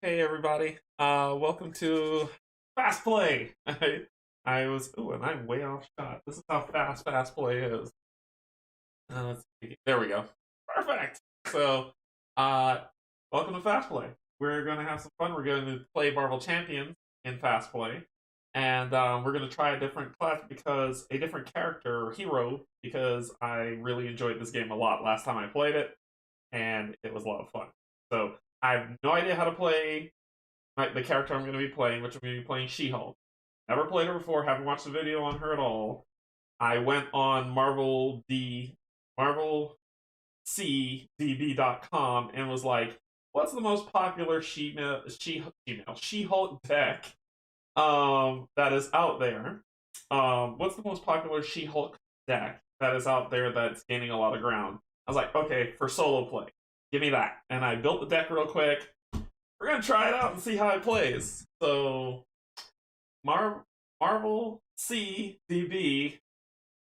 Hey everybody, welcome to Fast Play. And I'm way off shot. This is how fast play is. Let's see. There we go. Perfect. So, uh, welcome to Fast Play. We're gonna have some fun. We're going to play Marvel Champions in Fast Play, and we're gonna try a different class because a different character or hero because I really enjoyed this game a lot last time I played it, and it was a lot of fun. So I have no idea how to play the character I'm going to be playing, which I'm going to be playing She-Hulk. Never played her before, haven't watched a video on her at all. I went on marvelcdb.com and was like, what's the most popular She-Hulk deck that is out there? What's the most popular She-Hulk deck that is out there that's gaining a lot of ground? I was like, okay, for solo play, give me that. And I built the deck real quick. We're gonna try it out and see how it plays. So, Marvel CDB,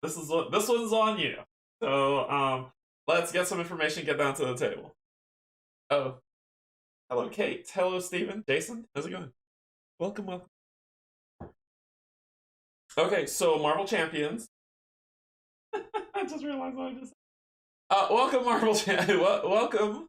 this one's on you. So, let's get some information, get down to the table. Oh, hello, Kate. Hello, Steven. Jason. How's it going? Welcome. Okay, so Marvel Champions. I just realized what I just. Welcome,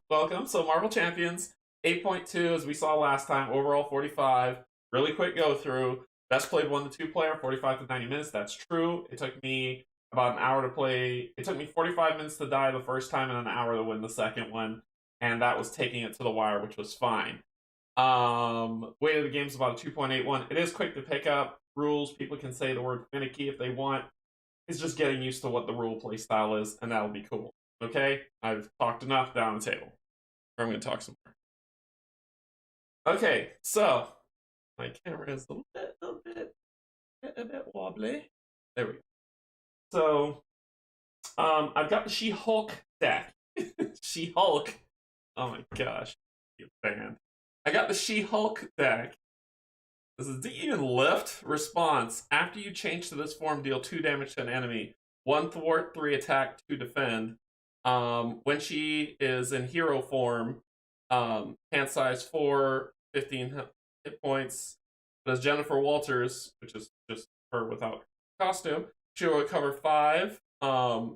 welcome. So Marvel Champions 8.2, as we saw last time. Overall 45. Really quick go through. Best played 1 to 2 player, 45 to 90 minutes. That's true. It took me about an hour to play. It took me 45 minutes to die the first time and an hour to win the second one. And that was taking it to the wire, which was fine. Weight of the game is about a 2.81. It is quick to pick up. Rules, people can say the word finicky if they want. It's just getting used to what the rule play style is, and that'll be cool. Okay? I've talked enough down the table. I'm going to talk some more. Okay, so my camera is a bit wobbly. There we go. So, I've got the She-Hulk deck. She-Hulk. Oh my gosh. You banned. I got the She-Hulk deck. This is, do you even lift? Response. After you change to this form, deal 2 damage to an enemy. 1 thwart, 3 attack, 2 defend. When she is in hero form, hand size 4, 15 hit points. But as Jennifer Walters, which is just her without costume, she will recover 5. I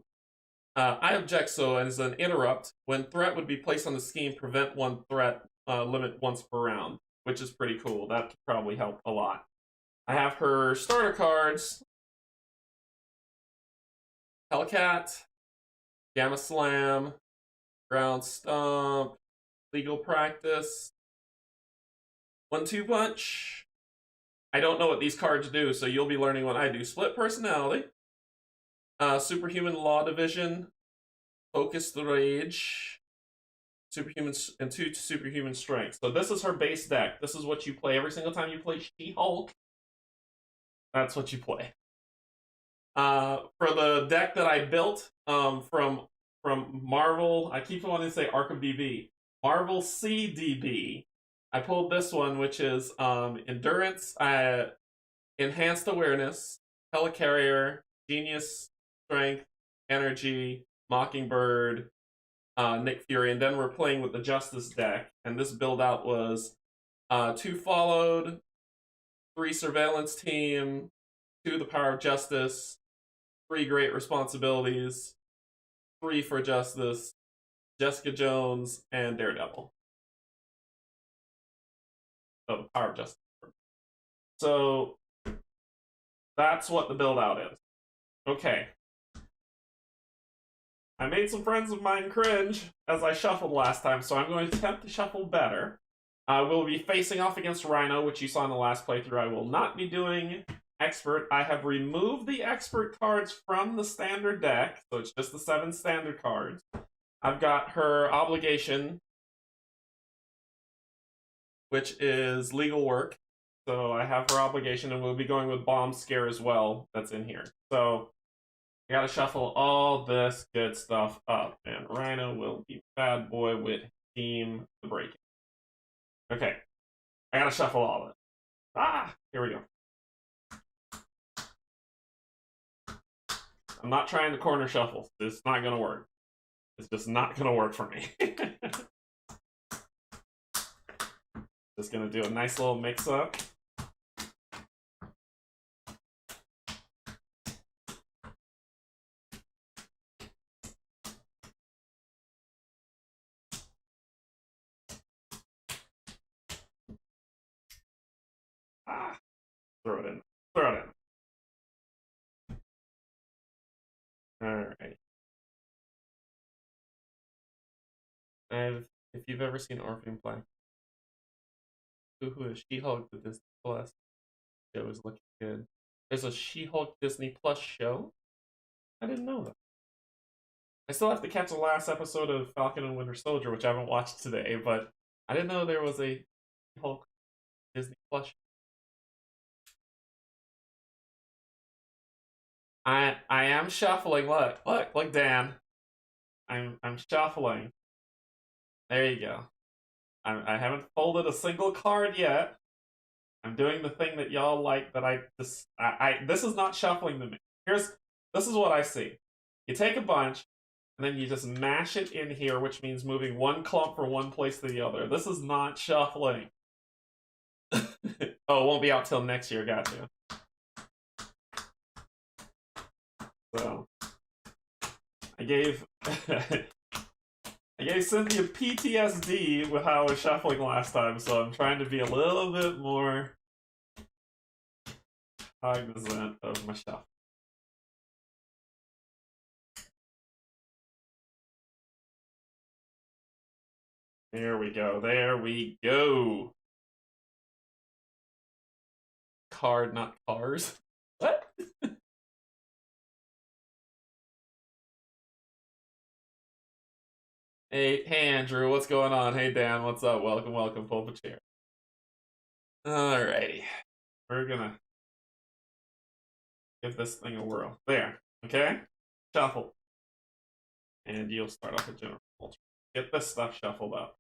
object, so as an interrupt, when threat would be placed on the scheme, prevent 1 threat, limit once per round, which is pretty cool. That could probably help a lot. I have her starter cards. Hellcat, Gamma Slam, Ground Stomp, Legal Practice, 1-2 Punch. I don't know what these cards do, so you'll be learning what I do. Split Personality, Superhuman Law Division, Focused Rage, Superhuman, and 2 Superhuman Strength. So this is her base deck. This is what you play every single time you play She-Hulk. That's what you play. For the deck that I built from Marvel, I keep wanting to say Arkham DB, Marvel CDB. I pulled this one, which is Endurance, Enhanced Awareness, Helicarrier, Genius, Strength, Energy, Mockingbird, Nick Fury, and then we're playing with the Justice deck, and this build out was 2 Followed, 3 Surveillance Team, 2 The Power of Justice, 3 Great Responsibilities, 3 for Justice, Jessica Jones, and Daredevil. Oh, The Power of Justice. So that's what the build out is. Okay. I made some friends of mine cringe as I shuffled last time, so I'm going to attempt to shuffle better. We'll be facing off against Rhino, which you saw in the last playthrough. I will not be doing Expert. I have removed the Expert cards from the standard deck, so it's just the 7 standard cards. I've got her Obligation, which is legal work. So I have her Obligation, and we'll be going with Bomb Scare as well. That's in here. So I gotta shuffle all this good stuff up, and Rhino will be bad boy with Team the Breaking. Okay, I gotta shuffle all of it. Here we go. I'm not trying to corner shuffle. It's not gonna work. It's just not gonna work for me. Just gonna do a nice little mix-up. Ah, throw it in. Throw it in. Alright. If you've ever seen Orphan Black, who is She-Hulk the Disney Plus show is looking good. There's a She-Hulk Disney Plus show? I didn't know that. I still have to catch the last episode of Falcon and Winter Soldier, which I haven't watched today, but I didn't know there was a She-Hulk Disney Plus show. I am shuffling. Look, Dan. I'm shuffling. There you go. I haven't folded a single card yet. I'm doing the thing that y'all like that this is not shuffling to me. This is what I see. You take a bunch, and then you just mash it in here, which means moving one clump from one place to the other. This is not shuffling. Oh, it won't be out till next year, gotcha. So I gave I gave Cynthia PTSD with how I was shuffling last time, so I'm trying to be a little bit more cognizant of my shuffle. There we go. There we go. Card, not cars. What? Hey, Andrew, what's going on? Hey, Dan, what's up? Welcome, welcome. Pull up a chair. Alrighty. We're gonna give this thing a whirl. There. Okay? Shuffle. And you'll start off with general culture. Get this stuff shuffled up.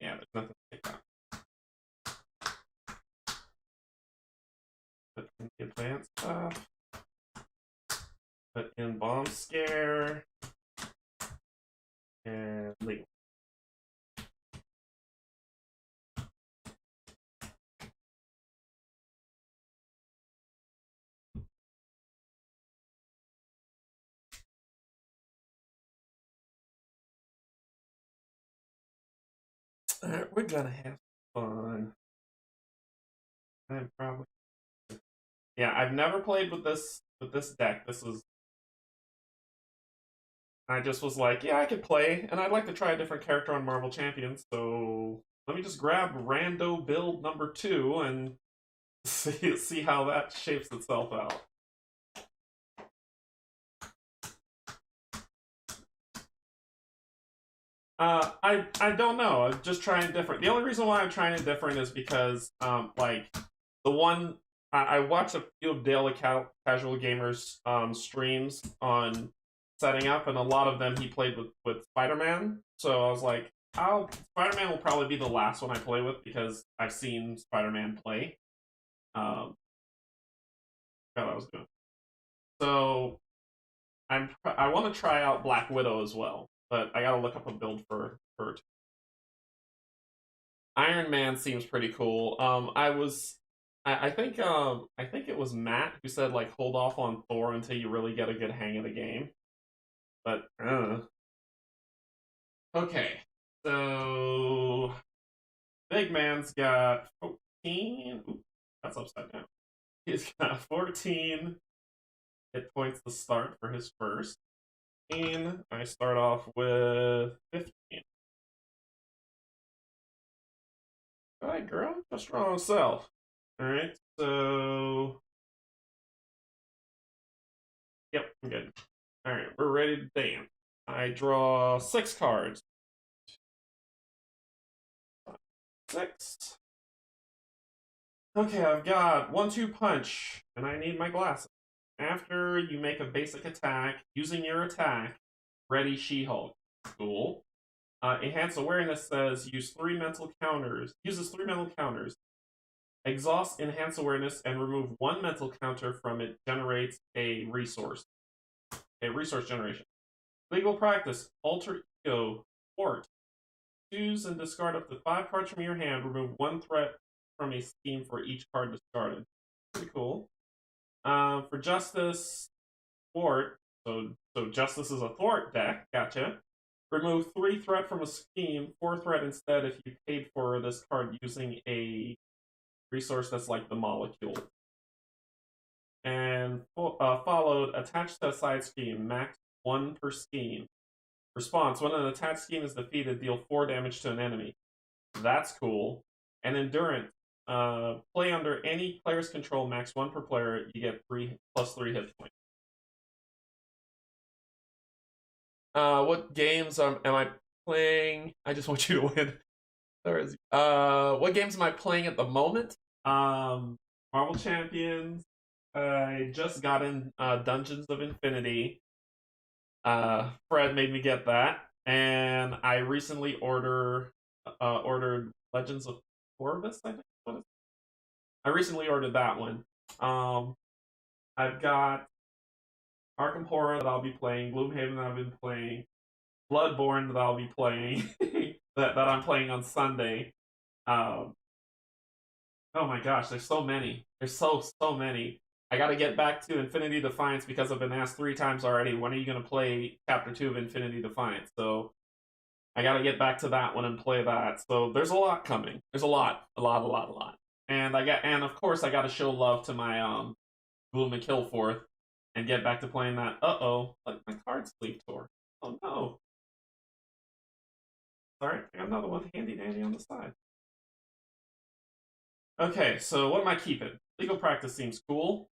Yeah, there's nothing to take out. Put in the advanced stuff. Put in bomb scare. And legal. Alright, we're gonna have fun. I'm probably I've never played with this deck. I just was like, yeah, I could play, and I'd like to try a different character on Marvel Champions, so let me just grab Rando build number 2 and see how that shapes itself out. I don't know. I'm just trying different. The only reason why I'm trying it different is because like the one I watched a few of Daily Casual Gamers streams on setting up, and a lot of them he played with Spider-Man. So I was like, Spider-Man will probably be the last one I play with because I've seen Spider-Man play. How I was doing. So I want to try out Black Widow as well, but I gotta look up a build for her. Iron Man seems pretty cool. I think it was Matt who said like hold off on Thor until you really get a good hang of the game. But okay, so Big Man's got 14. Ooh, that's upside down. He's got 14 hit points to start for his first. I start off with 15. Alright, girl, a strong self. Alright, so yep, I'm good. Alright, we're ready to dance. I draw 6 cards. 6. Okay, I've got 1-2 punch, and I need my glasses. After you make a basic attack, using your attack, ready She-Hulk. Cool. Enhanced Awareness says uses 3 mental counters. Exhaust Enhanced Awareness and remove 1 mental counter from it. Generates a resource. A resource generation. Legal Practice. Alter Ego. Port. Choose and discard up to 5 cards from your hand. Remove 1 threat from a scheme for each card discarded. Pretty cool. For Justice, Thwart, so Justice is a Thwart deck, gotcha. Remove 3 threat from a scheme, 4 threat instead if you paid for this card using a resource that's like the molecule. And followed, attach to a side scheme, max 1 per scheme. Response, when an attached scheme is defeated, deal 4 damage to an enemy. That's cool. And Endurance, play under any player's control, max 1 per player, you get plus 3 hit points. What games am I playing? I just want you to win. There is. What games am I playing at the moment? Marvel Champions. I just got in Dungeons of Infinity. Fred made me get that, and I recently ordered Legends of Corvus. I think I recently ordered that one. I've got Arkham Horror that I'll be playing, Gloomhaven that I've been playing, Bloodborne that I'll be playing, that I'm playing on Sunday. Oh my gosh, there's so many. There's so many. I gotta get back to Infinity Defiance because I've been asked 3 times already, when are you gonna play Chapter 2 of Infinity Defiance? So I gotta get back to that one and play that. So there's a lot coming. There's a lot. And of course I gotta show love to my Gloom and Kill Forth and get back to playing that. Like my card sleep tour. Oh no. Sorry, I got another one handy dandy on the side. Okay, so what am I keeping? Legal Practice seems cool.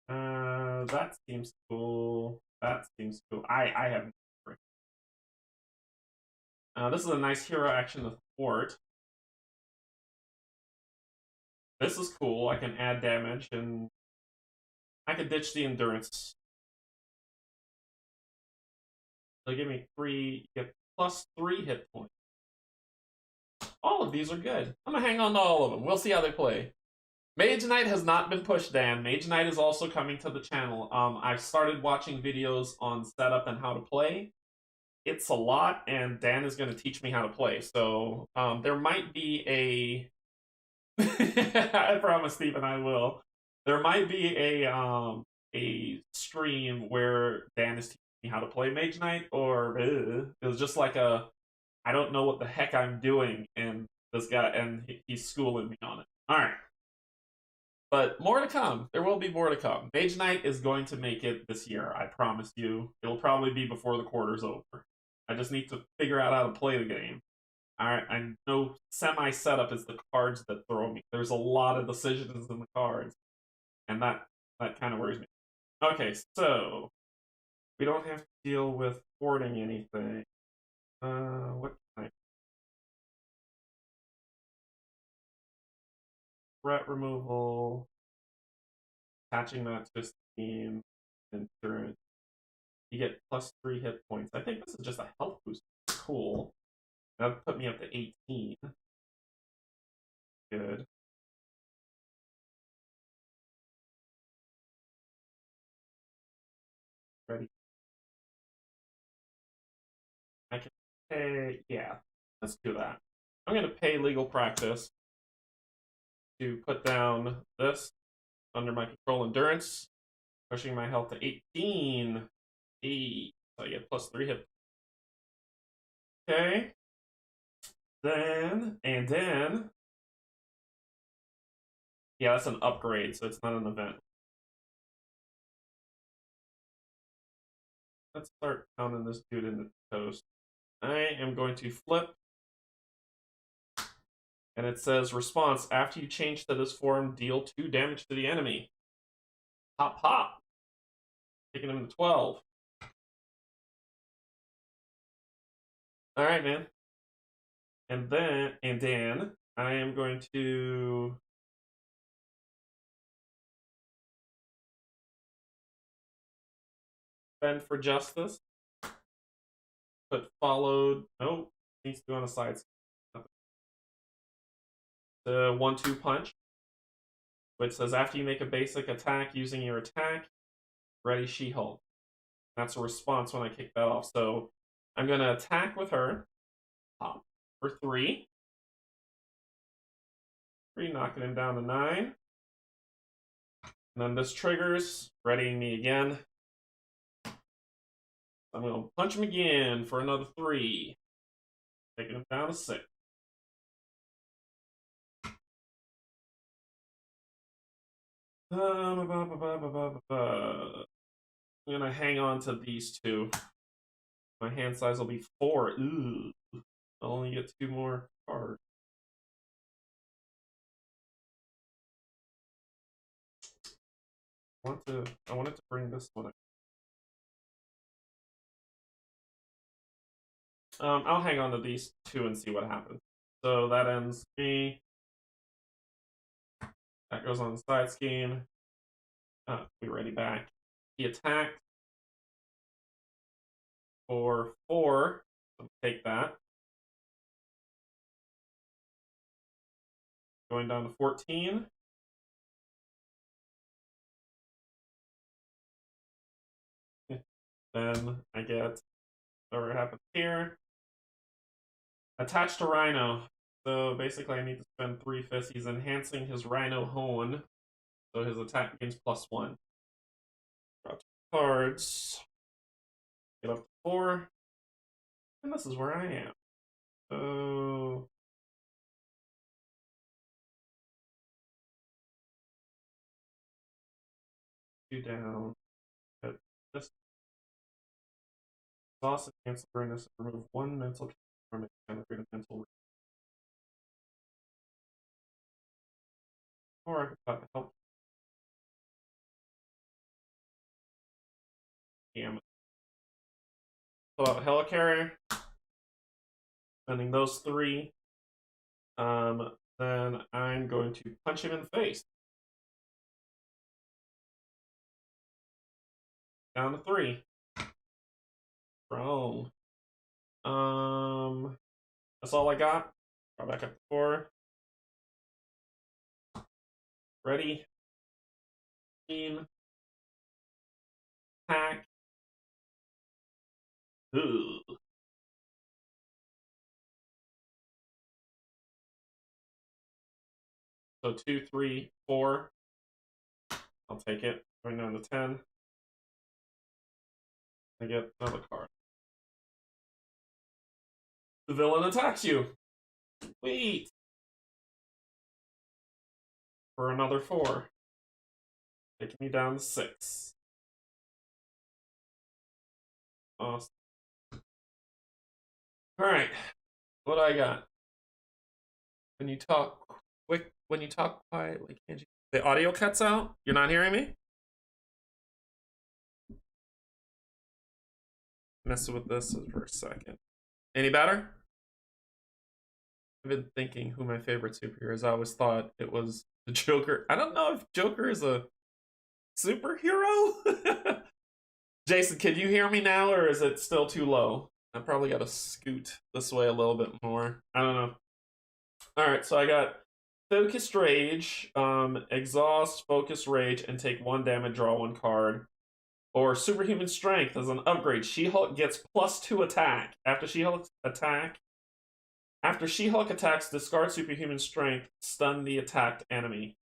That seems cool. That seems cool. I have. This is a nice hero action to thwart. This is cool. I can add damage, and I could ditch the endurance. They'll give me 3, get plus 3 hit points. All of these are good. I'm gonna hang on to all of them. We'll see how they play. Mage Knight has not been pushed, Dan. Mage Knight is also coming to the channel. I've started watching videos on setup and how to play. It's a lot, and Dan is going to teach me how to play. So there might be a... I promise, Stephen, I will. There might be a stream where Dan is teaching me how to play Mage Knight, or it was just like a... I don't know what the heck I'm doing, and this guy, and he's schooling me on it. All right. But more to come. There will be more to come. Mage Knight is going to make it this year, I promise you. It'll probably be before the quarter's over. I just need to figure out how to play the game. Alright, I know semi-setup is the cards that throw me. There's a lot of decisions in the cards. And that kind of worries me. Okay, so... we don't have to deal with thwarting anything. What can I... threat removal, attaching that to a scheme, endurance. You get plus 3 hit points. I think this is just a health boost. Cool. That would put me up to 18. Good. Ready. I can pay. Yeah, let's do that. I'm going to pay Legal Practice to put down this under my control endurance, pushing my health to 18. So I get plus 3 hit. Okay. Then, yeah, that's an upgrade, so it's not an event. Let's start pounding this dude into toast. I am going to flip. And it says, response, after you change to this form, deal 2 damage to the enemy. Pop, pop. Taking him to 12. Alright, man. And then I am going to spend for justice. Put followed. Nope. Needs to go on a side. The 1-2 punch, which says after you make a basic attack using your attack, ready She-Hulk. That's a response when I kick that off. So I'm going to attack with her, pop for 3. 3, knocking him down to 9. And then this triggers, readying me again. I'm going to punch him again for another 3. Taking him down to 6. I'm going to hang on to these 2. My hand size will be 4. Ooh. I'll only get 2 more cards. I wanted to bring this one up. I'll hang on to these 2 and see what happens. So that ends me. That goes on the side scheme. Be ready back. He attacks for 4. So take that. Going down to 14. Then I get whatever happens here. Attached to Rhino. So basically I need to spend 3 fists. He's enhancing his Rhino Hone. So his attack gains +1. Drop 2 cards. Get up to 4. And this is where I am. So 2 down. Get this. Exhaust and cancel awareness and remove 1 mental from it and create a mental. Or I could try to help. Damn it. Pull out a Helicarrier. Spending those 3. Then I'm going to punch him in the face. Down to 3. Wrong. That's all I got. Go back up to 4. Ready. Team. Attack. Ooh. So 2, 3, 4. I'll take it. Going down to 10. I get another card. The villain attacks you. Wait. For another 4. Taking me down to 6. Awesome. Alright. What I got? When you talk quietly, can't you? The audio cuts out? You're not hearing me? Mess with this for a second. Any better? I've been thinking who my favorite superhero is. I always thought it was the Joker. I don't know if Joker is a superhero. Jason, can you hear me now, or is it still too low? I probably got to scoot this way a little bit more. I don't know. All right, so I got Focused Rage, Exhaust, Focused Rage, and take 1 damage, draw 1 card. Or Superhuman Strength as an upgrade. She-Hulk gets +2 attack. After She-Hulk attacks, discard Superhuman Strength, stun the attacked enemy.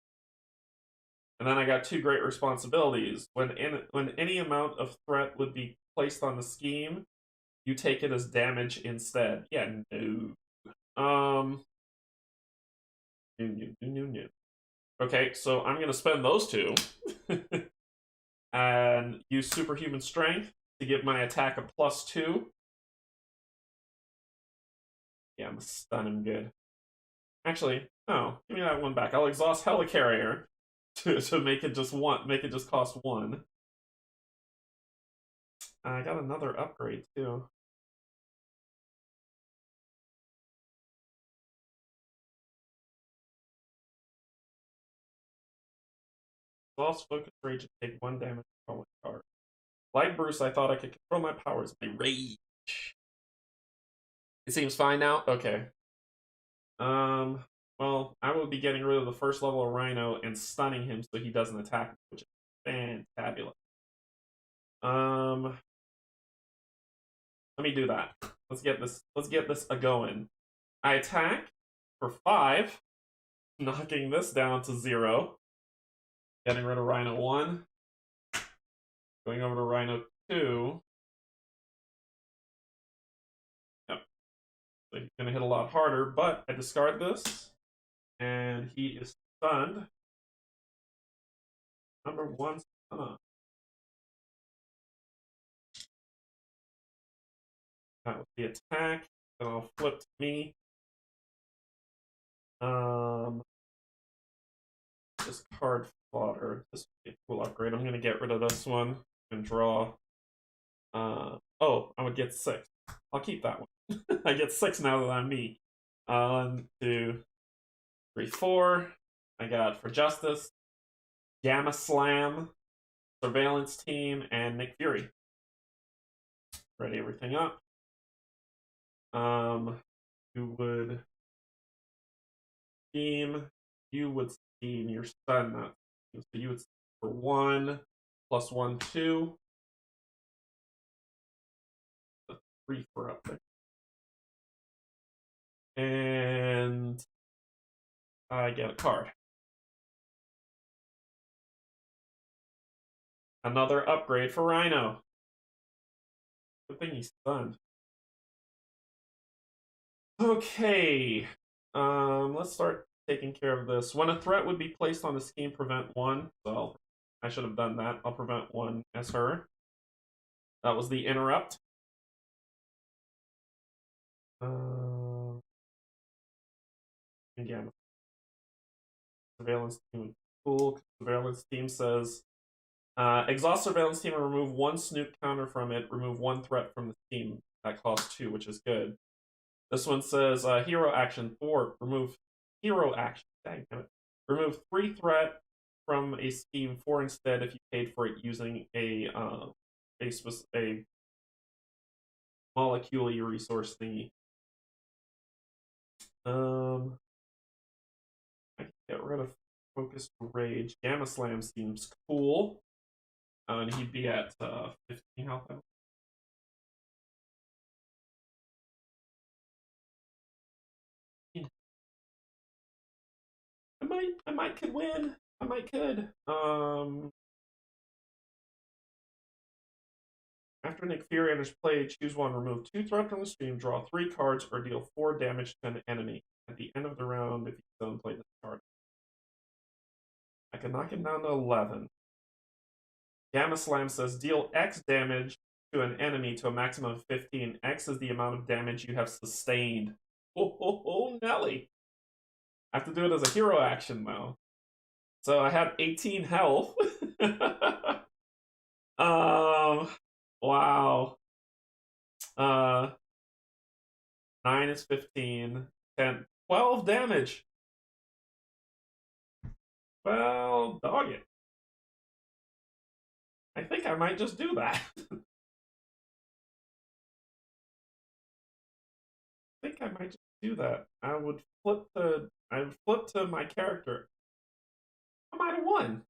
And then I got 2 great responsibilities. When any amount of threat would be placed on the scheme, you take it as damage instead. Yeah, no. No. Okay, so I'm gonna spend those 2. And use Superhuman Strength to give my attack a +2. Yeah, I'm gonna stun him good. Actually, no, give me that 1 back. I'll exhaust Helicarrier to make it just cost 1. I got another upgrade too. Exhaust Focus Rage and take 1 damage from 1 card. Like Bruce, I thought I could control my powers by rage. It seems fine now? Okay. Well, I will be getting rid of the first level of Rhino and stunning him so he doesn't attack me, which is fantabulous. Let me do that. Let's get this a-going. I attack for 5, knocking this down to 0. Getting rid of Rhino 1. Going over to Rhino 2. Yep. So he's going to hit a lot harder, but I discard this. And he is stunned. Number 1 stun. That was the attack. Then I'll flip to me. Discard fodder. This would be a cool upgrade. I'm going to get rid of this one and draw. Oh, I would get 6. I'll keep that one. I get 6 now that I'm me. 1, 2, 3, 4. I got For Justice, Gamma Slam, Surveillance Team, and Nick Fury. Ready everything up. You would steam. You would steam your stun. Not so you would steam for 1 plus 1, 2. 3 for up there. And I get a card. Another upgrade for Rhino. Good thing he's stunned. Okay. Let's start taking care of this. When a threat would be placed on the scheme, prevent 1. So I should have done that. I'll prevent 1 as her. That was the interrupt. Again, surveillance team. Cool. Surveillance team says exhaust surveillance team and remove 1 snoop counter from it. Remove 1 threat from the team. That costs 2, which is good. This one says hero action 4. Remove hero action. Dang it. Remove 3 threat from a scheme 4 instead if you paid for it using a molecule resource thingy. I can get rid of Focus Rage. Gamma Slam seems cool. And he'd be at 15 health. I might could win. I might could. After Nick Fury enters play, choose 1, remove 2 threat from the stream, draw 3 cards, or deal 4 damage to an enemy. At the end of the round, if you don't play this card, I can knock him down to 11. Gamma Slam says deal X damage to an enemy to a maximum of 15. X is the amount of damage you have sustained. Oh, Nelly. I have to do it as a hero action, though. So I had 18 health. Wow. 9 is 15. 10. 12 damage. Well, dog it. I think I might just do that. I think I might just do that. I would flip to my character. I might have won.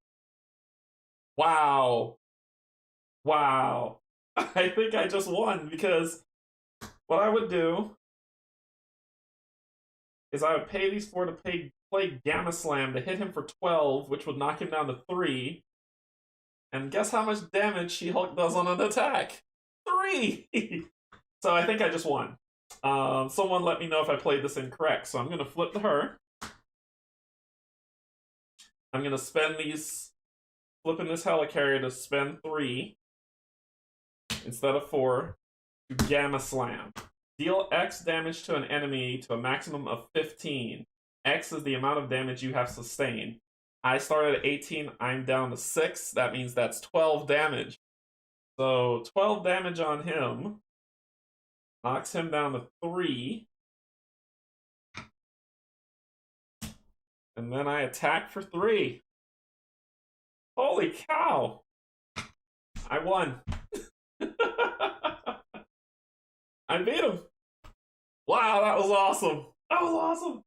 Wow. Wow. I think I just won because what I would do is I would pay these 4 to play Gamma Slam to hit him for 12, which would knock him down to 3. And guess how much damage She-Hulk does on an attack? 3! So I think I just won. Someone let me know if I played this incorrect. So I'm going to flip to her. I'm going to spend these... Flipping this helicarrier to spend 3 instead of 4 to Gamma Slam. Deal X damage to an enemy to a maximum of 15. X is the amount of damage you have sustained. I started at 18. I'm down to 6. That means that's 12 damage. So 12 damage on him. Knocks him down to 3. And then I attack for 3. Holy cow! I won. I beat him. Wow, that was awesome. That was awesome.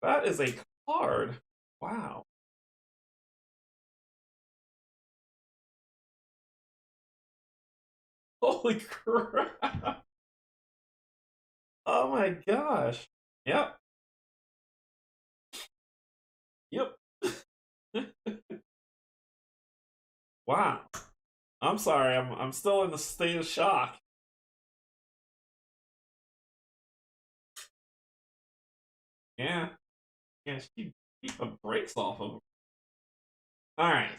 That is a card. Wow. Holy crap. Oh my gosh. Yep. Yep. Wow. I'm sorry. I'm still in the state of shock. Yeah. Yeah. She keep the brakes off of him. All right.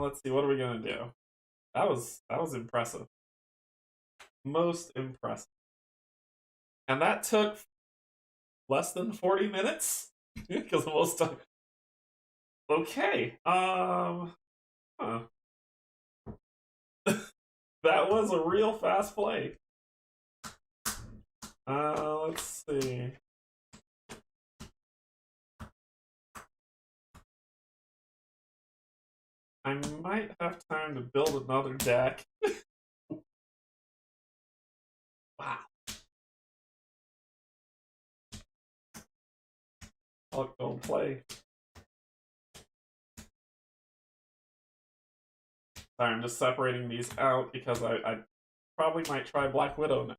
Let's see. What are we gonna do? That was impressive. Most impressive. And that took less than 40 minutes because most time. Okay. Huh. That was a real fast play. Let's see. I might have time to build another deck. Wow. I'll go and play. Sorry, I'm just separating these out because I probably might try Black Widow now.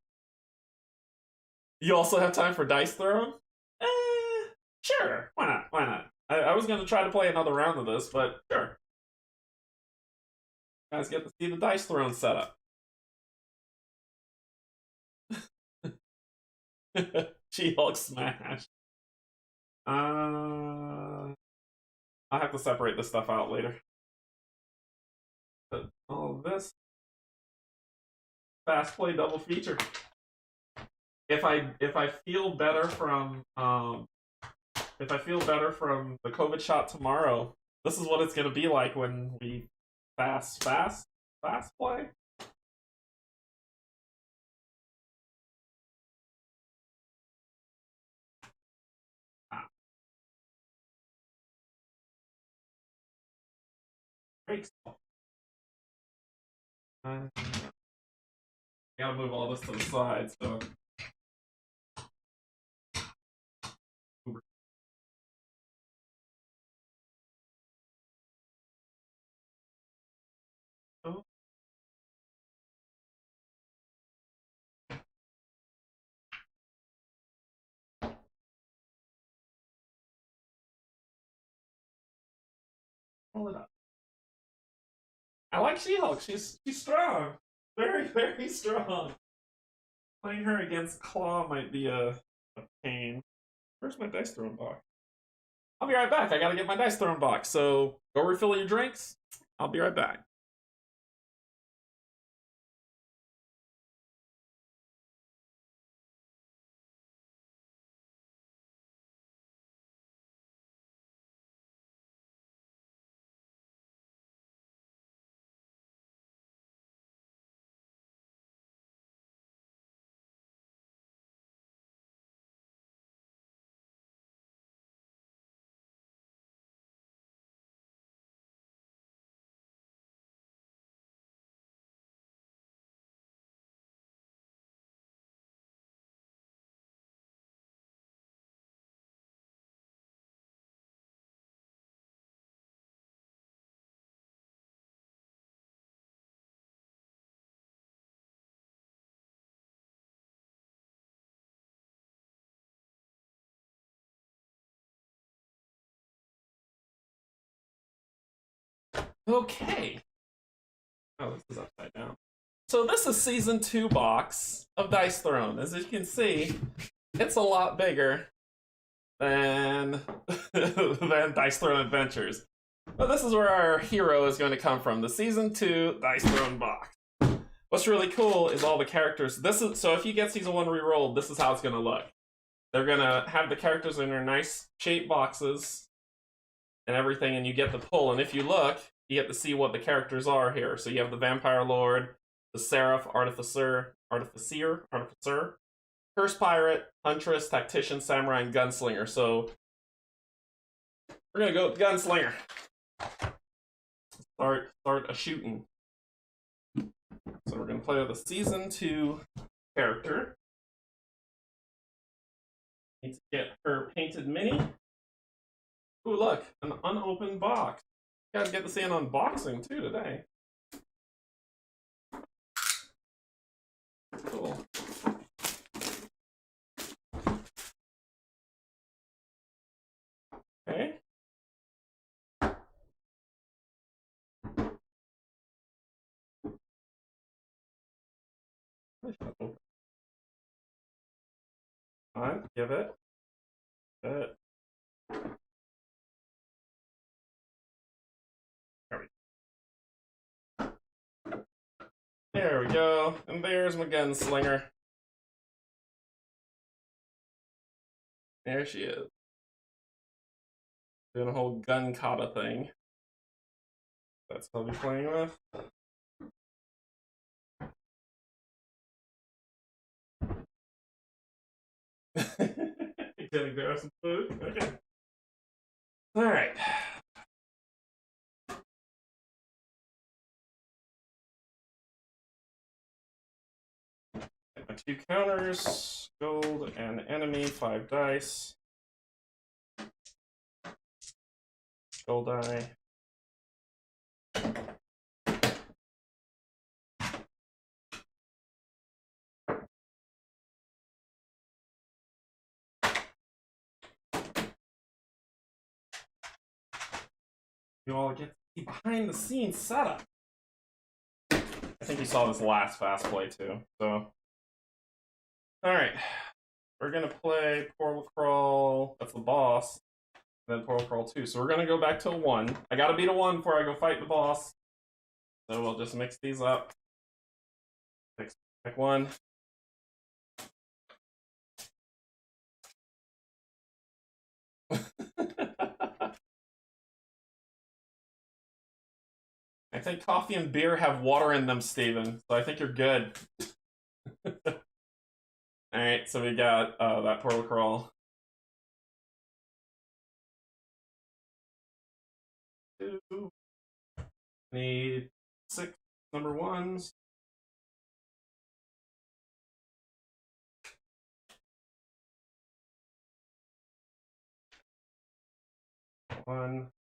You also have time for Dice Throne? Sure. Why not? Why not? I was going to try to play another round of this, but sure. You guys get to see the Dice Throne setup. She-Hulk smash. I'll have to separate this stuff out later. But all this fast play double feature. If I feel better from if I feel better from the COVID shot tomorrow, this is what it's gonna be like when we fast play. Ah, breaks. I gotta move all this to the side, so. Oh. Pull it up. I like She-Hulk. She's strong. Very strong. Playing her against Claw might be a pain. Where's my dice throwing box? I'll be right back. I gotta get my dice throwing box. So go refill your drinks. I'll be right back. Okay. Oh, this is upside down. So this is season 2 box of Dice Throne. As you can see, it's a lot bigger than than Dice Throne Adventures. But this is where our hero is going to come from, the season 2 Dice Throne box. What's really cool is all the characters. This is so if you get season 1 rerolled, this is how it's going to look. They're going to have the characters in their nice shaped boxes and everything, and you get the pull. And if you look, you get to see what the characters are here. So you have the Vampire Lord, the Seraph, Artificer, Curse Pirate, Huntress, Tactician, Samurai, and Gunslinger. So we're gonna go with Gunslinger. Start a shooting. So we're gonna play with a season 2 character. Need to get her painted mini. Ooh, look, an unopened box. You guys get to see an unboxing too today. Cool. On, give it. Good. There we go. And there's my gunslinger. There she is. Doing a whole gun kata thing. That's what I'll be playing with. Gonna grab some food? Okay. Alright. My 2 counters, gold and enemy, 5 dice. Gold die. You all get to see behind the scenes setup. I think you saw this last fast play too. So, alright. We're gonna play Portal Crawl, that's the boss, and then Portal Crawl 2. So we're gonna go back to a 1. I gotta beat a 1 before I go fight the boss. So we'll just mix these up. Pick 1. I think coffee and beer have water in them, Steven. So I think you're good. Alright, so we got that Portal Crawl. 2. Need 6 number 1s. One,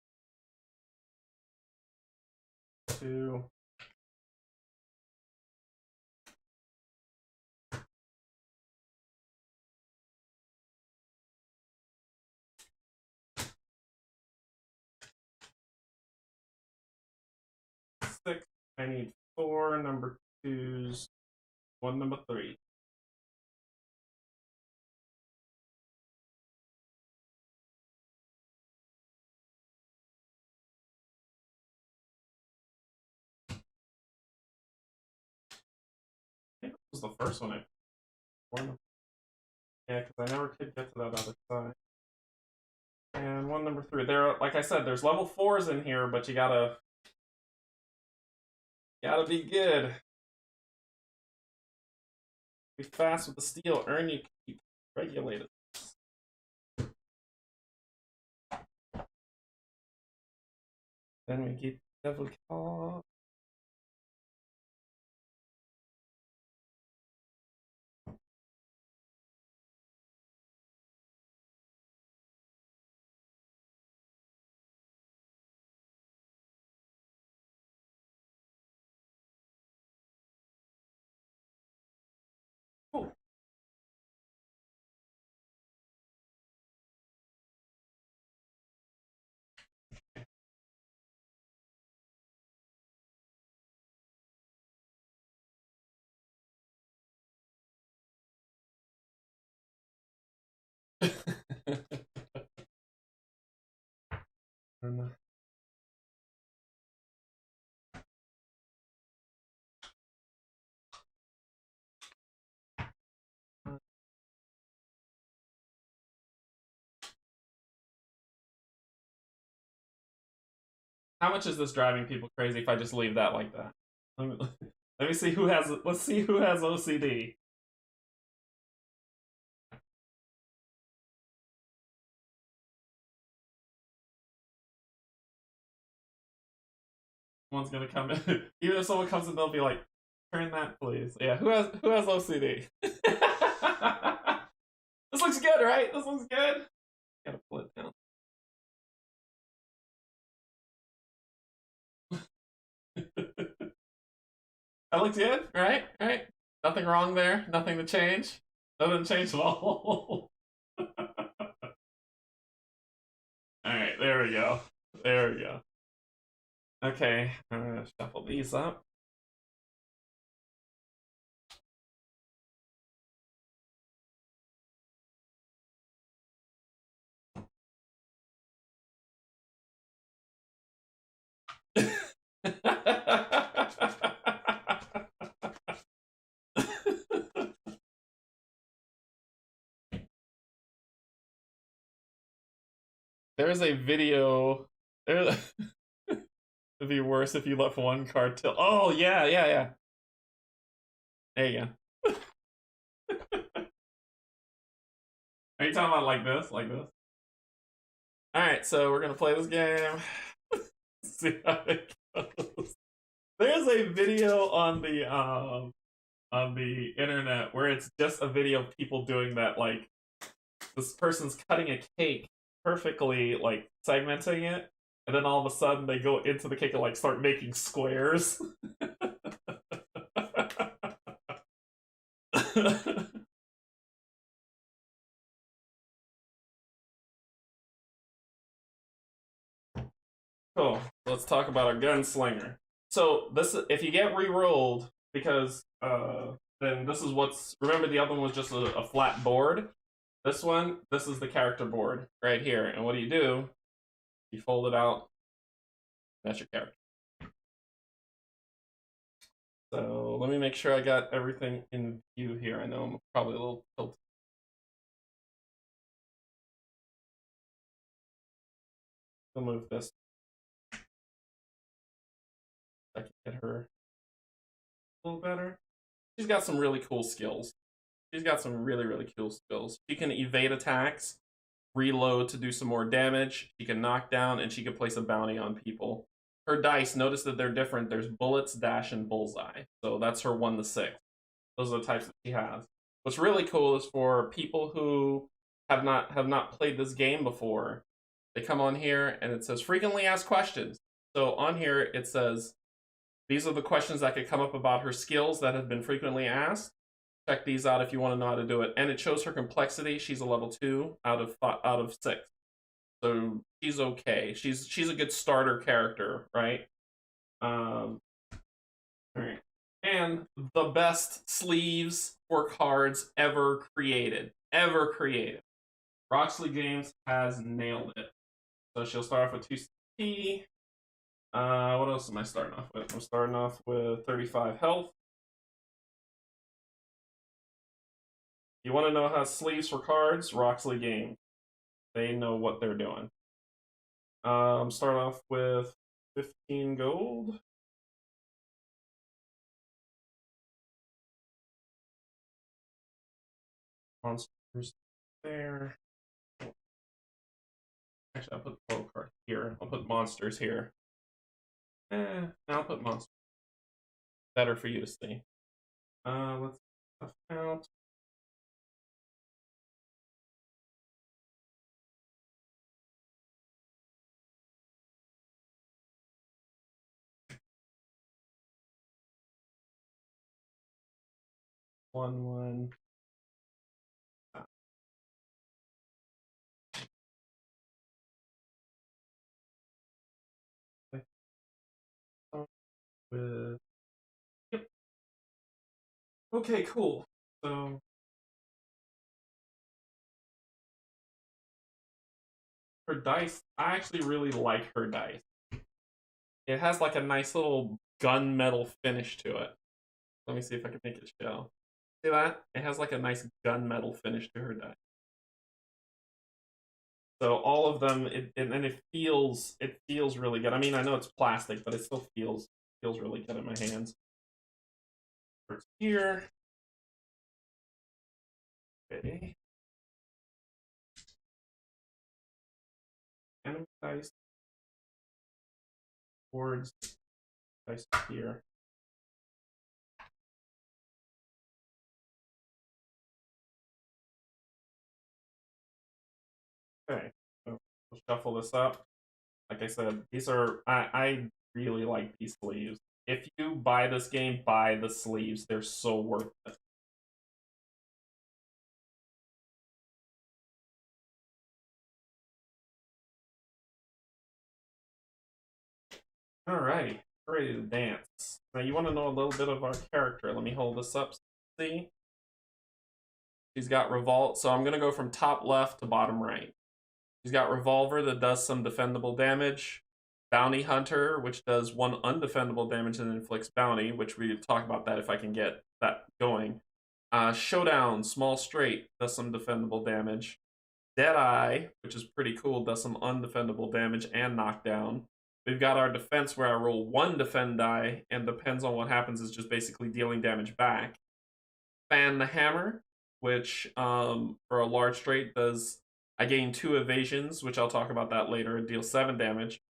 2. Six. I need 4 number 2s, 1 number 3. I think this was the first one I won. Yeah, because I never could get to that other side. And 1 number 3. There, like I said, there's level 4s in here, but you gotta be good. Be fast with the steel. Earn you keep regulated. Then we get Devil Claw. Oh. How much is this driving people crazy if I just leave that like that? Let me see who has. Let's see who has OCD. Someone's gonna come in. Even if someone comes in, they'll be like, "Turn that, please." Yeah, who has OCD? This looks good, right? This looks good. Gotta pull it down. That looks good, right? Right? Nothing wrong there. Nothing to change. Nothing changed at all. Alright, there we go. There we go. Okay, I'm gonna shuffle these up. There's a video. There, it'd be worse if you left one card till. Oh yeah, yeah, yeah. There you go. Are you talking about like this, like this? All right, so we're gonna play this game. See how it goes. There's a video on the internet where it's just a video of people doing that. Like this person's cutting a cake perfectly, like segmenting it, and then all of a sudden they go into the cake and like start making squares. Cool. Let's talk about our gunslinger. So this, if you get re-rolled, because then this is what's. Remember, the other one was just a flat board. This one, this is the character board right here. And what do? You fold it out. That's your character. So let me make sure I got everything in view here. I know I'm probably a little tilted. I'll move this. I can get her a little better. She's got some really cool skills. She's got some really, really cool skills. She can evade attacks, reload to do some more damage. She can knock down, and she can place a bounty on people. Her dice, notice that they're different. There's bullets, dash, and bullseye. So that's her 1 to 6. Those are the types that she has. What's really cool is for people who have not played this game before. They come on here and it says frequently asked questions. So on here it says these are the questions that could come up about her skills that have been frequently asked. Check these out if you want to know how to do it. And it shows her complexity. She's a level 2 out of 6. So she's okay. She's a good starter character, right? All right. And the best sleeves for cards ever created. Ever created. Roxley Games has nailed it. So she'll start off with 2 CP. What else am I starting off with? I'm starting off with 35 health. You want to know how sleeves for cards? Roxley Games. They know what they're doing. Start off with 15 gold. Monsters there. Actually, I'll put the gold card here. I'll put monsters here. I'll put monsters. Better for you to see. Let's stuff out. One. With yep. Okay, cool. So her dice, I actually really like her dice. It has like a nice little gunmetal finish to it. Let me see if I can make it show. See that? It has like a nice gunmetal finish to her dice. So all of them, it feels really good. I mean, I know it's plastic, but it still feels really good in my hands. First here. Okay. Enemy dice. Boards. Dice here. Okay. So we'll shuffle this up. Like I said, these are I really like these sleeves. If you buy this game, buy the sleeves. They're so worth it. Alright, ready to dance. Now you want to know a little bit of our character. Let me hold this up. See? She's got revolt, so I'm gonna go from top left to bottom right. She's got revolver that does some defendable damage. Bounty Hunter, which does 1 undefendable damage and inflicts bounty, which we talk about that if I can get that going. Showdown, small straight, does some defendable damage. Deadeye, which is pretty cool, does some undefendable damage and knockdown. We've got our defense where I roll 1 defend die, and depends on what happens, is just basically dealing damage back. Fan the Hammer, which for a large straight does, I gain 2 evasions, which I'll talk about that later, and deals 7 damage.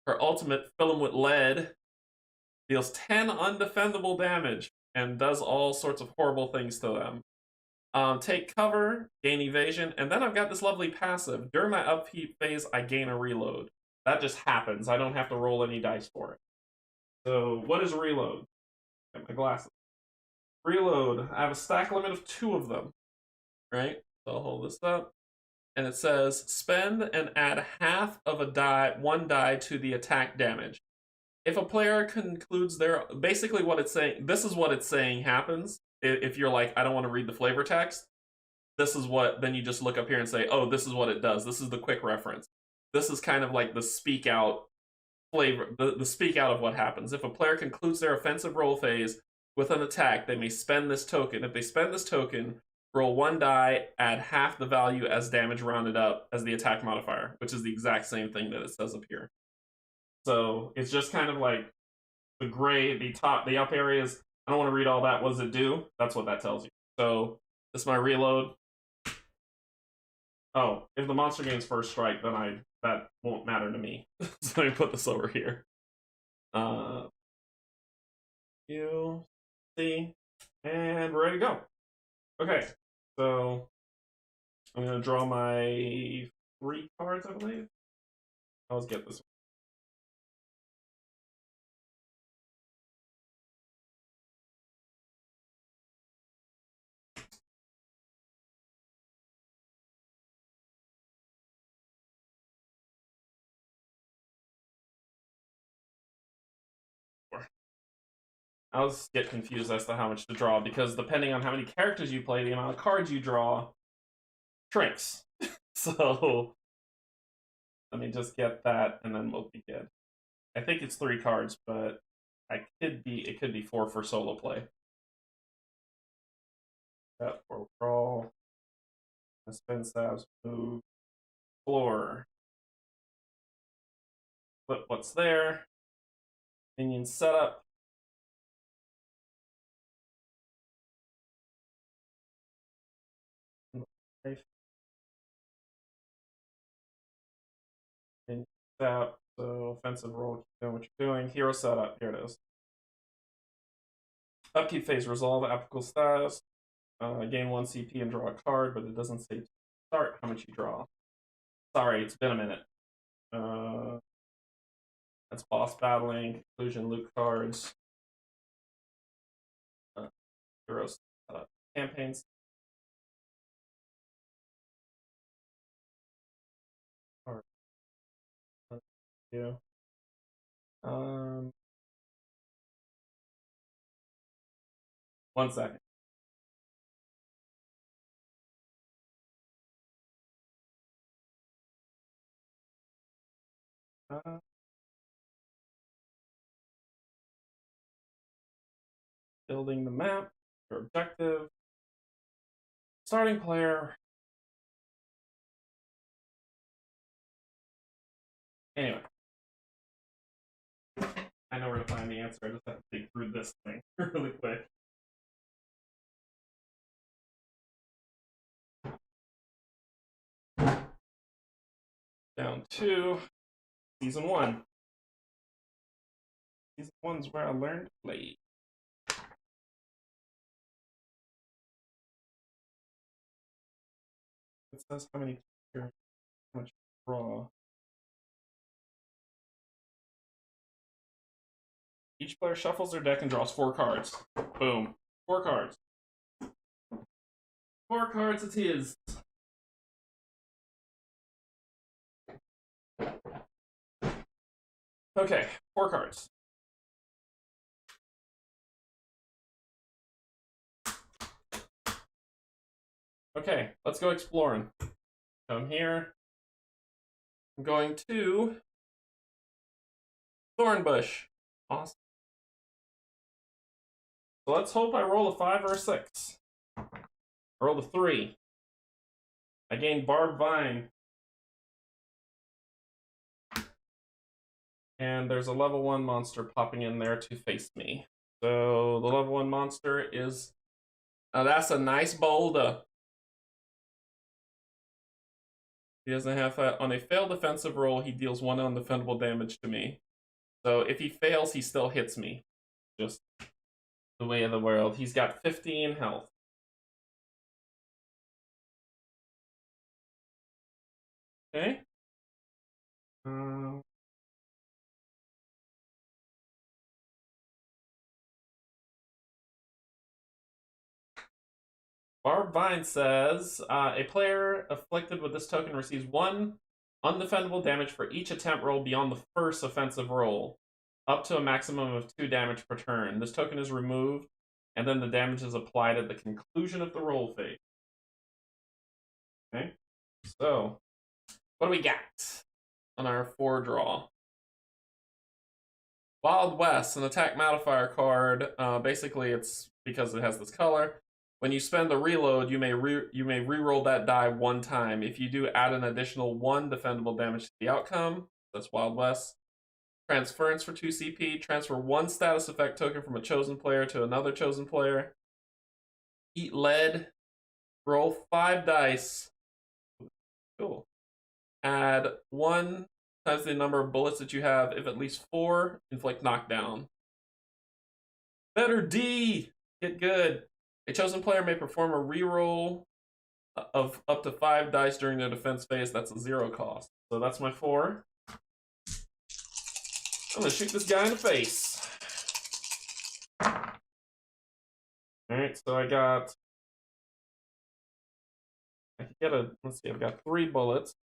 Her ultimate, Fill 'em with Lead, deals 10 undefendable damage and does all sorts of horrible things to them. Take cover, gain evasion, and then I've got this lovely passive. During my upkeep phase, I gain a reload. That just happens. I don't have to roll any dice for it. So, what is reload? Get my glasses. Reload. I have a stack limit of 2 of them. Right? So I'll hold this up. And it says, spend and add half of a die, 1 die to the attack damage. If a player concludes their, basically what it's saying, this is what it's saying happens. If you're like, I don't want to read the flavor text, this is what, then you just look up here and say, oh, this is what it does. This is the quick reference. This is kind of like the speak out flavor, the speak out of what happens. If a player concludes their offensive roll phase with an attack, they may spend this token. If they spend this token, roll 1 die, add half the value as damage rounded up as the attack modifier, which is the exact same thing that it says up here. So it's just kind of like the gray, the up areas. I don't want to read all that. What does it do? That's what that tells you. So this is my reload. Oh, if the monster gains first strike, then that won't matter to me. So let me put this over here. You see, and we're ready to go. Okay, so I'm gonna draw my 3 cards, I believe. Let's get this one. I always get confused as to how much to draw, because depending on how many characters you play, the amount of cards you draw shrinks. So let me just get that, and then we'll be good. I think it's 3 cards, but it could be 4 for solo play. That 4 crawl. Spin stabs, move, floor. Flip what's there. Minion setup. Minion setup. So offensive roll, keep doing what you're doing. Hero setup, here it is. Upkeep phase, resolve applicable status. Gain 1 CP and draw a card, but it doesn't say to start how much you draw. Sorry, it's been a minute. That's boss battling, conclusion, loot cards. Heroes, campaigns. Yeah. One second. Building the map, your objective. Starting player. Anyway. I know where to find the answer. I just have to dig through this thing really quick. Down to Season 1. Season 1's where I learned to play. It says how much draw. Each player shuffles their deck and draws 4 cards. Boom. 4 cards. 4 cards it is. Okay, 4 cards. Okay, let's go exploring. Come here. I'm going to Thornbush. Awesome. So let's hope I roll a 5 or a 6. I rolled a 3. I gained Barbed Vine. And there's a level 1 monster popping in there to face me. So the level 1 monster is... that's a nice boulder. He doesn't have that. On a failed defensive roll, he deals 1 undefendable damage to me. So if he fails, he still hits me. Just the way of the world. He's got 15 health. Okay. Barbed Vine says, a player afflicted with this token receives 1 undefendable damage for each attempt roll beyond the first offensive roll, up to a maximum of 2 damage per turn. This token is removed, and then the damage is applied at the conclusion of the roll phase. Okay, so what do we got on our 4 draw? Wild West, an attack modifier card. Basically, it's because it has this color. When you spend a reload, you may re-roll that die 1 time. If you do, add an additional 1 defendable damage to the outcome. That's Wild West. Transference for 2 CP. Transfer 1 status effect token from a chosen player to another chosen player. Eat lead. Roll 5 dice. Cool. Add 1 times the number of bullets that you have. If at least 4, inflict knockdown. Better D! Get good. A chosen player may perform a reroll of up to 5 dice during their defense phase. That's a 0 cost. So that's my 4. I'm gonna shoot this guy in the face. Alright, so I can get let's see, I've got 3 bullets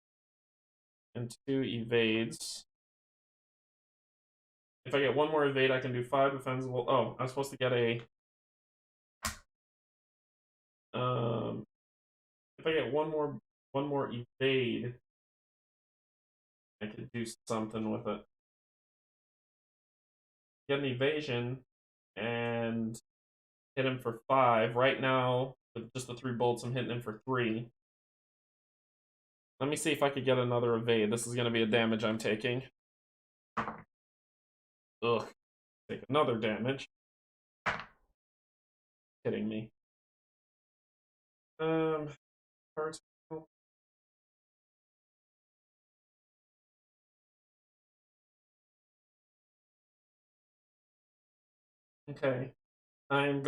and 2 evades. If I get 1 more evade, I can do 5 defensible. Oh, I'm supposed to get a... if I get one more evade, I could do something with it. Get an evasion and hit him for 5. Right now, with just the 3 bolts, I'm hitting him for 3. Let me see if I could get another evade. This is going to be a damage I'm taking. Ugh. Take another damage. Kidding me. Cards. Okay. I'll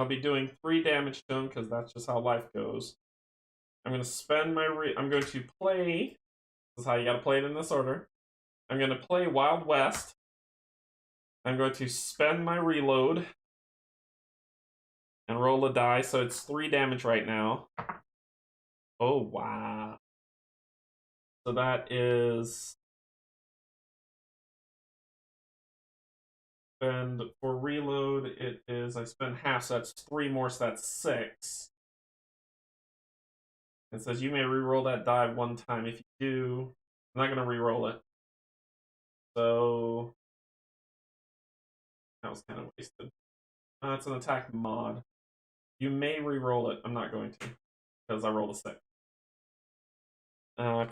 be doing 3 damage to him because that's just how life goes. I'm going to spend my I'm going to play, this is how you got to play it in this order. I'm going to play Wild West. I'm going to spend my reload and roll a die, so it's 3 damage right now. Oh, wow. So that is... And for reload, it is, I spend half, so that's 3 more, so that's 6. It says you may re-roll that die 1 time. If you do, I'm not going to re-roll it. So that was kind of wasted. It's an attack mod. You may re-roll it. I'm not going to, because I rolled a 6.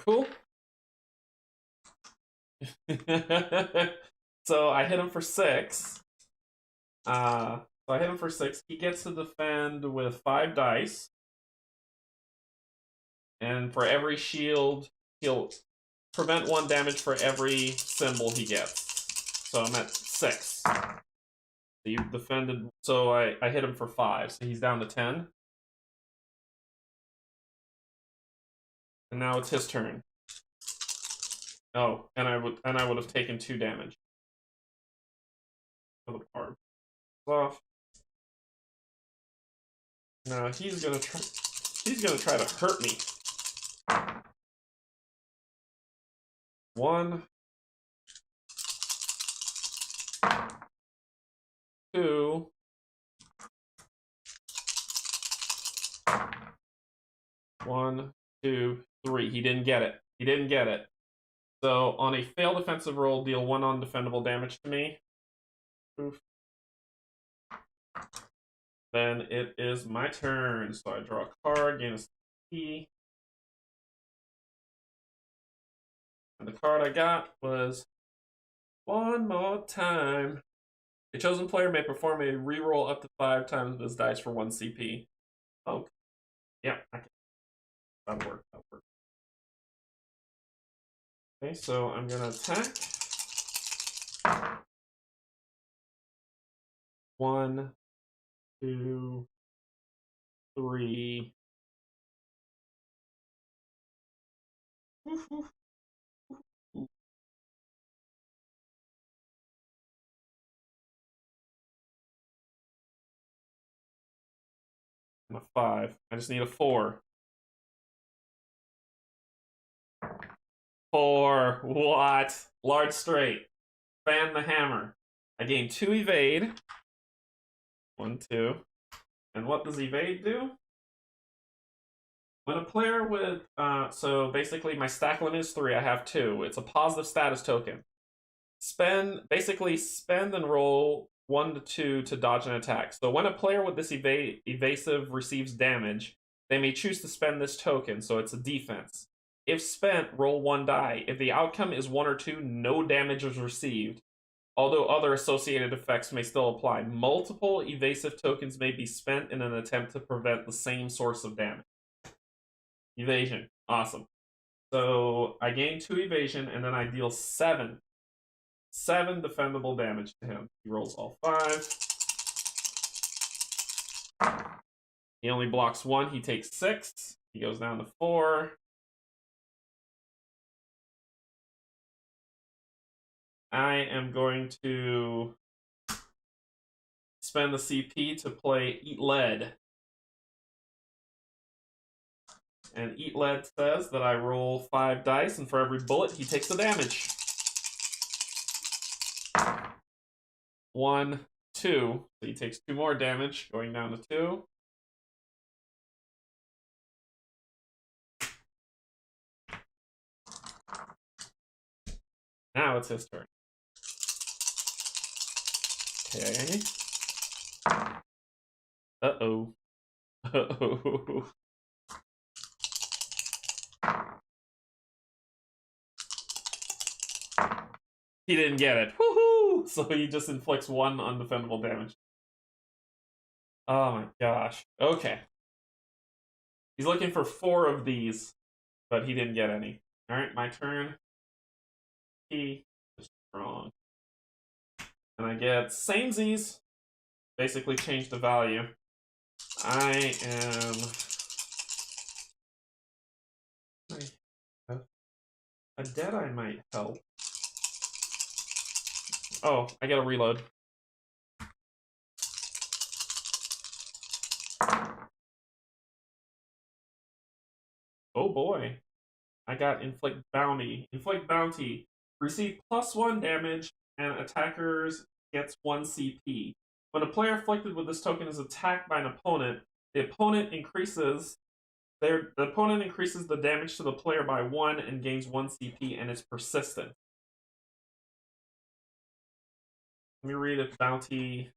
Cool. So I hit him for 6. He gets to defend with 5 dice. And for every shield, he'll prevent 1 damage for every symbol he gets. So I'm at 6. So you defended, so I hit him for 5, so he's down to 10. And now it's his turn. Oh, and I would have taken 2 damage. For the part off. Now he's gonna try to hurt me. 1, 2, 1, 2, 3. He didn't get it. So on a failed defensive roll, deal 1 undefendable damage to me. Oof. Then it is my turn. So I draw a card, gain a CP. And the card I got was One More Time. A chosen player may perform a reroll up to 5 times this dice for 1 CP. Oh, yeah, that'll work. Okay, so I'm gonna attack. 1, 2, 3. I'm a 5. I just need a 4. 4. What? Large straight. Fan the hammer. I gain 2 evade. 1, 2. And what does evade do? When a player with so basically my stack limit is 3. I have 2. It's a positive status token. Spend and roll 1 to 2 to dodge an attack. So when a player with this evasive receives damage, they may choose to spend this token, so it's a defense. If spent, roll 1 die. If the outcome is 1 or 2, no damage is received. Although other associated effects may still apply. Multiple evasive tokens may be spent in an attempt to prevent the same source of damage. Evasion. Awesome. So I gain 2 evasion, and then I deal 7 defendable damage to him. He rolls all 5. He only blocks 1. He takes 6. He goes down to 4. I am going to spend the CP to play Eat Lead. And Eat Lead says that I roll 5 dice, and for every bullet, he takes the damage. 1, 2. So he takes 2 more damage, going down to 2. Now it's his turn. Okay. Uh-oh. Uh-oh. He didn't get it. Woohoo! So he just inflicts 1 undefendable damage. Oh my gosh. Okay. He's looking for 4 of these, but he didn't get any. Alright, my turn. He is strong. And I get samesies. Basically change the value. I am... A Deadeye might help. Oh, I gotta reload. Oh boy. I got Inflict Bounty. Inflict Bounty. Receive +1 damage, and attackers gets 1 CP. When a player afflicted with this token is attacked by an opponent, the opponent increases the damage to the player by 1 and gains 1 CP, and is persistent. Let me read if Bounty...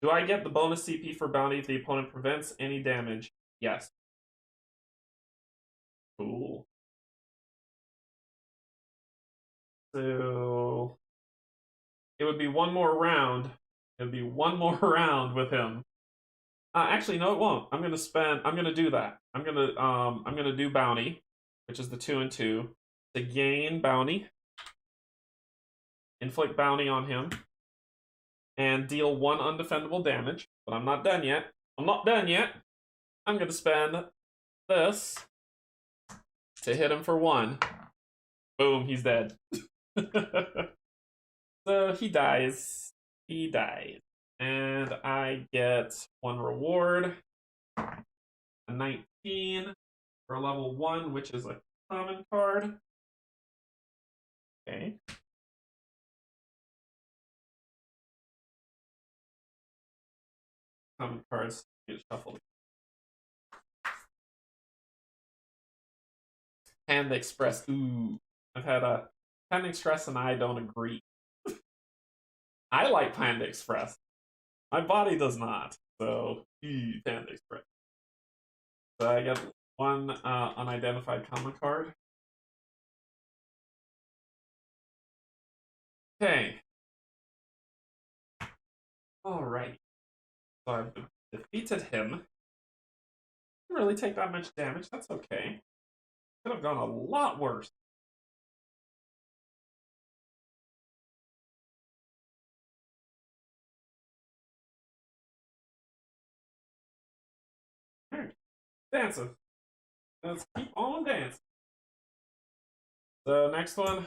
Do I get the bonus CP for Bounty if the opponent prevents any damage? Yes. Cool. So... It would be 1 more round. It would be 1 more round with him. Actually, no, it won't. I'm gonna do that. I'm gonna do Bounty, which is the 2 and 2, to gain Bounty, inflict Bounty on him, and deal 1 undefendable damage. But I'm not done yet. I'm gonna spend this to hit him for 1. Boom, he's dead. So he dies. And I get 1 reward. A 19 for level 1, which is a common card. Okay. Common cards get shuffled. Panda Express. Ooh. I've had a Panda Express and I don't agree. I like Panda Express. My body does not. So, Panda Express. So I get one unidentified common card. Okay. Alright. So I've defeated him. Didn't really take that much damage. That's okay. Could have gone a lot worse. Dancing. Let's keep on dancing. The next one.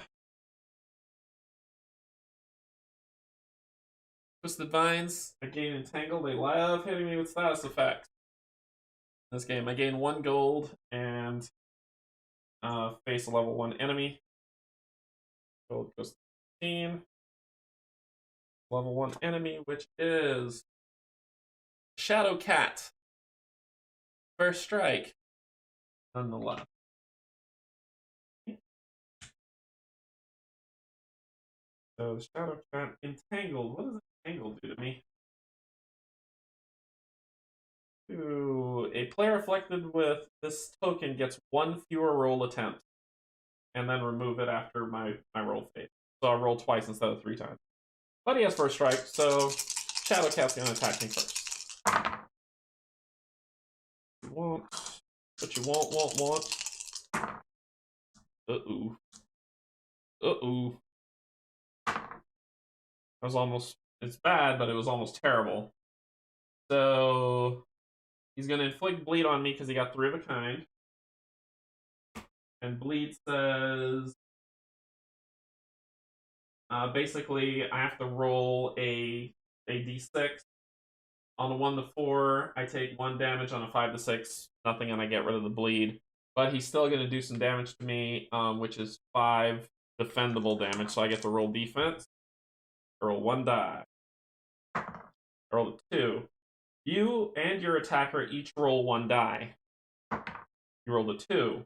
Twisted Vines. I gain Entangled. They love hitting me with status effects. In this game, I gain 1 gold and face a level 1 enemy. Gold goes to 15. Level 1 enemy, which is Shadow Cat. First strike. Nonetheless. So the Shadow Cat Entangled. What does Entangled do to me? Ooh, a player afflicted with this token gets 1 fewer roll attempt. And then remove it after my roll phase. So I roll twice instead of 3 times. But he has first strike, so Shadow Cat's gonna attack me first. You won't. But you won't. Uh-oh. Uh-oh. That was almost... It's bad, but it was almost terrible. So... He's going to inflict bleed on me because he got 3 of a kind. And bleed says... basically, I have to roll a d6. On a 1 to 4, I take 1 damage. On a 5 to 6, nothing, and I get rid of the bleed. But he's still going to do some damage to me, which is 5 defendable damage. So I get to roll defense. Roll 1 die. Roll a 2. You and your attacker each roll 1 die. You rolled a 2.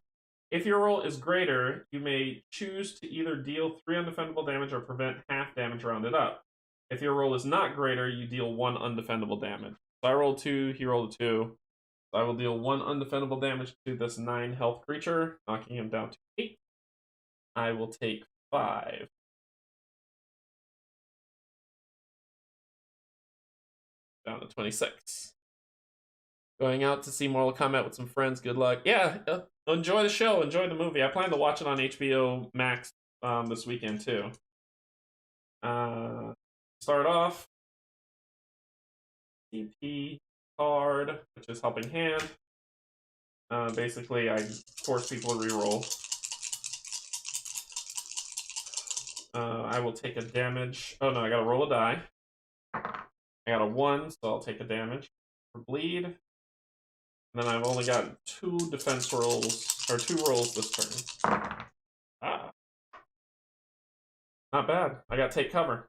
If your roll is greater, you may choose to either deal 3 undefendable damage or prevent half damage rounded up. If your roll is not greater, you deal 1 undefendable damage. So I rolled 2, he rolled a 2. So I will deal 1 undefendable damage to this 9 health creature, knocking him down to 8. I will take 5. Down to 26. Going out to see Mortal Kombat with some friends. Good luck. Yeah, enjoy the show. Enjoy the movie. I plan to watch it on HBO Max this weekend, too. Start off. CP card, which is Helping Hand. Basically, I force people to reroll. I will take a damage. Oh, no, I gotta roll a die. I got a 1, so I'll take a damage for bleed. And then I've only got 2 defense rolls, or 2 rolls this turn. Ah. Not bad. I got take cover.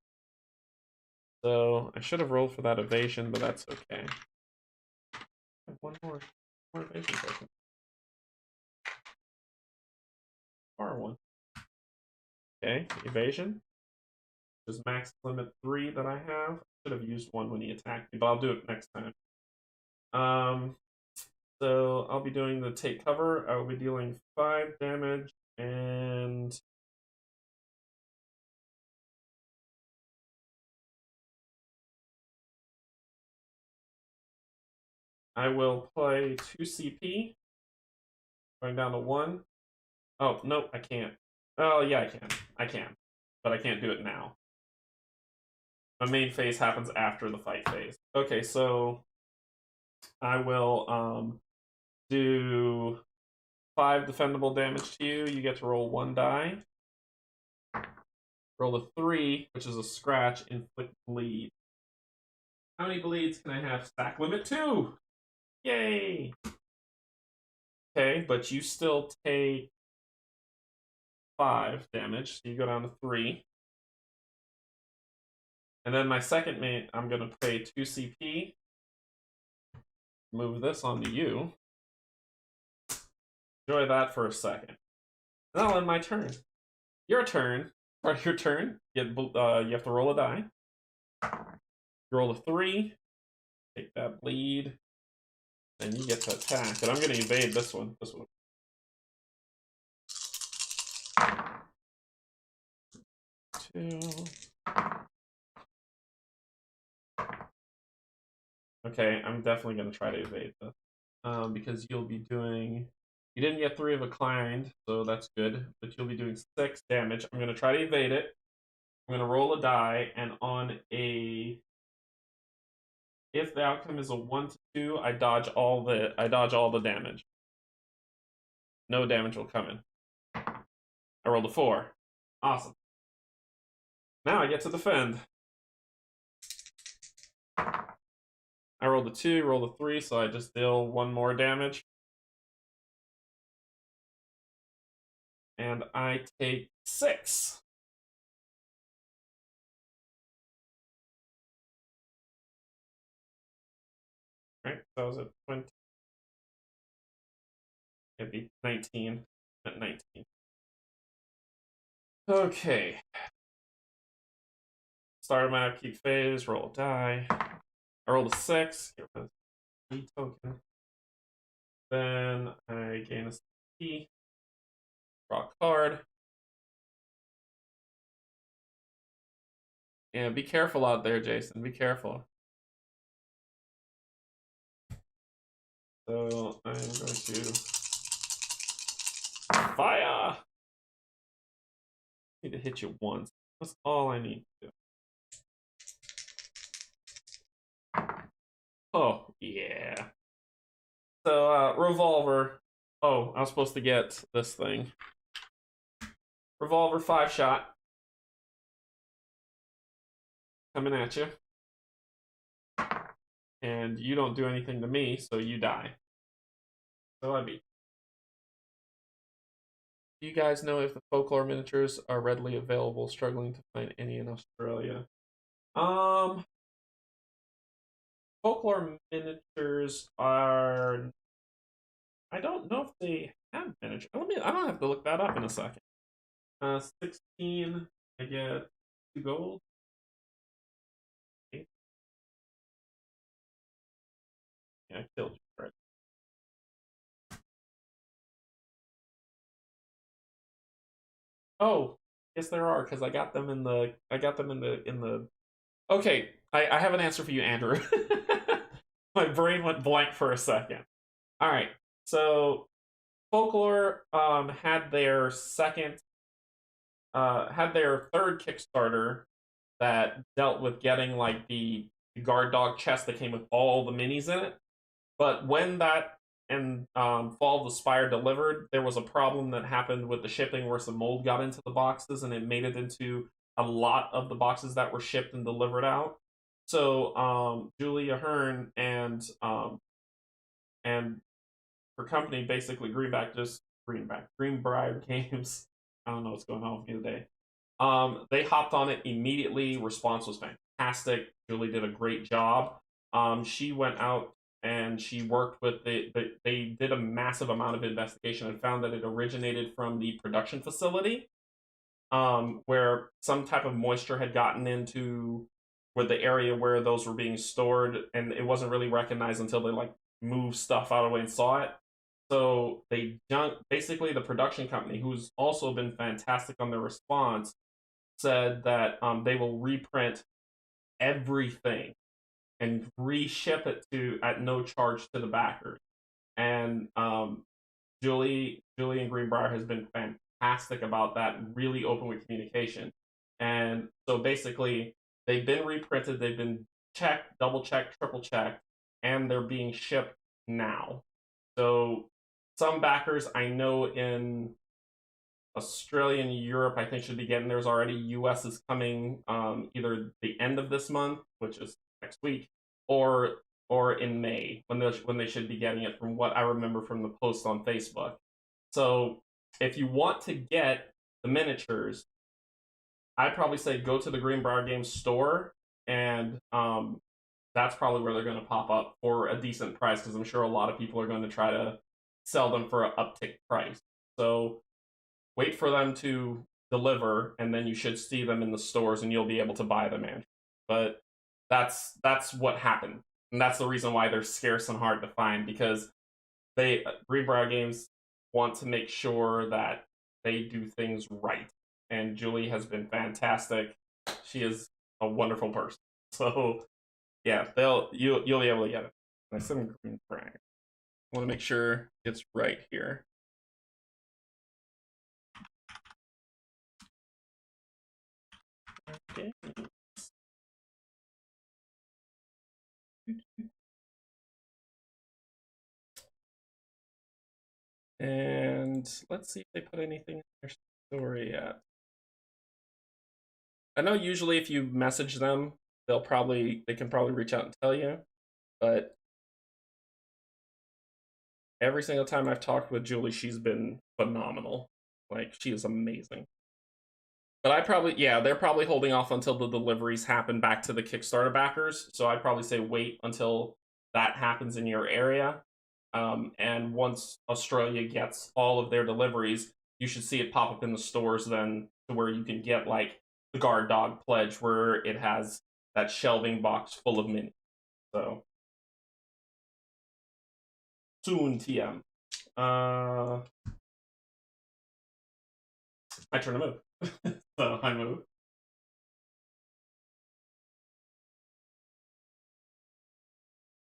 So I should have rolled for that evasion, but that's okay. One more evasion token. R1. Okay, evasion. There's max limit 3 that I have. I should have used 1 when he attacked me, but I'll do it next time. So I'll be doing the take cover. I will be dealing 5 damage and I will play 2 CP. Going down to 1. Oh, no, I can't. Oh, yeah, I can. I can. But I can't do it now. My main phase happens after the fight phase. Okay, so I will do 5 defendable damage to you. You get to roll 1 die. Roll a 3, which is a scratch, inflict bleed. How many bleeds can I have? Stack limit 2! Yay! Okay, but you still take 5 damage, so you go down to 3. And then my second mate, I'm going to pay 2 CP. Move this onto you. Enjoy that for a second. And I'll end my turn. Your turn. Start your turn. You have to roll a die. You roll a 3. Take that bleed. And you get to attack. And I'm going to evade this one. This one. Two. Okay, I'm definitely going to try to evade this. Because you'll be doing... You didn't get 3 of a kind, so that's good. But you'll be doing 6 damage. I'm going to try to evade it. I'm going to roll a die, and on a... If the outcome is a 1 to 2, I dodge all the damage. No damage will come in. I rolled a 4. Awesome. Now I get to defend. I rolled a 2, rolled a 3, so I just deal 1 more damage. And I take 6. Right, so I was at 20. It'd be 19. At 19. Okay. Start of my upkeep phase, roll a die. I rolled a 6, get rid of the token. Then I gain a key. Draw a card. Yeah, be careful out there, Jason. Be careful. So I'm going to fire. I need to hit you once. That's all I need to do. Oh, yeah. So, revolver. Oh, I was supposed to get this thing. Revolver 5-shot. Coming at you. And you don't do anything to me, so you die. So I beat. Do you guys know if the folklore miniatures are readily available? Struggling to find any in Australia. Folklore miniatures are... I don't know if they have miniatures. I don't have to look that up in a second. 16, I get 2 gold. Okay. Yeah, I killed you, right? Oh, yes, there are, because I got them in the. Okay, I have an answer for you, Andrew. My brain went blank for a second. All right, so Folklore had their third Kickstarter that dealt with getting like the guard dog chest that came with all the minis in it. But when that and Fall of the Spire delivered, there was a problem that happened with the shipping where some mold got into the boxes and it made it into a lot of the boxes that were shipped and delivered out. So Julia Hearn and her company, basically Greenbrier Games. I don't know what's going on with me today. They hopped on it immediately. Response was fantastic. Julie did a great job. She went out and she worked with they did a massive amount of investigation and found that it originated from the production facility, where some type of moisture had gotten into with the area where those were being stored, and it wasn't really recognized until they like moved stuff out of the way and saw it. So they basically the production company, who's also been fantastic on their response, said that they will reprint everything and reship it at no charge to the backers. And Julie and Greenbrier has been fantastic about that, really open with communication. And so basically, they've been reprinted, they've been checked, double checked, triple checked, and they're being shipped now. So some backers I know in Australia and Europe, I think, should be getting theirs already. US is coming either the end of this month, which is next week, or in May when they should be getting it, from what I remember from the post on Facebook. So if you want to get the miniatures, I'd probably say go to the Greenbrier Games store, and that's probably where they're going to pop up for a decent price, because I'm sure a lot of people are going to try to sell them for an uptick price. So wait for them to deliver, and then you should see them in the stores, and you'll be able to buy them. Andrew. But that's what happened, and that's the reason why they're scarce and hard to find, because Greenbrier Games want to make sure that they do things right, and Julie has been fantastic. She is a wonderful person. So yeah, you'll be able to get it. I said Greenbrier. I want to make sure it's right here. Okay. And let's see if they put anything in their story yet. I know usually if you message them, they can probably reach out and tell you, but every single time I've talked with Julie, she's been phenomenal. Like, she is amazing. But they're probably holding off until the deliveries happen back to the Kickstarter backers. So I'd probably say wait until that happens in your area. And once Australia gets all of their deliveries, you should see it pop up in the stores then, to where you can get like the Guard Dog Pledge, where it has that shelving box full of minis. So soon, TM. My turn to move. So I move.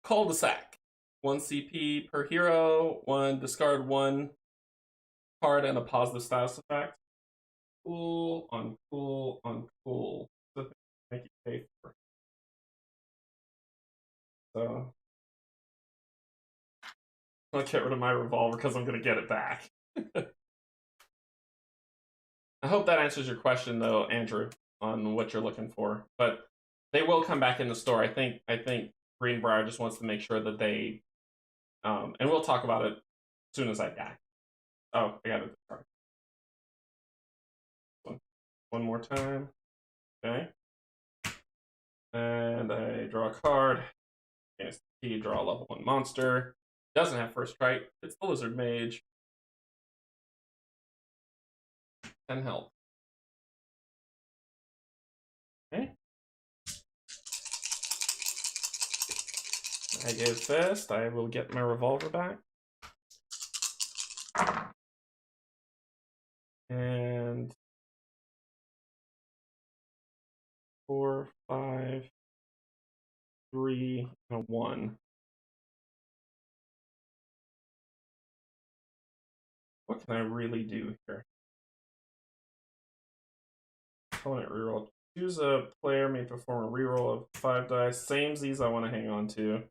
Cul-de-sac. 1 CP per hero, 1 discard 1 card and a positive status effect. Cool, uncool, uncool. Make you pay for. So I'll get rid of my revolver because I'm gonna get it back. I hope that answers your question though, Andrew, on what you're looking for. But they will come back in the store. I think Greenbrier just wants to make sure that they and we'll talk about it as soon as I die. Oh, I got it. One more time. Okay. And I draw a card. You draw a level 1 monster. Doesn't have first strike. It's the Lizard Mage. 10 health. Okay. I give fist. I will get my revolver back. And 4, 5, 3, and 1. What can I really do here? Opponent reroll. Choose a player may perform a reroll of 5 dice. Samesies I want to hang on to.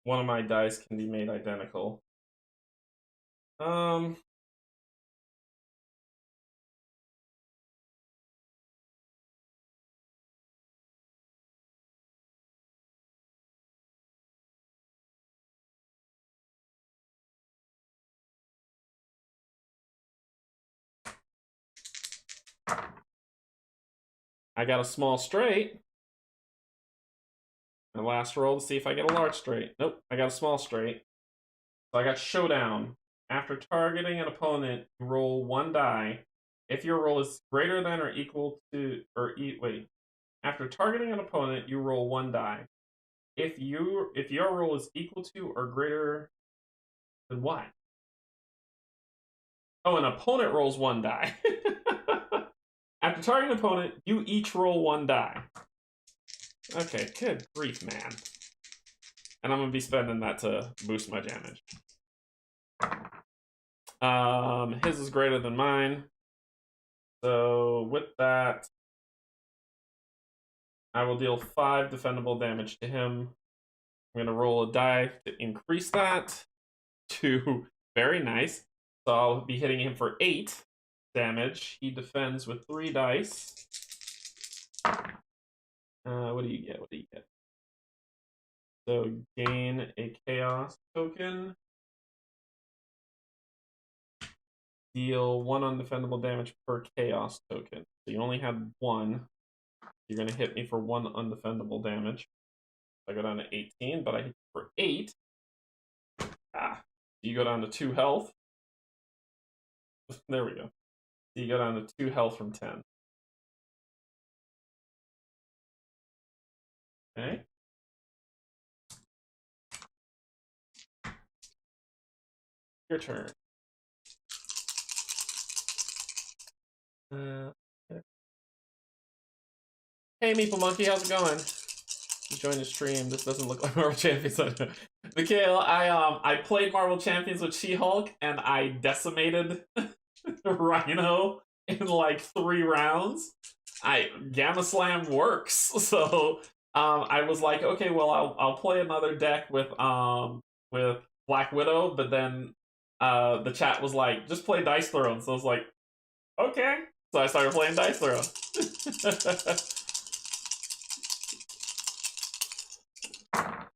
One of my dice can be made identical. I got a small straight. My last roll to see if I get a large straight. Nope, I got a small straight. So I got Showdown. After targeting an opponent, you roll 1 die. If your roll is greater than or equal to, after targeting an opponent, you roll 1 die. If your roll is equal to or greater than what? Oh, an opponent rolls 1 die. After targeting an opponent, you each roll 1 die. Okay, good grief, man. And I'm going to be spending that to boost my damage. His is greater than mine. So with that, I will deal 5 defendable damage to him. I'm going to roll a die to increase that to very nice. So I'll be hitting him for 8 damage. He defends with 3 dice. What do you get? What do you get? So gain a chaos token. Deal 1 undefendable damage per chaos token. So you only had 1. You're going to hit me for 1 undefendable damage. I go down to 18, but I hit you for 8. You go down to 2 health. There we go. So you go down to 2 health from 10. Okay. Your turn. Okay. Hey, Meeple Monkey, how's it going? You joined the stream. This doesn't look like Marvel Champions. Mikhail, I played Marvel Champions with She-Hulk, and I decimated Rhino in like 3 rounds. Gamma Slam works, so I was like, okay, well, I'll play another deck with Black Widow, but then the chat was like, just play Dice Throne. So I was like, okay. So I started playing Dice Throne.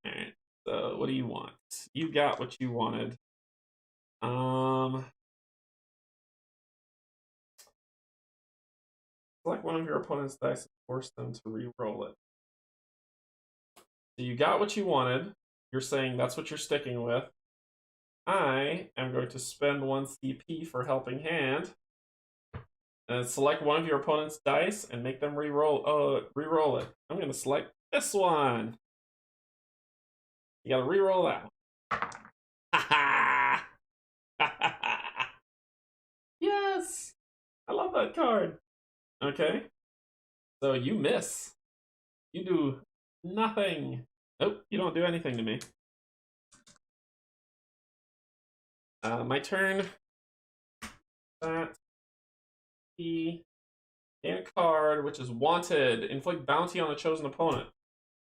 Alright, so what do you want? You got what you wanted. Select one of your opponent's dice and force them to re-roll it. So you got what you wanted. You're saying that's what you're sticking with. I am going to spend 1 CP for Helping Hand. And select one of your opponent's dice and make them re-roll re-roll it. I'm going to select this one. You gotta re-roll that one. Yes! I love that card. Okay. So you miss. You do nothing. Nope, you don't do anything to me. My turn. That. He. And a card, which is Wanted. Inflict bounty on a chosen opponent.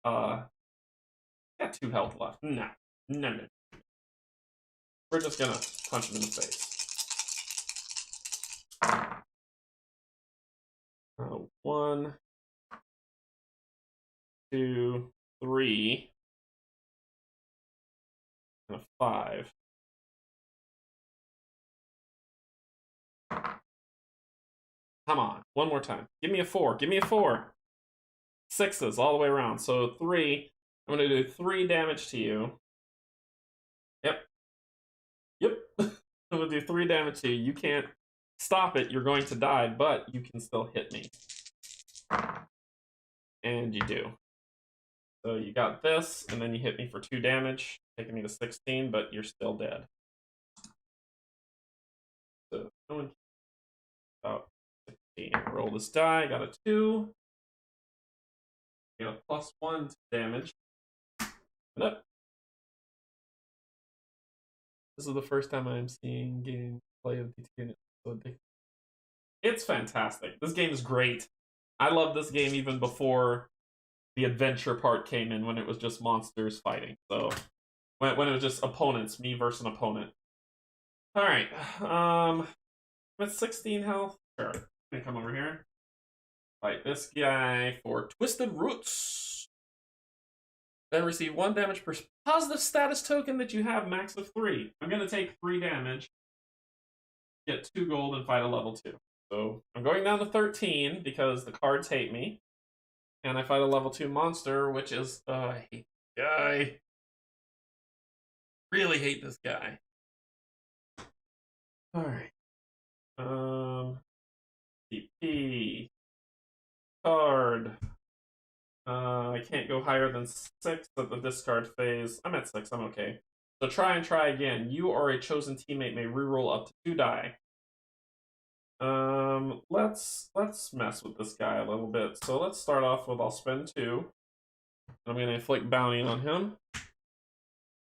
Got 2 health left. No. No. We're just gonna punch him in the face. 1, 2, 3, and a 5. Come on, one more time. Give me a 4. Give me a 4. 6s all the way around. So 3. I'm gonna do 3 damage to you. Yep. Yep. I'm gonna do 3 damage to you. You can't stop it. You're going to die, but you can still hit me. And you do. So you got this, and then you hit me for 2 damage, taking me to 16, but you're still dead. So going about 16. Roll this die. Got a 2. Got a +1 damage. Nope. This is the first time I'm seeing gameplay of DT. It's fantastic. This game is great. I love this game even before the adventure part came in, when it was just monsters fighting. So when it was just opponents, me versus an opponent. All right. With 16 health, sure. I'm gonna come over here. Fight this guy for Twisted Roots. Then receive 1 damage per positive status token that you have, max of 3. I'm gonna take 3 damage, get 2 gold, and fight a level 2. So I'm going down to 13 because the cards hate me. And I fight a level 2 monster, which is, I hate this guy. Really hate this guy. Alright. CP. Card. I can't go higher than 6 at the discard phase. I'm at 6, I'm okay. So try and try again. You or a chosen teammate may reroll up to 2 die. Let's mess with this guy a little bit. So let's start off with, I'll spend 2. I'm gonna inflict bounty on him.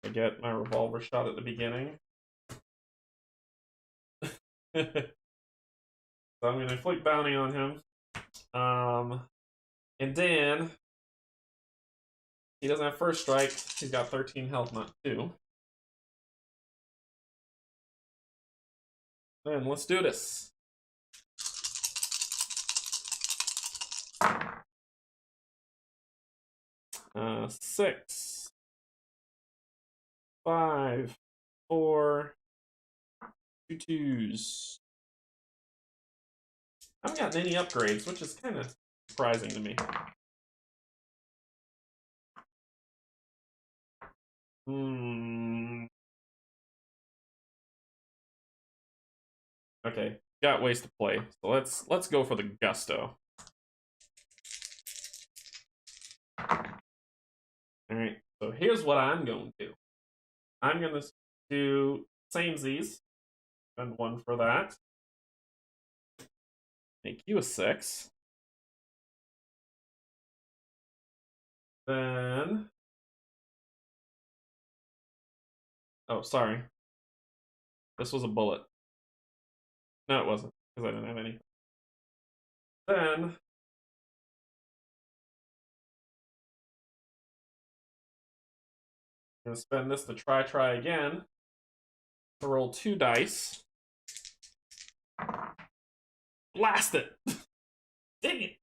I get my revolver shot at the beginning. So I'm gonna inflict bounty on him. And then he doesn't have first strike. He's got 13 health, not 2. Then let's do this. Uh, 6, 5, 4, 2 2s. I haven't gotten any upgrades, which is kind of surprising to me. Okay. got ways to play. So let's go for the gusto. All right. So here's what I'm going to do. I'm going to do samesies. Spend 1 for that. Make you a 6. Then, oh, sorry. This was a bullet. No, it wasn't, because I didn't have any. Then, I'm going to spend this to try again. To roll 2 dice. Blast it! Dang it!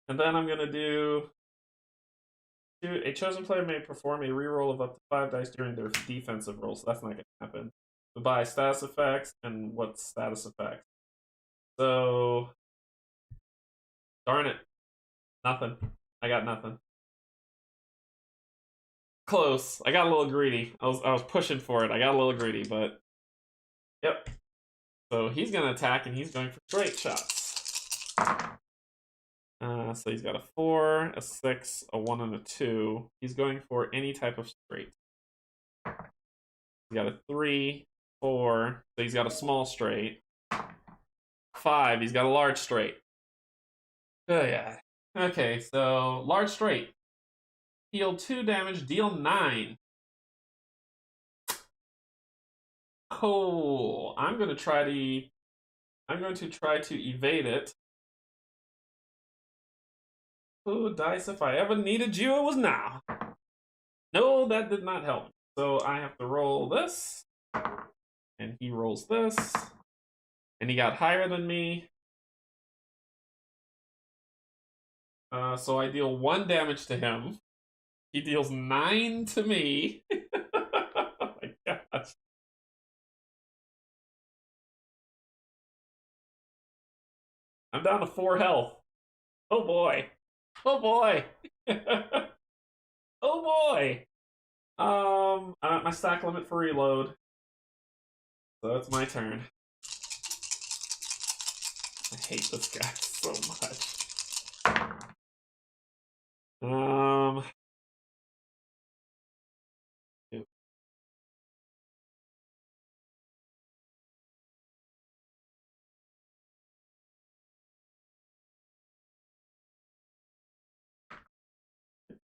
And then I'm going to do... A chosen player may perform a reroll of up to 5 dice during their defensive roll, so that's not going to happen. By status effects, and what's status effects? So... Darn it. Nothing. I got nothing. Close. I got a little greedy. I was pushing for it. I got a little greedy, but... Yep. So he's going to attack, and he's going for straight shots. So he's got a 4, a 6, a 1, and a 2. He's going for any type of straight. He's got a 3, 4, so he's got a small straight. 5, he's got a large straight. Oh, yeah. Okay, so large straight. Heal 2 damage, deal 9. Cool. I'm going to try to evade it. Oh, dice, if I ever needed you, it was now. No, that did not help. So I have to roll this. And he rolls this. And he got higher than me. So I deal 1 damage to him. He deals 9 to me. Oh my gosh. I'm down to 4 health. Oh boy. Oh boy. Oh boy. I'm at my stack limit for reload. So it's my turn. I hate this guy so much.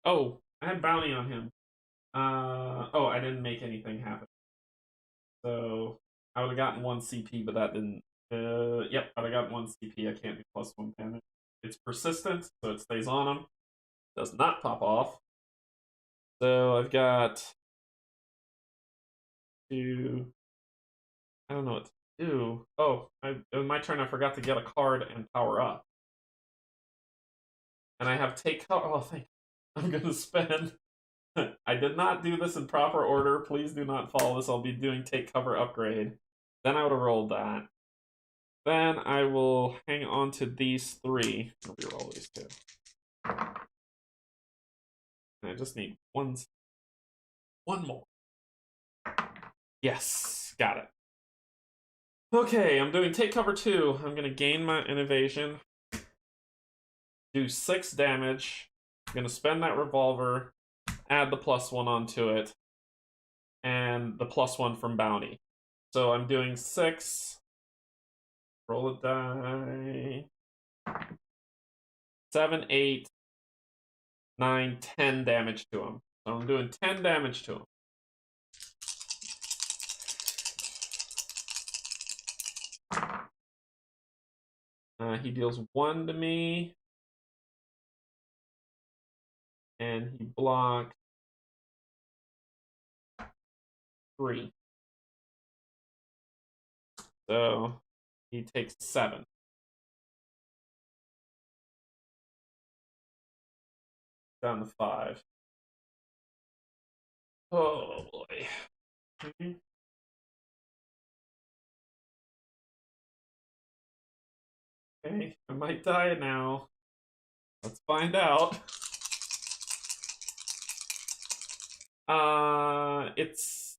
Oh, I had bounty on him. Oh, I didn't make anything happen. So I would have gotten 1 CP, but that didn't. Yep, I'd have gotten 1 CP. I can't do +1 damage. It's persistent, so it stays on him. Does not pop off. So I've got 2. I don't know what to do. Oh, it was my turn. I forgot to get a card and power up. And I have take cover. Oh, thank you. I'm going to spend. I did not do this in proper order. Please do not follow this. I'll be doing take cover upgrade. Then I would have rolled that. Then I will hang on to these 3. I'll reroll these 2. And I just need one more. Yes, got it. Okay, I'm doing take cover 2. I'm gonna gain my innovation. Do 6 damage. I'm gonna spend that revolver, add the +1 onto it, and the +1 from bounty. So I'm doing 6. Roll a die. 7, 8, 9, 10 damage to him. So I'm doing 10 damage to him. He deals 1 to me. And he blocks 3. So he takes 7. Down to 5. Oh boy. Okay, I might die now. Let's find out. It's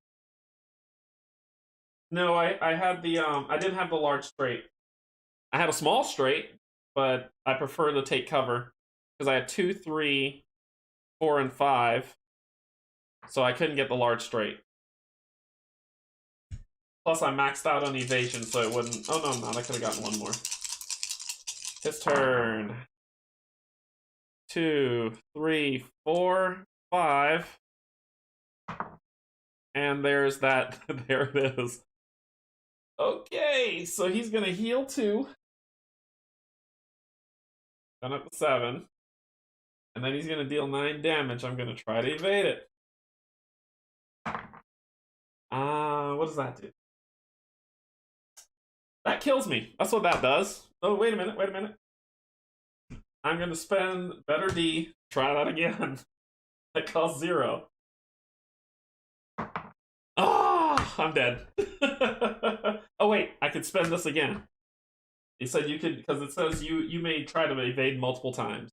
No, I had the I didn't have the large straight. I had a small straight, but I prefer to take cover because I had 2, 3, 4, and 5, so I couldn't get the large straight. Plus, I maxed out on evasion, so it wouldn't. Oh no, I'm not. I could have gotten one more. His turn. 2, 3, 4, 5. And there's that. There it is. Okay, so he's gonna heal 2. Done up to 7. And then he's gonna deal 9 damage. I'm gonna try to evade it. What does that do? That kills me. That's what that does. Oh, wait a minute, wait a minute. I'm gonna spend better D. Try that again. That costs 0. Oh, I'm dead. Oh wait, I could spend this again. He said you could, because it says you may try to evade multiple times.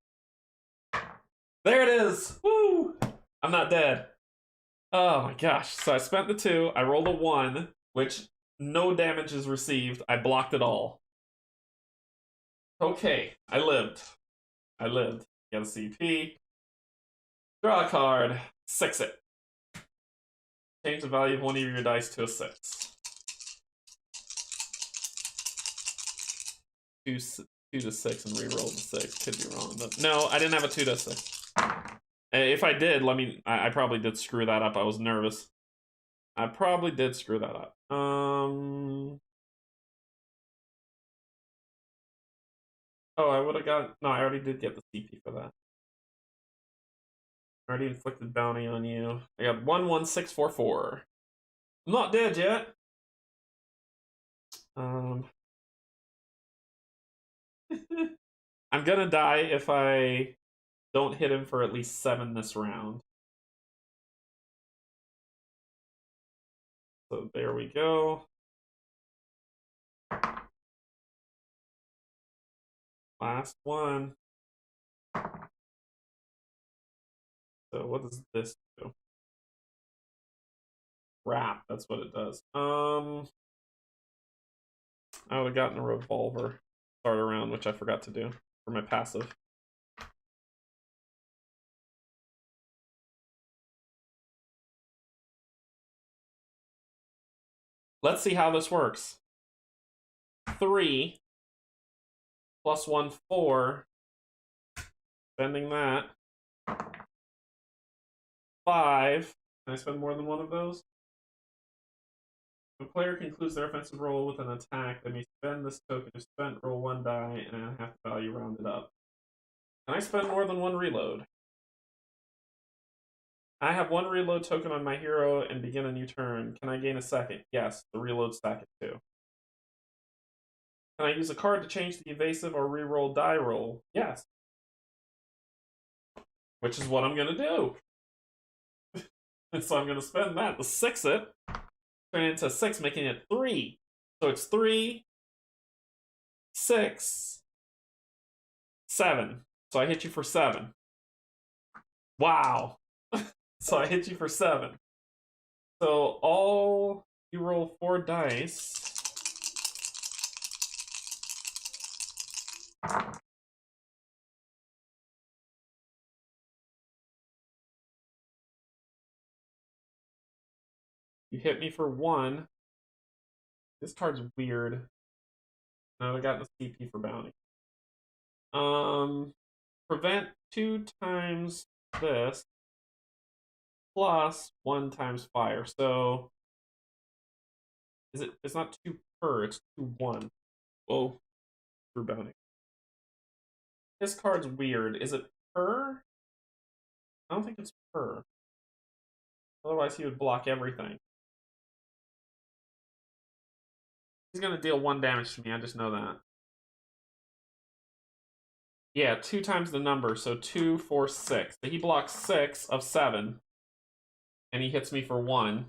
There it is. Woo! I'm not dead. Oh my gosh. So I spent the 2. I rolled a 1, which no damage is received. I blocked it all. Okay, I lived. I lived. Get a CP. Draw a card. 6 it. Change the value of one of your dice to a 6. 2 to 6 and re-roll the 6. Could be wrong, but no, I didn't have a 2 to 6. If I did, let me. I probably did screw that up. I was nervous. I probably did screw that up. Oh, I would have got. No, I already did get the CP for that. Already inflicted bounty on you. I got 11644. I'm not dead yet. I'm gonna die if I don't hit him for at least 7 this round. So there we go. Last one. So what does this do? Wrap, that's what it does. I would have gotten a revolver start around, which I forgot to do for my passive. Let's see how this works. 3 plus 1, 4. Spending that. 5. Can I spend more than one of those? If a player concludes their offensive roll with an attack, they may spend this token. If spent, roll 1 die, and I have the value rounded up. Can I spend more than 1 reload? I have 1 reload token on my hero and begin a new turn. Can I gain a second? Yes, the reload stack it too. Can I use a card to change the evasive or reroll die roll? Yes. Which is what I'm going to do. And so I'm going to spend that to 6 it. Turn it into 6, making it 3. So it's 3, 6, 7. So I hit you for 7. Wow. So I hit you for 7. So you roll 4 dice. You hit me for 1. This card's weird. No, I got the CP for bounty. Prevent 2 times this plus 1 times fire. So it's not 2 per, it's 2 1. Whoa. For bounty. This card's weird. Is it per? I don't think it's per. Otherwise he would block everything. He's gonna deal 1 damage to me, I just know that. Yeah, 2 times the number, so 2, 4, 6. So he blocks 6 of 7. And he hits me for 1.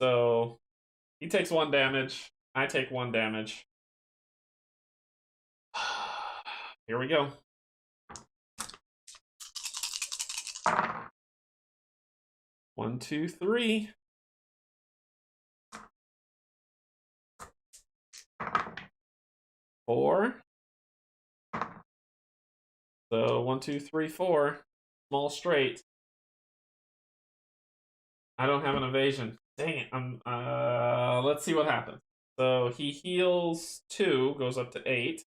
So he takes 1 damage. I take 1 damage. Here we go. One, two, three. 4. So 1, 2, 3, 4. Small straight. I don't have an evasion. Dang it. Let's see what happens. So he heals 2, goes up to 8.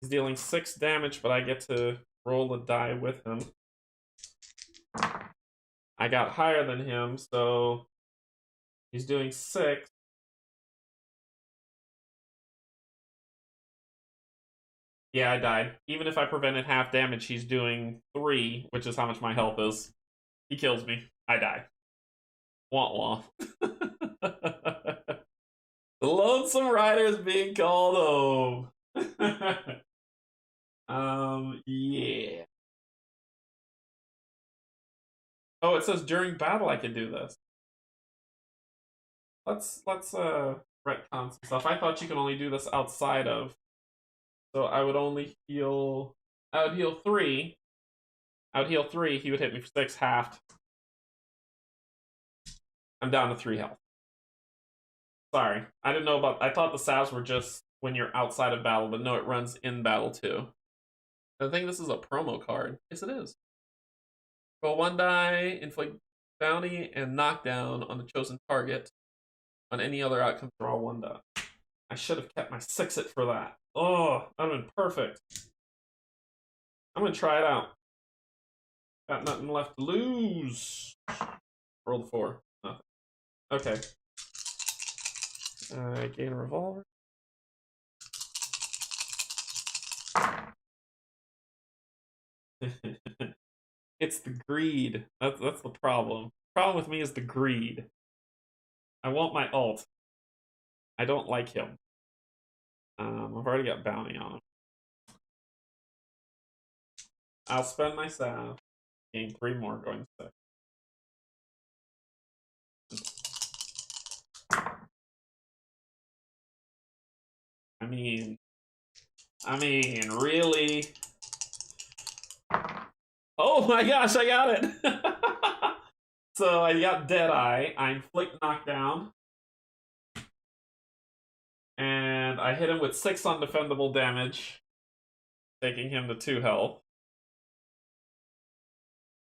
He's dealing 6 damage, but I get to roll a die with him. I got higher than him, so he's doing 6. Yeah, I died. Even if I prevented half damage, he's doing 3, which is how much my health is. He kills me. I die. Wah wah. The Lonesome Rider is being called home. Yeah. Oh, it says during battle I can do this. Let's retcon some stuff. I thought you could only do this outside of. So I would only heal. I would heal 3. I would heal 3. He would hit me for 6 halved. I'm down to 3 health. Sorry, I didn't know about. I thought the salves were just when you're outside of battle, but no, it runs in battle too. I think this is a promo card. Yes, it is. Roll 1 die, inflict bounty and knockdown on the chosen target. On any other outcome, draw 1 die. I should have kept my 6-it for that. Oh, that would have been perfect. I'm gonna try it out. Got nothing left to lose. Roll the 4. Nothing. Okay. Gain a revolver. It's the greed. That's the problem. Problem with me is the greed. I want my ult. I don't like him. I've already got bounty on him. I'll spend my salve. Gain 3 more going 6. I mean, really? Oh my gosh, I got it! So I got Deadeye. I inflict knockdown. And I hit him with 6 undefendable damage, taking him to 2 health.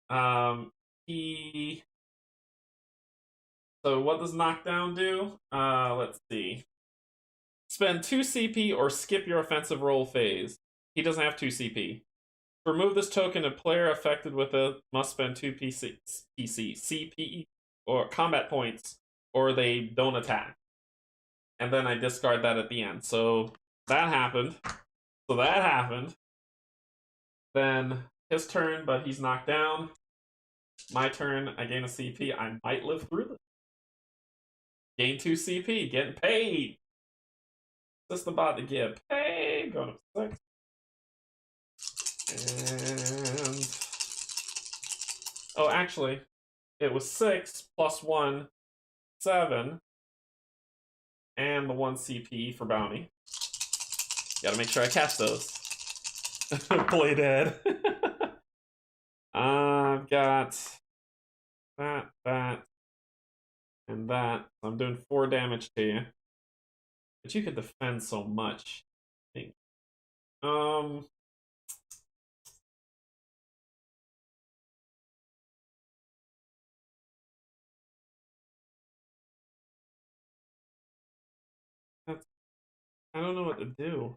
So what does knockdown do? Let's see. Spend 2 CP or skip your offensive roll phase. He doesn't have 2 CP. To remove this token, a player affected with it must spend 2 CP or combat points, or they don't attack. And then I discard that at the end. So that happened. Then his turn, but he's knocked down. My turn, I gain a CP. I might live through this. Gain 2 CP, getting paid. Just about to get paid. Going up to 6. And oh, actually, it was 6 plus 1, 7, and the 1 CP for bounty. Gotta make sure I catch those. Play dead. I've got that, and that. I'm doing 4 damage to you. But you could defend so much. I think. I don't know what to do.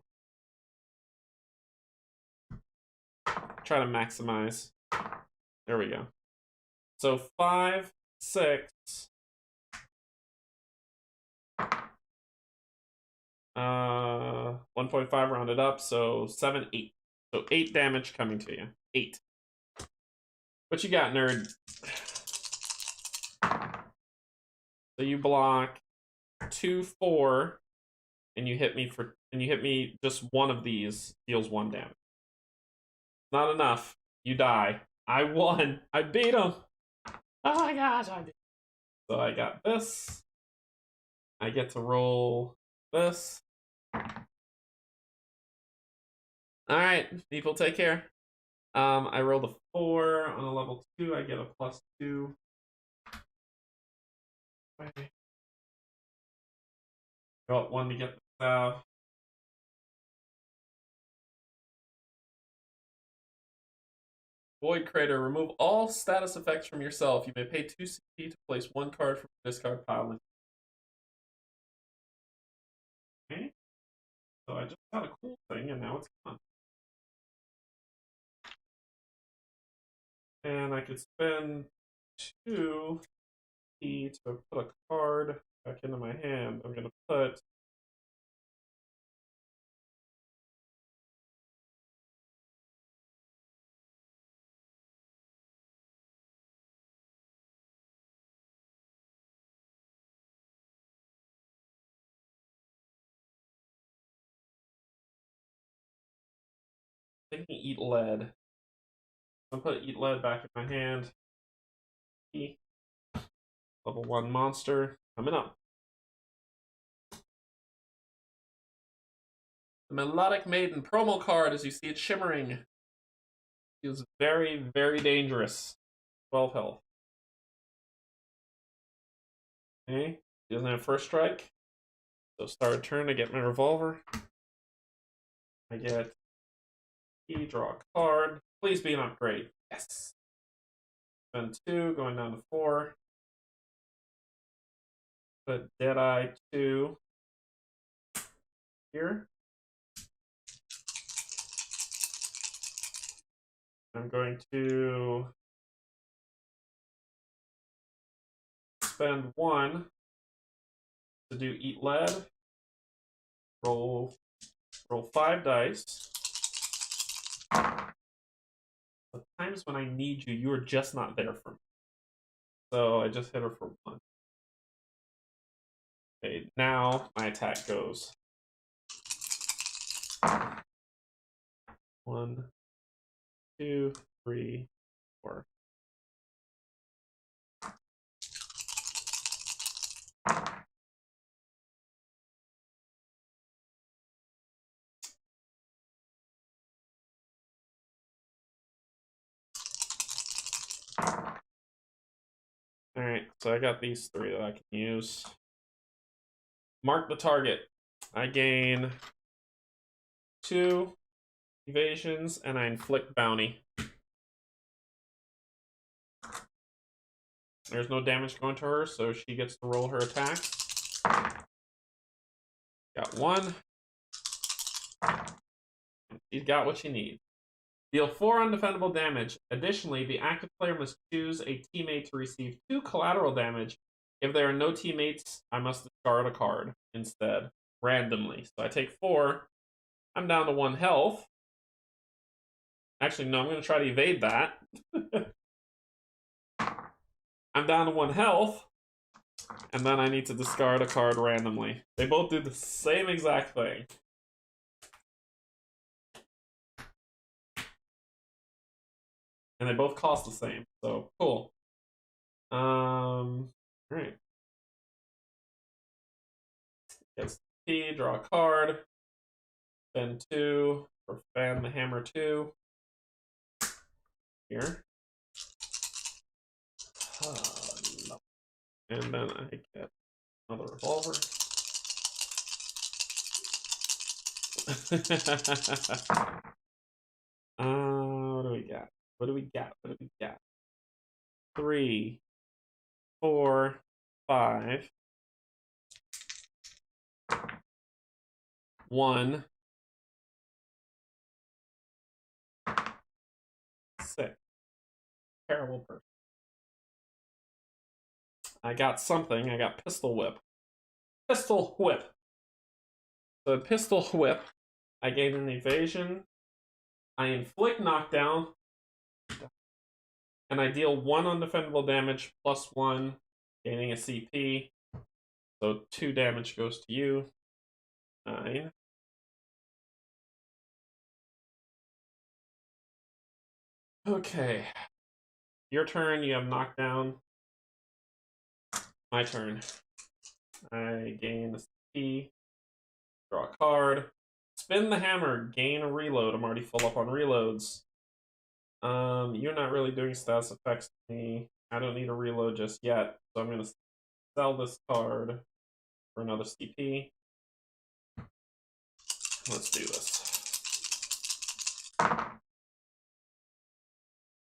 Try to maximize. There we go. So 5, 6. 1.5 rounded up, so 7, 8. So 8 damage coming to you. 8. What you got, nerd? So you block 2, 4, and you hit me just one of these deals 1 damage. Not enough. You die. I won. I beat him. Oh my gosh, I did. So I got this. I get to roll this. Alright, people, take care. I rolled a 4 on a level 2. I get a +2. Got 1 to get the salve. Void Crater. Remove all status effects from yourself. You may pay 2 CP to place one card from the discard pile. Okay. So I just got a cool thing, and now it's gone. And I could spend 2 CP to put a card back into my hand. I'm going to put thinking Eat Lead. I'm going to put Eat Lead back in my hand. Level 1 monster coming up. The Melodic Maiden promo card, as you see it shimmering, feels very, very dangerous. 12 health. Okay, he doesn't have first strike. So start a turn to get my revolver. I get draw a card. Please be an upgrade. Yes. Spend 2, going down to 4. Put Deadeye 2 here. I'm going to spend 1 to do Eat Lead. Roll 5 dice. The times when I need you, you are just not there for me. So I just hit her for 1. Okay, now my attack goes. 1, 2, 3, 4. Alright, so I got these 3 that I can use. Mark the target. I gain 2 evasions and I inflict bounty. There's no damage going to her, so she gets to roll her attacks. Got 1. She's got what she needs. Deal 4 undefendable damage. Additionally, the active player must choose a teammate to receive 2 collateral damage. If there are no teammates, I must discard a card instead, randomly. So I take 4. I'm down to 1 health. Actually, no, I'm going to try to evade that. I'm down to 1 health. And then I need to discard a card randomly. They both do the same exact thing. And they both cost the same. So, cool. Alright. Gets P, draw a card. Spend 2 for Fan the Hammer 2. Here. And then I get another revolver. What do we got? What do we got? What do we got? 3, 4, 5. 1. 6. Terrible person. I got something. I got Pistol Whip. Pistol Whip. So Pistol Whip, I gain an evasion. I inflict knockdown. And I deal 1 undefendable damage plus 1, gaining a CP. So 2 damage goes to you. 9. Okay. Your turn, you have knockdown. My turn. I gain a CP. Draw a card. Spin the hammer, gain a reload. I'm already full up on reloads. You're not really doing status effects to me. I don't need a reload just yet, so I'm going to sell this card for another CP. Let's do this.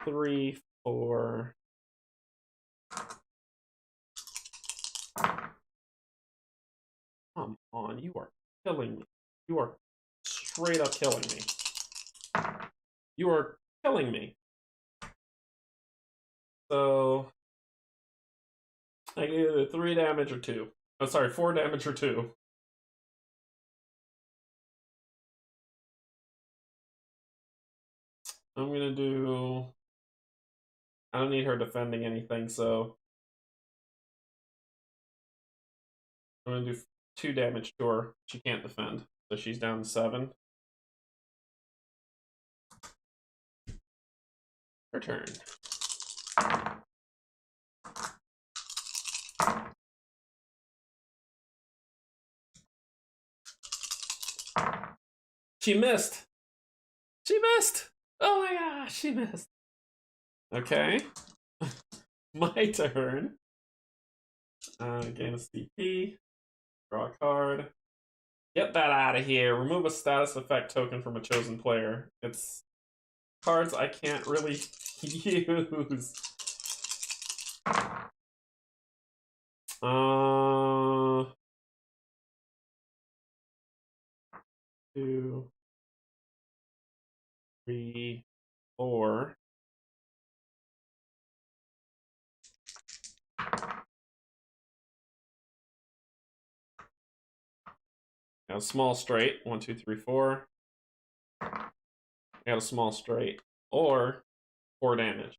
3, 4. Come on, you are killing me. You are straight up killing me. You are killing me. So I get either 3 damage or 2. Oh, sorry, 4 damage or 2. I'm gonna do... I don't need her defending anything, so... I'm gonna do 2 damage to her. She can't defend, so she's down to 7. Her turn. She missed! She missed! Oh my gosh, she missed. Okay. My turn. Gain a CP. Draw a card. Get that out of here. Remove a status effect token from a chosen player. It's cards I can't really use. 2, 3, 4. Got a small straight. 1, 2, 3, 4. I got a small straight. Or 4 damage.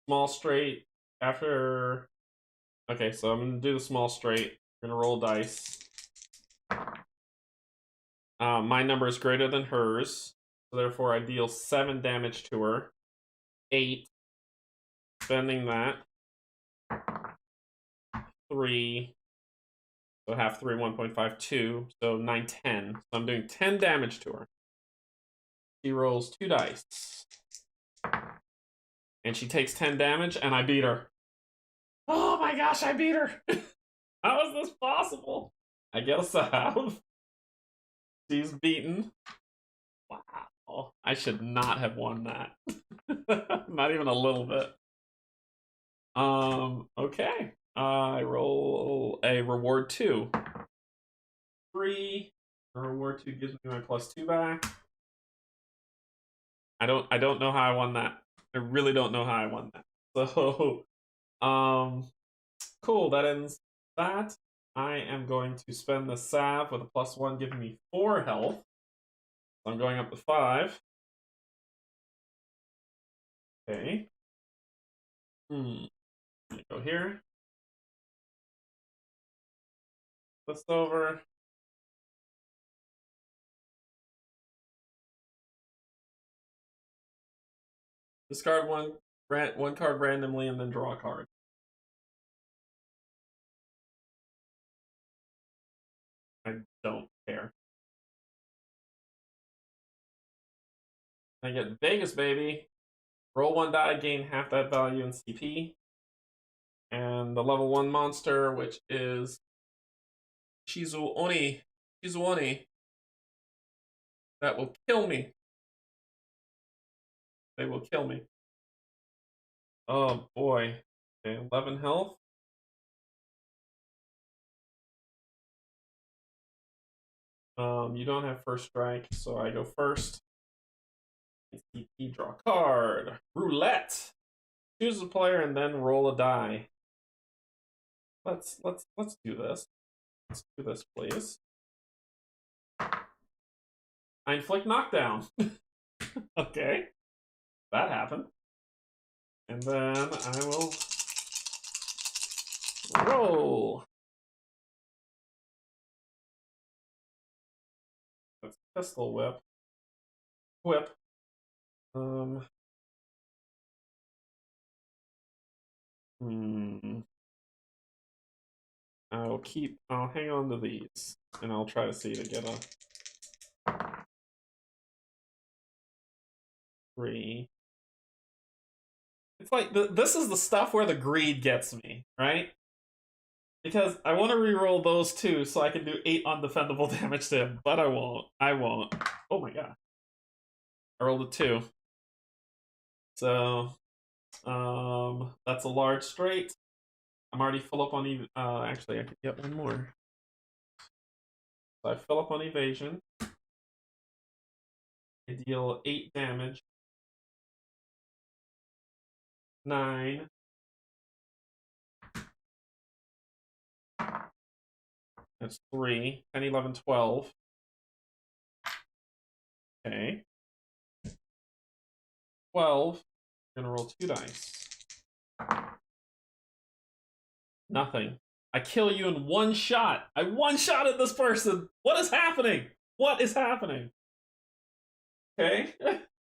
Small straight after... Okay, so I'm going to do the small straight. I'm going to roll dice. My number is greater than hers. So therefore I deal 7 damage to her. 8. Spending that. 3. So half 3, 1.5, 2. So 9, 10. So I'm doing 10 damage to her. She rolls 2 dice. And she takes 10 damage, and I beat her. Oh my gosh, I beat her! How is this possible? I guess I have. She's beaten. Wow. I should not have won that. Not even a little bit. Okay. I roll a reward 2. 3. A reward 2 gives me my +2 back. I don't know how I won that. I really don't know how I won that. So cool, that ends that. I am going to spend the salve with a +1, giving me 4 health. So I'm going up to 5. Okay. Let me go here. This over. Discard one card randomly and then draw a card. I don't care. I get Vegas, baby. Roll 1 die, gain half that value in CP. And the level 1 monster, which is Shizuoni. That will kill me. They will kill me. Oh boy. Okay, 11 health. You don't have first strike, so I go first. CP, draw a card. Roulette. Choose a player and then roll a die. Let's do this. Let's do this, please. I inflict knockdown. Okay. That happened. And then I will roll. That's pistol whip. Whip. I'll hang on to these, and I'll try to see to get a 3. It's like, this is the stuff where the greed gets me, right? Because I want to reroll those 2 so I can do 8 undefendable damage to him, but I won't. Oh my god. I rolled a 2. So, that's a large straight. I'm already full up on actually I could get one more. So I fill up on evasion. I deal 8 damage. 9. That's 3. 10, 11, 12. Okay. 12. I'm gonna roll 2 dice. Nothing. I kill you in one shot. I one shot at this person. What is happening? What is happening? Okay.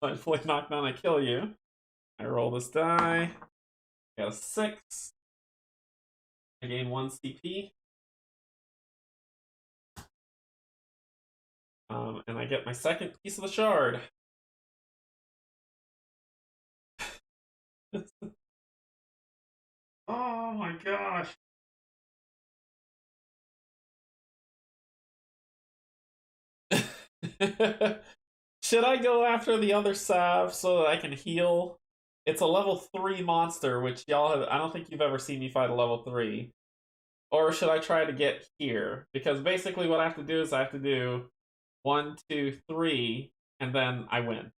I fully knock down, I kill you. I roll this die. I got a 6. I gain 1 CP. And I get my second piece of the shard. Oh my gosh. Should I go after the other salve so that I can heal? It's a level 3 monster, which y'all have. I don't think you've ever seen me fight a level 3. Or should I try to get here? Because basically, what I have to do is I have to do 1, 2, 3, and then I win.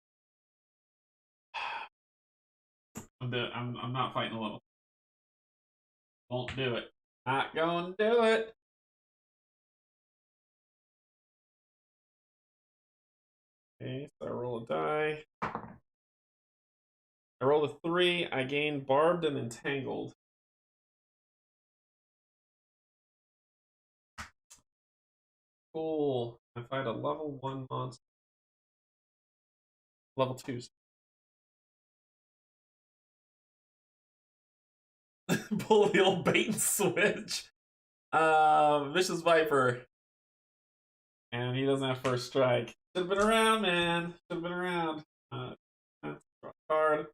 I'm not fighting a level. Won't do it. Not going to do it. Okay, so I roll a die. I rolled a 3. I gain barbed and entangled. Cool. I fight a level 1 monster. Level 2s. Pull the old bait and switch. Vicious Viper. And he doesn't have first strike. Should have been around, man. Should have been around. Draw a card.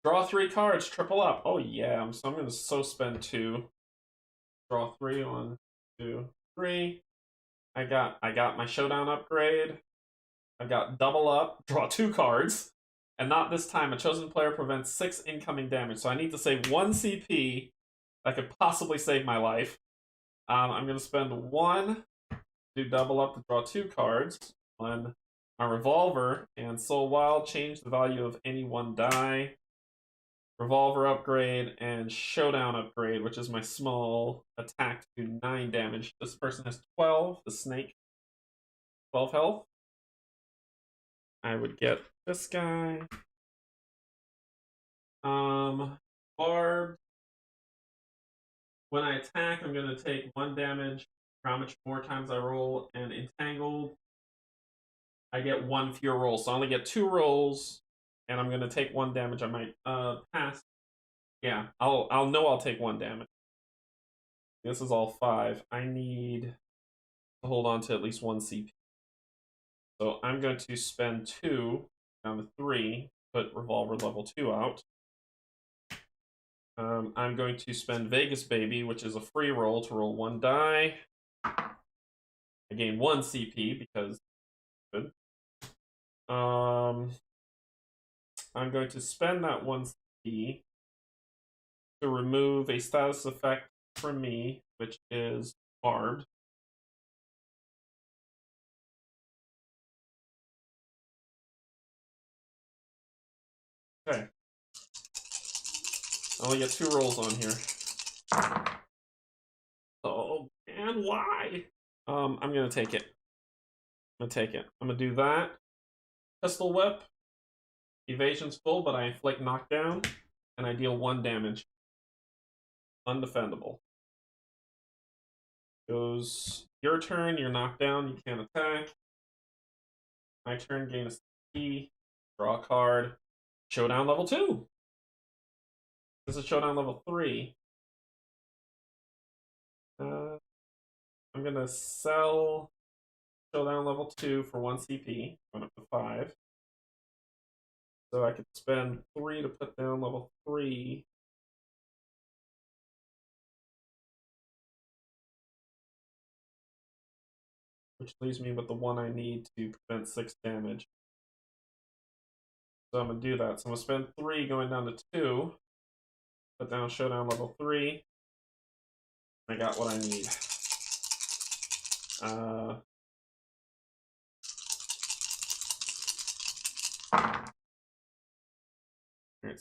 Draw 3 cards, triple up. Oh yeah, so I'm gonna spend 2. Draw 3, 1, 2, 3. I got my showdown upgrade. I got double up, draw 2 cards. And not this time. A chosen player prevents 6 incoming damage. So I need to save 1 CP that could possibly save my life. I'm gonna spend 1, do double up to draw 2 cards. 1, my revolver and Soul Wild, change the value of any 1 die. Revolver upgrade and showdown upgrade, which is my small attack to do 9 damage. This person has 12, the snake, 12 health. I would get this guy. Barbed. When I attack, I'm going to take 1 damage. How much more times I roll, and entangled, I get 1 fewer rolls. So I only get 2 rolls, and I'm going to take 1 damage. I might pass. Yeah, I'll know I'll take 1 damage. This is all 5. I need to hold on to at least 1 CP. So I'm going to spend 2 down to 3, put revolver level 2 out. I'm going to spend Vegas Baby, which is a free roll, to roll 1 die. I gain 1 CP because good. I'm going to spend that 1 CP to remove a status effect from me, which is barbed. Okay. I only get 2 rolls on here. Oh, and why? I'm gonna take it. I'm gonna take it. I'm gonna do that. Pistol Whip. Evasion's full, but I inflict knockdown, and I deal 1 damage. Undefendable. Goes your turn, you're knocked down, you can't attack. My turn, gain a CP, draw a card. Showdown level 2. This is Showdown level 3. I'm gonna sell Showdown level 2 for 1 CP, going up to 5. So I could spend 3 to put down level 3. Which leaves me with the 1 I need to prevent 6 damage. So I'm going to do that. So I'm going to spend 3 going down to 2. Put down Showdown level 3. I got what I need. Alright,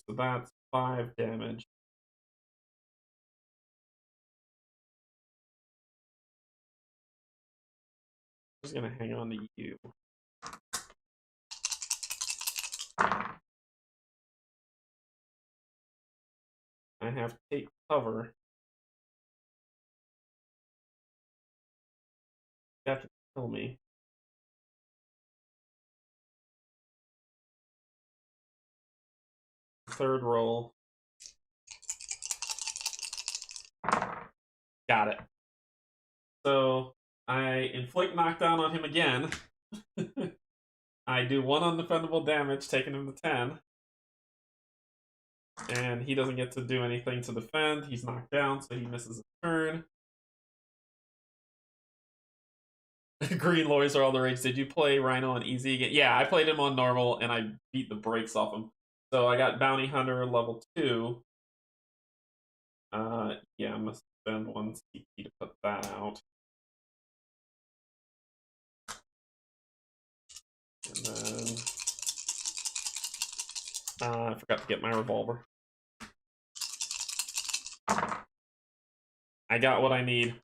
so that's 5 damage. I'm just going to hang on to you. I have to take cover. You have to kill me. Third roll. Got it. So I inflict knockdown on him again. I do 1 undefendable damage, taking him to 10. And he doesn't get to do anything to defend. He's knocked down, so he misses a turn. Green lawyers are all the rage. Did you play Rhino on easy again? Yeah, I played him on normal, and I beat the brakes off him. So I got Bounty Hunter level 2. Yeah, I'm going to spend 1 CP to put that out. And then I forgot to get my revolver. I got what I need.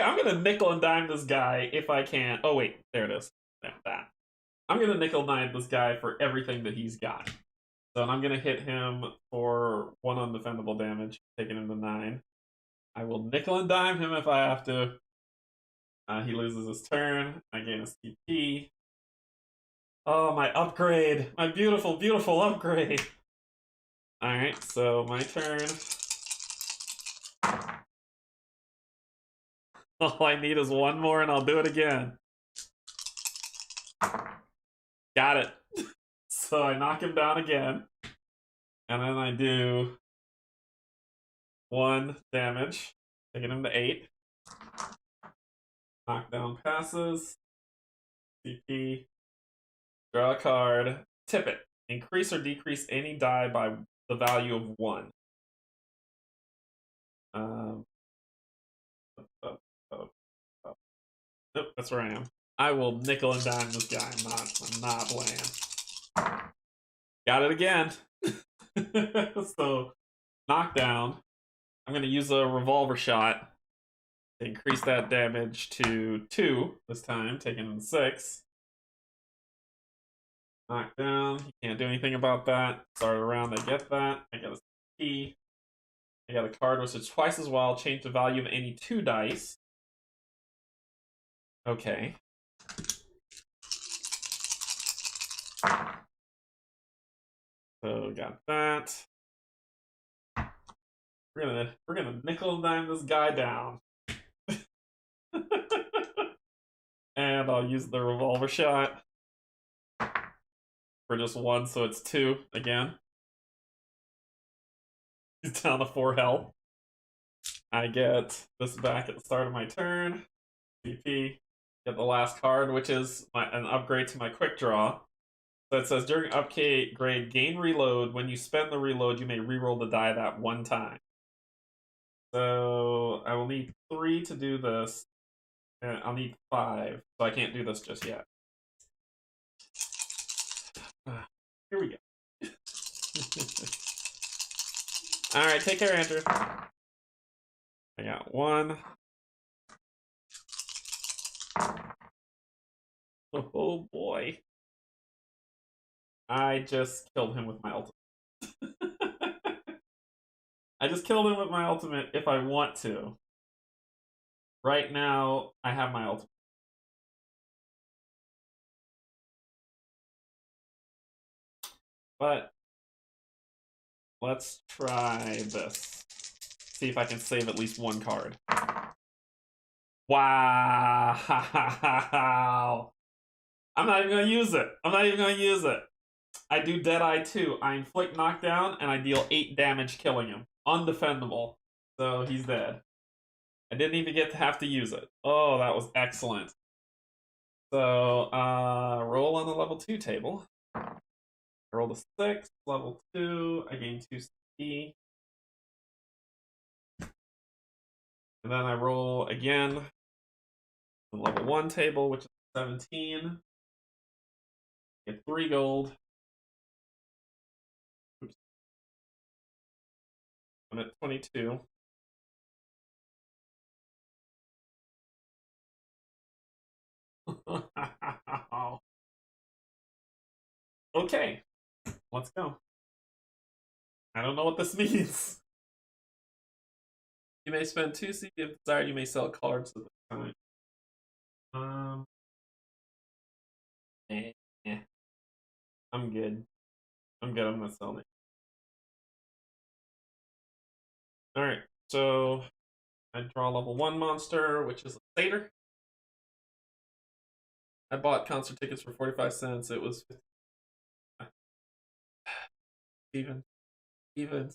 I'm gonna nickel and dime this guy if I can. Oh wait, there it is. That. I'm gonna nickel and dime this guy for everything that he's got. So I'm gonna hit him for 1 undefendable damage, taking him to 9. I will nickel and dime him if I have to. He loses his turn. I gain a CP. Oh, my upgrade! My beautiful, beautiful upgrade! Alright, so my turn. All I need is 1 more and I'll do it again. Got it. So I knock him down again. And then I do 1 damage, taking him to 8. Knockdown passes. CP. Draw a card. Tip it. Increase or decrease any die by the value of 1. Nope, that's where I am. I will nickel and dime this guy. I'm not playing. Got it again. So, knockdown. I'm going to use a revolver shot to increase that damage to 2 this time, taking him to 6. Knockdown. He can't do anything about that. Start around, I get that. I got a key. I got a card which is twice as wild. Change the value of any 2 dice. Okay. So got that. We're gonna nickel and dime this guy down. And I'll use the revolver shot for just 1, so it's 2 again. He's down to 4 health. I get this back at the start of my turn. CP. Get the last card, which is an upgrade to my quick draw. So it says during upgrade, gain reload. When you spend the reload, you may reroll the die that 1 time. So I will need 3 to do this. And I'll need 5, so I can't do this just yet. Here we go. Alright, take care, Andrew. I got 1. Oh boy. I just killed him with my ultimate. I just killed him with my ultimate if I want to. Right now, I have my ultimate. But let's try this. See if I can save at least 1 card. Wow. I'm not even going to use it. I do Deadeye 2. I inflict knockdown, and I deal 8 damage killing him. Undefendable. So he's dead. I didn't even get to have to use it. Oh, that was excellent. So, roll on the level 2 table. I rolled a 6, level 2, I gain 2 CP. And then I roll again the level 1 table, which is 17. Get 3 gold. Oops. I'm at 22. Okay, let's go. I don't know what this means. You may spend 2 CP if desired. You may sell cards at the time. Eh, eh. I'm good. I'm good. I'm not selling it. All right. So I draw level 1 monster, which is a satyr. I bought concert tickets for 45 cents. It was Steven. Steven.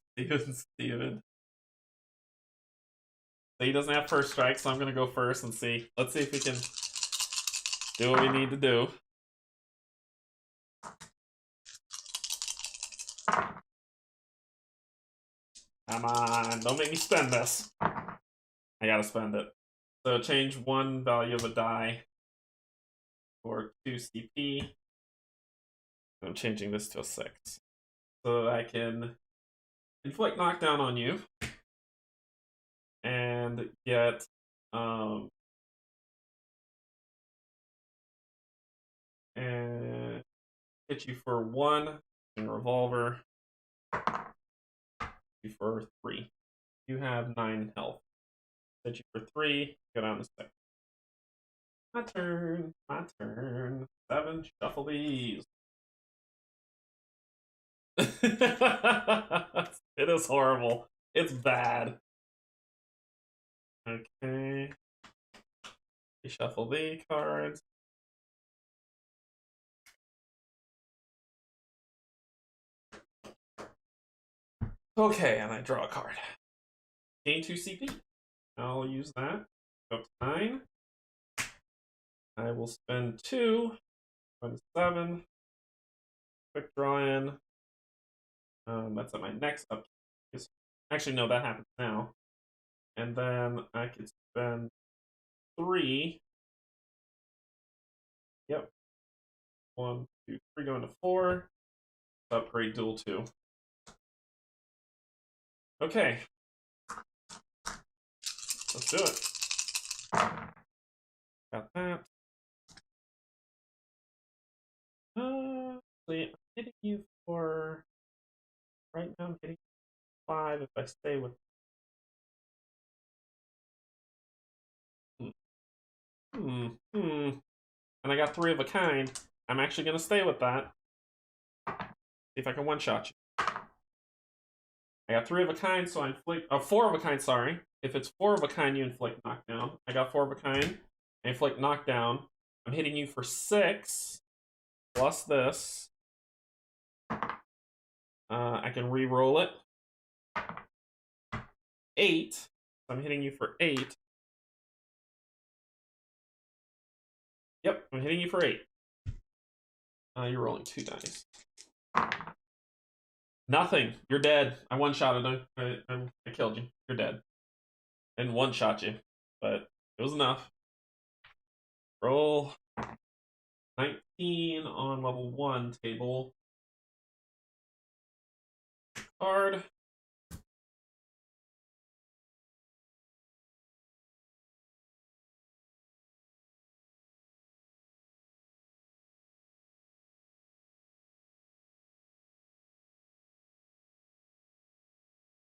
So he doesn't have first strike, so I'm gonna go first and see. Let's see if we can do what we need to do. Come on, don't make me spend this. I gotta spend it. So change 1 value of a die for 2 CP. I'm changing this to a 6. So I can inflict knockdown on you and get and hit you for 1 and revolver. You for 3. You have 9 health. Hit you for 3. Go down to 6. My turn. My turn. 7. Shuffle these. It is horrible. It's bad. Okay. Shuffle the cards. Okay, and I draw a card. Gain 2 CP. I'll use that. Up to 9. I will spend 2. 7. Quick draw in. That's at my next up. Actually, no, that happens now. And then I could spend 3. Yep. 1, 2, 3, going to 4. Upgrade duel 2. Okay. Let's do it. Got that. I'm hitting you for. Right now, I'm hitting 5 if I stay with. And I got 3 of a kind. I'm actually going to stay with that. See if I can one-shot you. I got 3 of a kind, so I inflict. 4 of a kind, sorry. If it's 4 of a kind, you inflict knockdown. I got 4 of a kind. I inflict knockdown. I'm hitting you for 6. Plus this. I can re-roll it. 8. So I'm hitting you for 8. Yep, I'm hitting you for 8. You're rolling 2 dice. Nothing. You're dead. I one-shotted him. I killed you. You're dead. And one-shot you. But it was enough. Roll 19 on level 1 table. Card.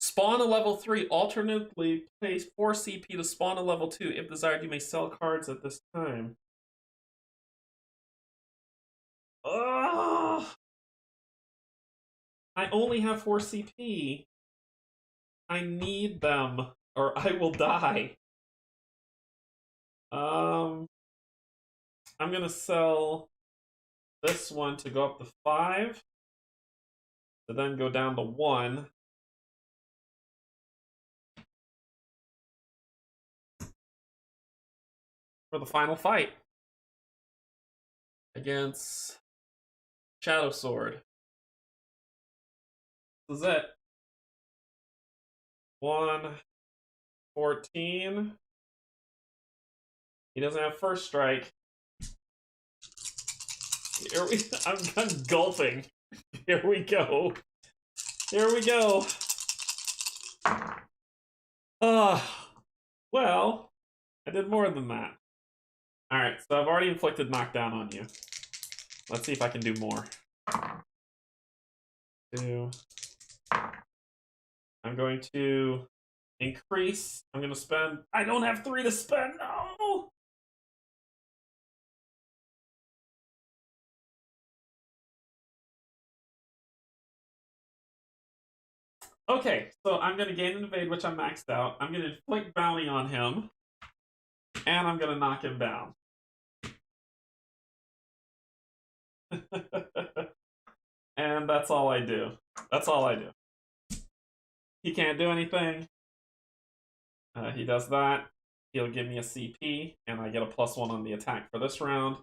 Spawn a level 3. Alternately, place 4 CP to spawn a level 2. If desired, you may sell cards at this time. Ugh! I only have 4 CP. I need them, or I will die. I'm gonna sell this one to go up to 5, to then go down to 1. For the final fight against Shadow Sword. This is it. 114. He doesn't have first strike. Here we, I'm gulping. Here we go. Here we go. Well, I did more than that. Alright, so I've already inflicted knockdown on you. Let's see if I can do more. 2. I'm going to increase. I'm going to spend. I don't have 3 to spend. No! Okay, so I'm going to gain an evade, which I'm maxed out. I'm going to inflict bounty on him. And I'm going to knock him down. And that's all I do. That's all I do. He can't do anything. He does that. He'll give me a CP, and I get a +1 on the attack for this round.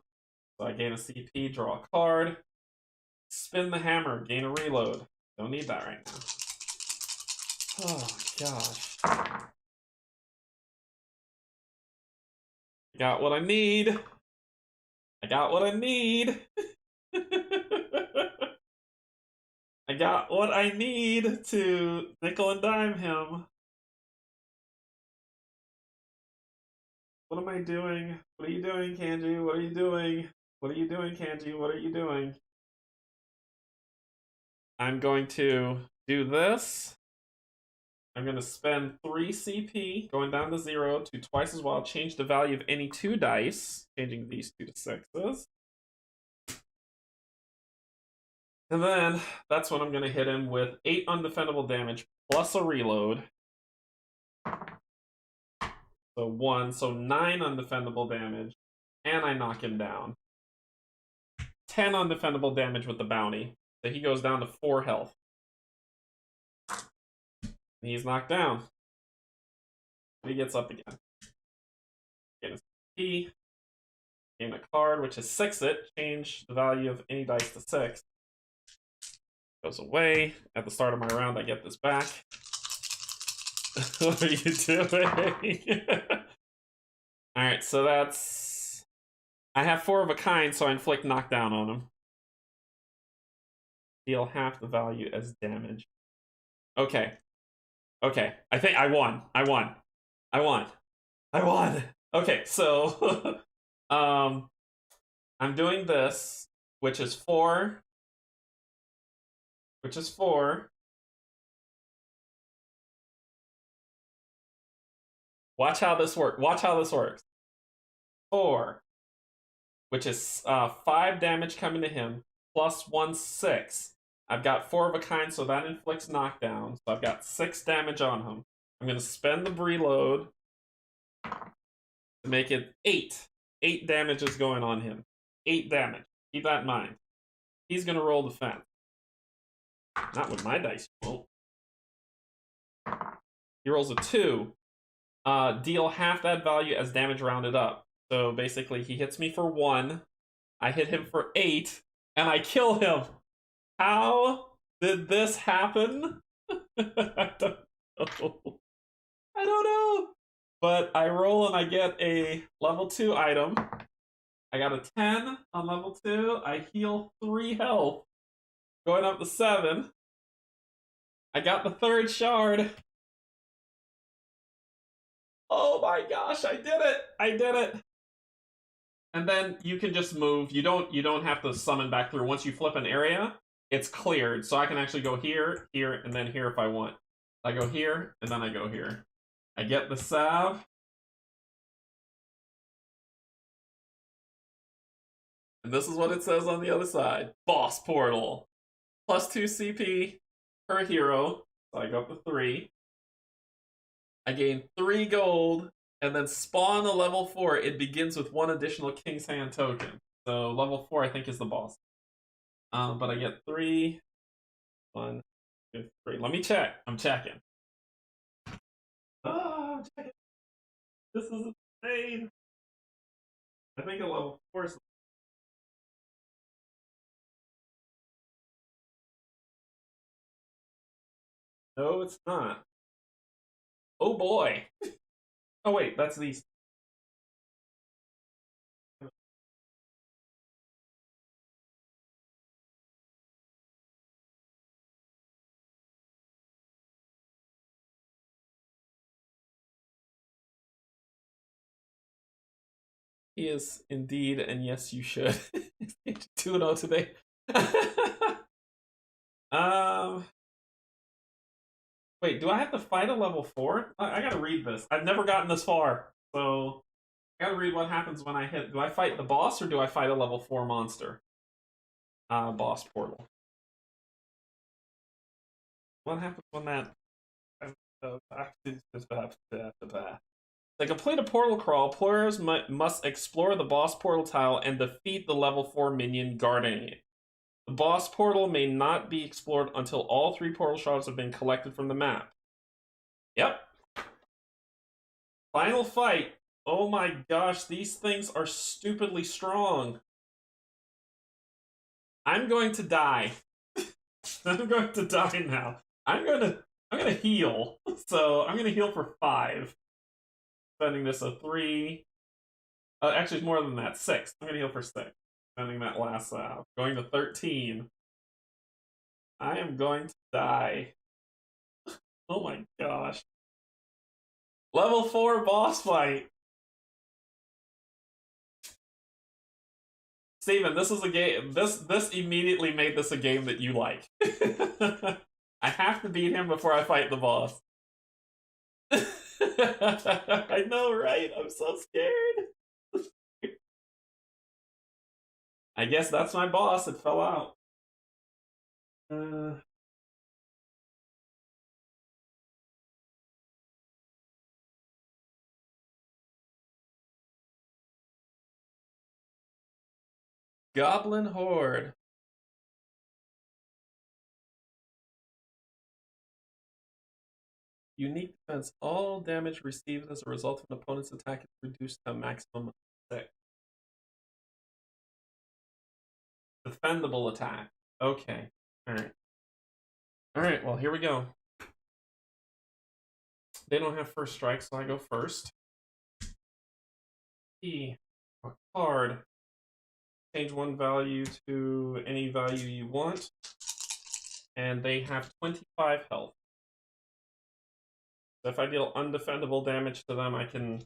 So I gain a CP, draw a card. Spin the hammer, gain a reload. Don't need that right now. Oh, gosh. I got what I need. I got what I need. I got what I need to nickel and dime him. What am I doing? What are you doing, Canje? What are you doing? What are you doing, Canje? What are you doing? I'm going to do this. I'm going to spend 3 CP, going down to 0 to twice as well. Change the value of any 2 dice, changing these 2 to 6s. And then that's when I'm going to hit him with 8 undefendable damage plus a reload. So 1, so 9 undefendable damage, and I knock him down. 10 undefendable damage with the bounty, so he goes down to 4 health. And he's knocked down. He gets up again. Gain a CP, gain a card, which is 6-it. Change the value of any dice to 6. Goes away. At the start of my round, I get this back. What are you doing? Alright, so that's... I have 4 of a kind, so I inflict knockdown on him. Deal half the value as damage. Okay. Okay, I think I won. I won. I won. I won. Okay, so... I'm doing this, which is 4. Which is 4. Watch how this works. Watch how this works. 4, which is 5 damage coming to him, plus 1, 6. I've got 4 of a kind, so that inflicts knockdown. So I've got 6 damage on him. I'm going to spend the reload to make it 8. 8 damage is going on him. 8 damage. Keep that in mind. He's going to roll defense. Not with my dice. Won't. He rolls a 2. Deal half that value as damage rounded up. So basically, he hits me for 1. I hit him for 8, and I kill him. How did this happen? I don't know. I don't know. But I roll and I get a level 2 item. I got a 10 on level 2. I heal 3 health. Going up to 7. I got the 3rd shard. Oh my gosh, I did it! I did it! And then you can just move. You don't have to summon back through. Once you flip an area, it's cleared. So I can actually go here, here, and then here if I want. I go here, and then I go here. I get the salve. And this is what it says on the other side. Boss portal. Plus 2 CP per hero. So I go up to 3. I gain 3 gold, and then spawn a level 4. It begins with 1 additional King's Hand token. So level 4, I think, is the boss. But I get 3. 1, 2, 3. Let me check. I'm checking. Oh, I'm checking. This is insane. I think a level 4 is... No, it's not. Oh boy. Oh wait, that's these. He is indeed, and yes, you should. 2-0 today. um, wait, do I have to fight a level 4? I gotta read this. I've never gotten this far, so I gotta read what happens when I hit. Do I fight the boss or do I fight a level 4 monster? Boss portal. What happens when that? To complete a portal crawl, players must explore the boss portal tile and defeat the level 4 minion guarding it. The boss portal may not be explored until all 3 portal shards have been collected from the map. Yep. Final fight. Oh my gosh, these things are stupidly strong. I'm going to die. I'm going to die now. I'm gonna heal. So I'm gonna heal for 5. Spending this a 3. Actually, it's more than that. 6. I'm gonna heal for 6. Spending that last going to 13. I am going to die. Oh my gosh. Level 4 boss fight. Steven, this is a game. This immediately made this a game that you like. I have to beat him before I fight the boss. I know, right? I'm so scared. I guess that's my boss. It fell out. Goblin Horde. Unique defense. All damage received as a result of an opponent's attack is reduced to a maximum of 6. Defendable attack. Okay. Alright. Alright, well, here we go. They don't have first strike, so I go first. E. A card. Change one value to any value you want. And they have 25 health. So if I deal undefendable damage to them, I can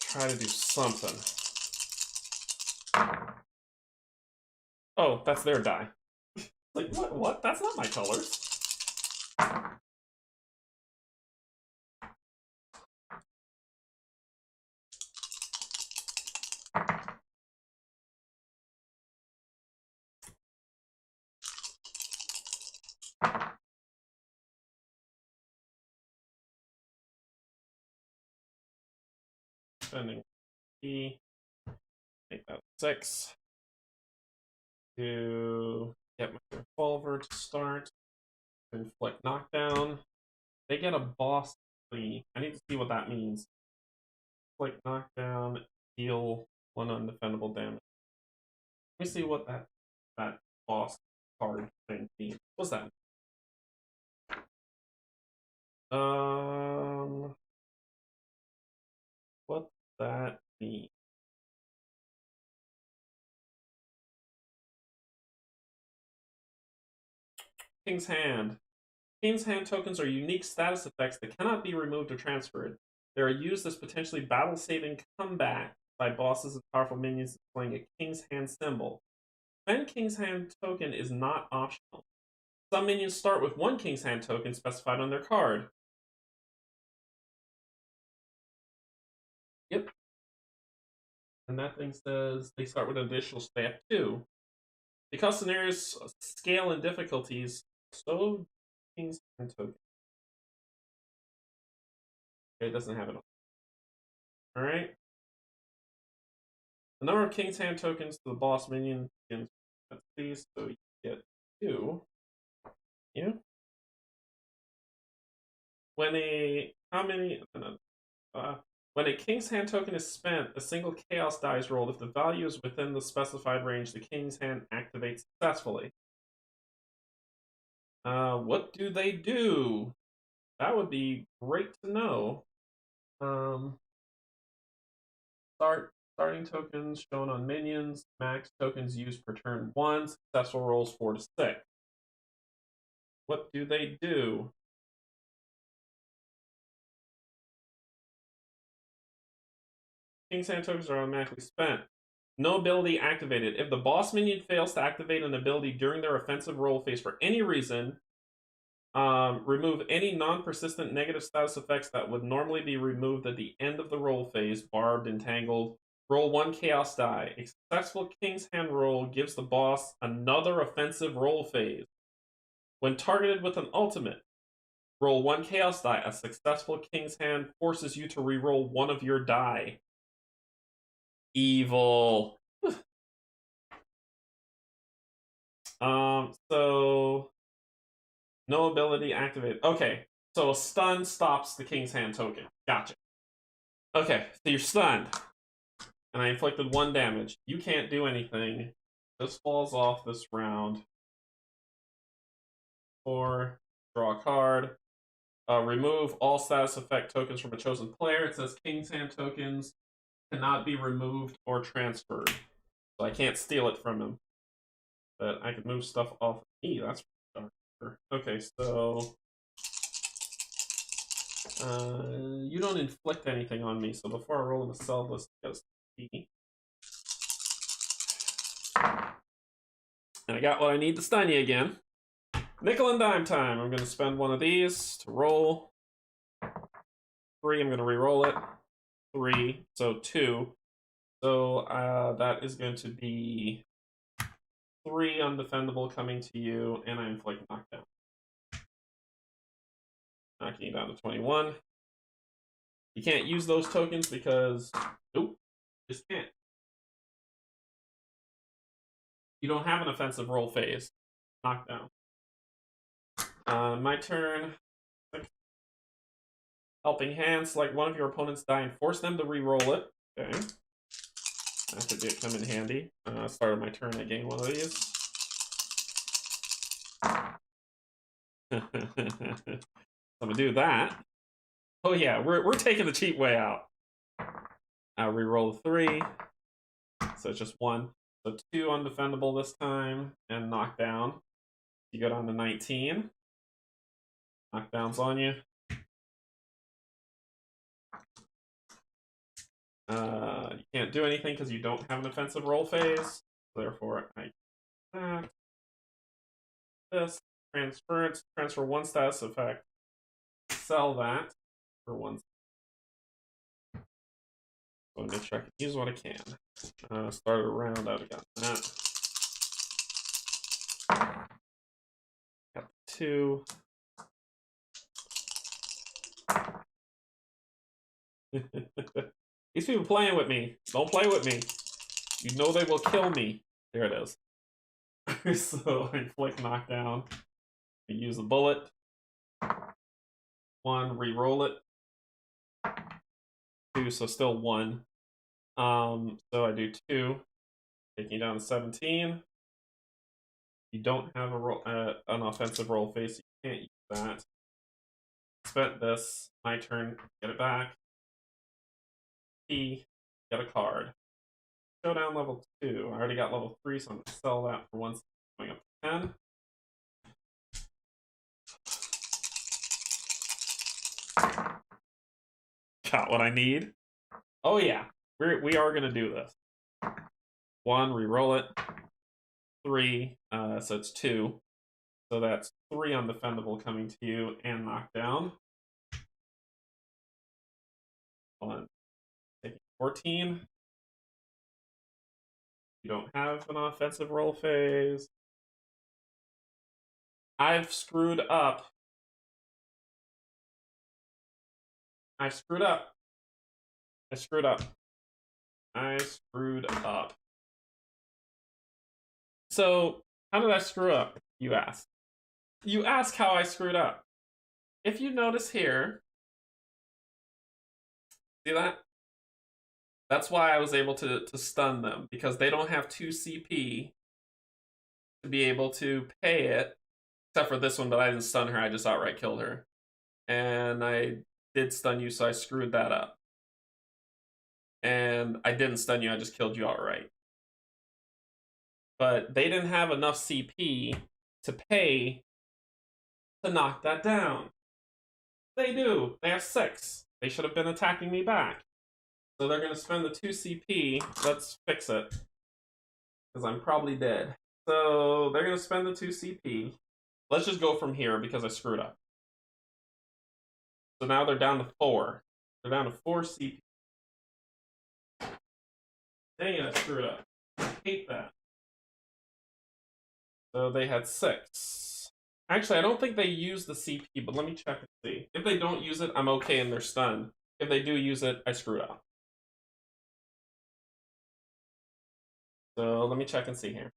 try to do something. Oh, that's their die. Like, what? That's not my colors. Spending E. Make that 6. To get my revolver to start. Inflict knockdown. They get a boss tree. I need to see what that means. Inflict knockdown, deal 1 undefendable damage. Let me see what that boss card thing means. What's that? What that mean? King's Hand. King's Hand tokens are unique status effects that cannot be removed or transferred. They are used as potentially battle-saving comeback by bosses and powerful minions displaying a King's Hand symbol. Spend King's Hand token is not optional. Some minions start with 1 King's Hand token specified on their card. Yep. And that thing says they start with an additional staff 2. Because scenarios scale in difficulties, so King's Hand token. Okay, it doesn't have it on. Alright. The number of King's Hand tokens to the boss minion begins at least, so you get 2. Yeah. When a when a King's Hand token is spent, a single Chaos die is rolled. If the value is within the specified range, the King's Hand activates successfully. What do they do? That would be great to know. Starting tokens shown on minions. Max tokens used per turn 1. Successful rolls 4 to 6. What do they do? King's Hand tokens are automatically spent. No ability activated. If the boss minion fails to activate an ability during their offensive roll phase for any reason, remove any non-persistent negative status effects that would normally be removed at the end of the roll phase, barbed, entangled. Roll 1 chaos die. A successful King's Hand roll gives the boss another offensive roll phase. When targeted with an ultimate, roll 1 chaos die. A successful King's Hand forces you to reroll one of your die. Evil. So no ability activated. Okay, so a stun stops the King's Hand token. Gotcha. Okay, so you're stunned, and I inflicted 1 damage. You can't do anything. This falls off this round. 4, draw a card. Remove all status effect tokens from a chosen player. It says King's Hand tokens cannot be removed or transferred. So I can't steal it from him. But I can move stuff off of me. That's darker. Okay, so you don't inflict anything on me, so before I roll in the sell list, it goes to P. And I got what I need to stun you again. Nickel and dime time. I'm going to spend one of these to roll. 3, I'm going to re-roll it. 3, so 2. So that is going to be 3 undefendable coming to you, and I inflict knockdown. Knocking you down to 21. You can't use those tokens because, nope, just can't. You don't have an offensive roll phase. Knockdown. My turn. Helping Hand. Select one of your opponent's die and force them to re-roll it. Okay. That could come in handy. Start of my turn, I gain one of these. I'm gonna do that. Oh yeah, we're taking the cheap way out. I'll re-roll 3. So it's just 1. So 2 undefendable this time, and knockdown. You go down to 19. Knockdown's on you. You can't do anything because you don't have an offensive roll phase. Therefore, I that. This transference, transfer 1 status effect. Sell that for 1. So make sure I can use what I can. Start a round out. I got that. Got 2. These people playing with me. Don't play with me. You know they will kill me. There it is. So I inflict knockdown. I use a bullet. 1, re-roll it. 2, so still 1. So I do 2, taking you down to 17. You don't have an offensive roll face, you can't use that. Spent this, my turn, get it back. P, get a card. Showdown level 2. I already got level 3, so I'm going to sell that for 1, going up to 10. Got what I need. Oh yeah, we are gonna do this. 1, re-roll it. 3, so it's 2. So that's 3 undefendable coming to you and knockdown. 1, taking 14. You don't have an offensive roll phase. I've screwed up. I screwed up. I screwed up. I screwed up. So, how did I screw up, you ask? You ask how I screwed up. If you notice here, see that? That's why I was able to stun them, because they don't have 2 CP to be able to pay it Except for this one, but I didn't stun her, I just outright killed her. And I did stun you, so I screwed that up. And I didn't stun you, I just killed you outright. But they didn't have enough CP to pay to knock that down. They do. They have 6. They should have been attacking me back. So they're going to spend the 2 CP. Let's fix it. Because I'm probably dead. So they're going to spend the 2 CP. Let's just go from here because I screwed up. So now they're down to 4. They're down to 4 CP. Dang it, I screwed up. I hate that. So they had 6. Actually, I don't think they use the CP, but let me check and see. If they don't use it, I'm okay and they're stunned. If they do use it, I screwed up. So let me check and see here.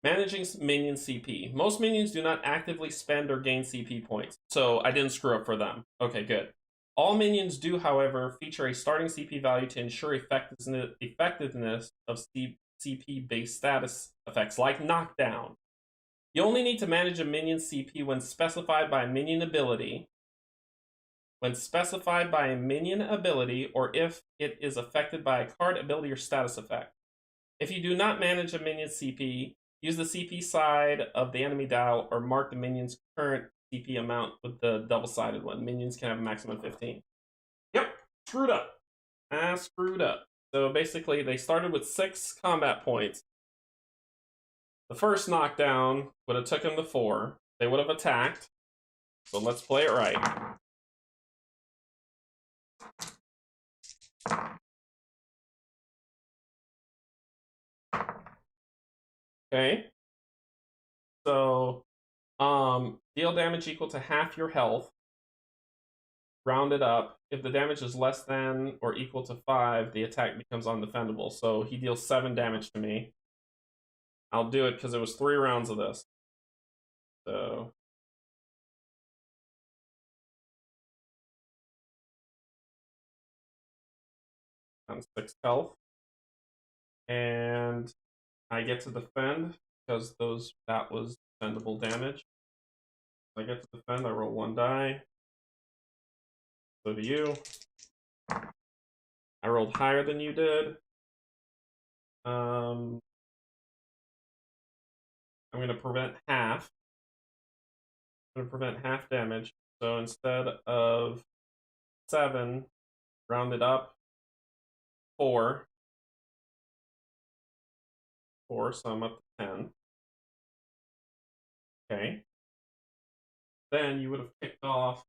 Managing minion CP. Most minions do not actively spend or gain CP points, so I didn't screw up for them. Okay, good. All minions do, however, feature a starting CP value to ensure effectiveness of CP-based status effects like knockdown. You only need to manage a minion's CP when specified by a minion ability. When specified by a minion ability, or if it is affected by a card, ability, or status effect. If you do not manage a minion's CP, use the CP side of the enemy dial or mark the minion's current CP amount with the double-sided one. Minions can have a maximum of 15. Yep, screwed up. I screwed up. So basically, they started with 6 combat points. The first knockdown would have took them to 4. They would have attacked. So let's play it right. Okay. So, deal damage equal to half your health. Round it up. If the damage is less than or equal to 5, the attack becomes undefendable. So he deals 7 damage to me. I'll do it because it was 3 rounds of this. So on 6 health. And I get to defend because that was defendable damage. I get to defend, I roll 1 die. So do you. I rolled higher than you did. I'm going to prevent half. I'm going to prevent half damage. So instead of 7, rounded up, 4. 4, so I'm up to 10. Okay. Then you would have picked off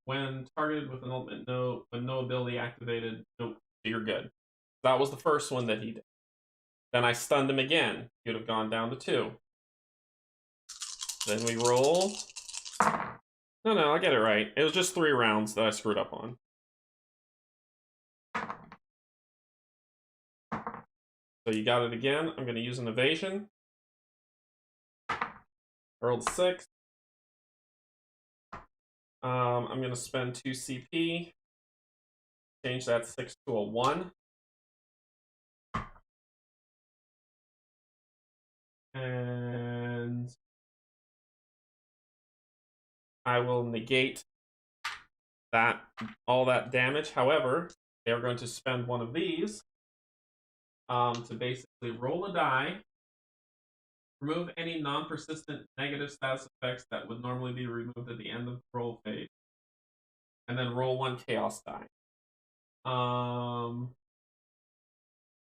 when targeted with an ultimate note, when no ability activated, nope, you're good. That was the first one that he did. Then I stunned him again. He would have gone down to 2. Then we roll. No, I get it right. It was just 3 rounds that I screwed up on. So you got it again. I'm going to use an evasion. I rolled 6. I'm going to spend 2 CP. Change that 6 to a 1. And I will negate all that damage. However, they are going to spend one of these to basically roll a die, remove any non-persistent negative status effects that would normally be removed at the end of the roll phase, and then roll 1 chaos die.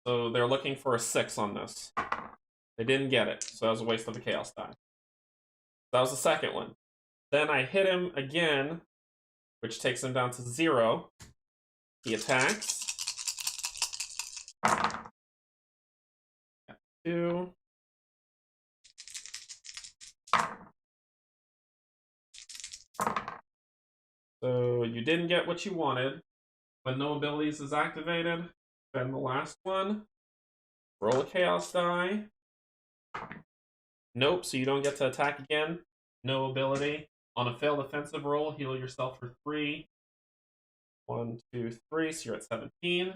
So they're looking for a 6 on this. They didn't get it, so that was a waste of a chaos die. That was the second one. Then I hit him again, which takes him down to 0. He attacks. 2. So you didn't get what you wanted. When no abilities is activated, spend the last one. Roll a chaos die. Nope, so you don't get to attack again. No ability. On a failed offensive roll, heal yourself for 3. 1, 2, 3, so you're at 17.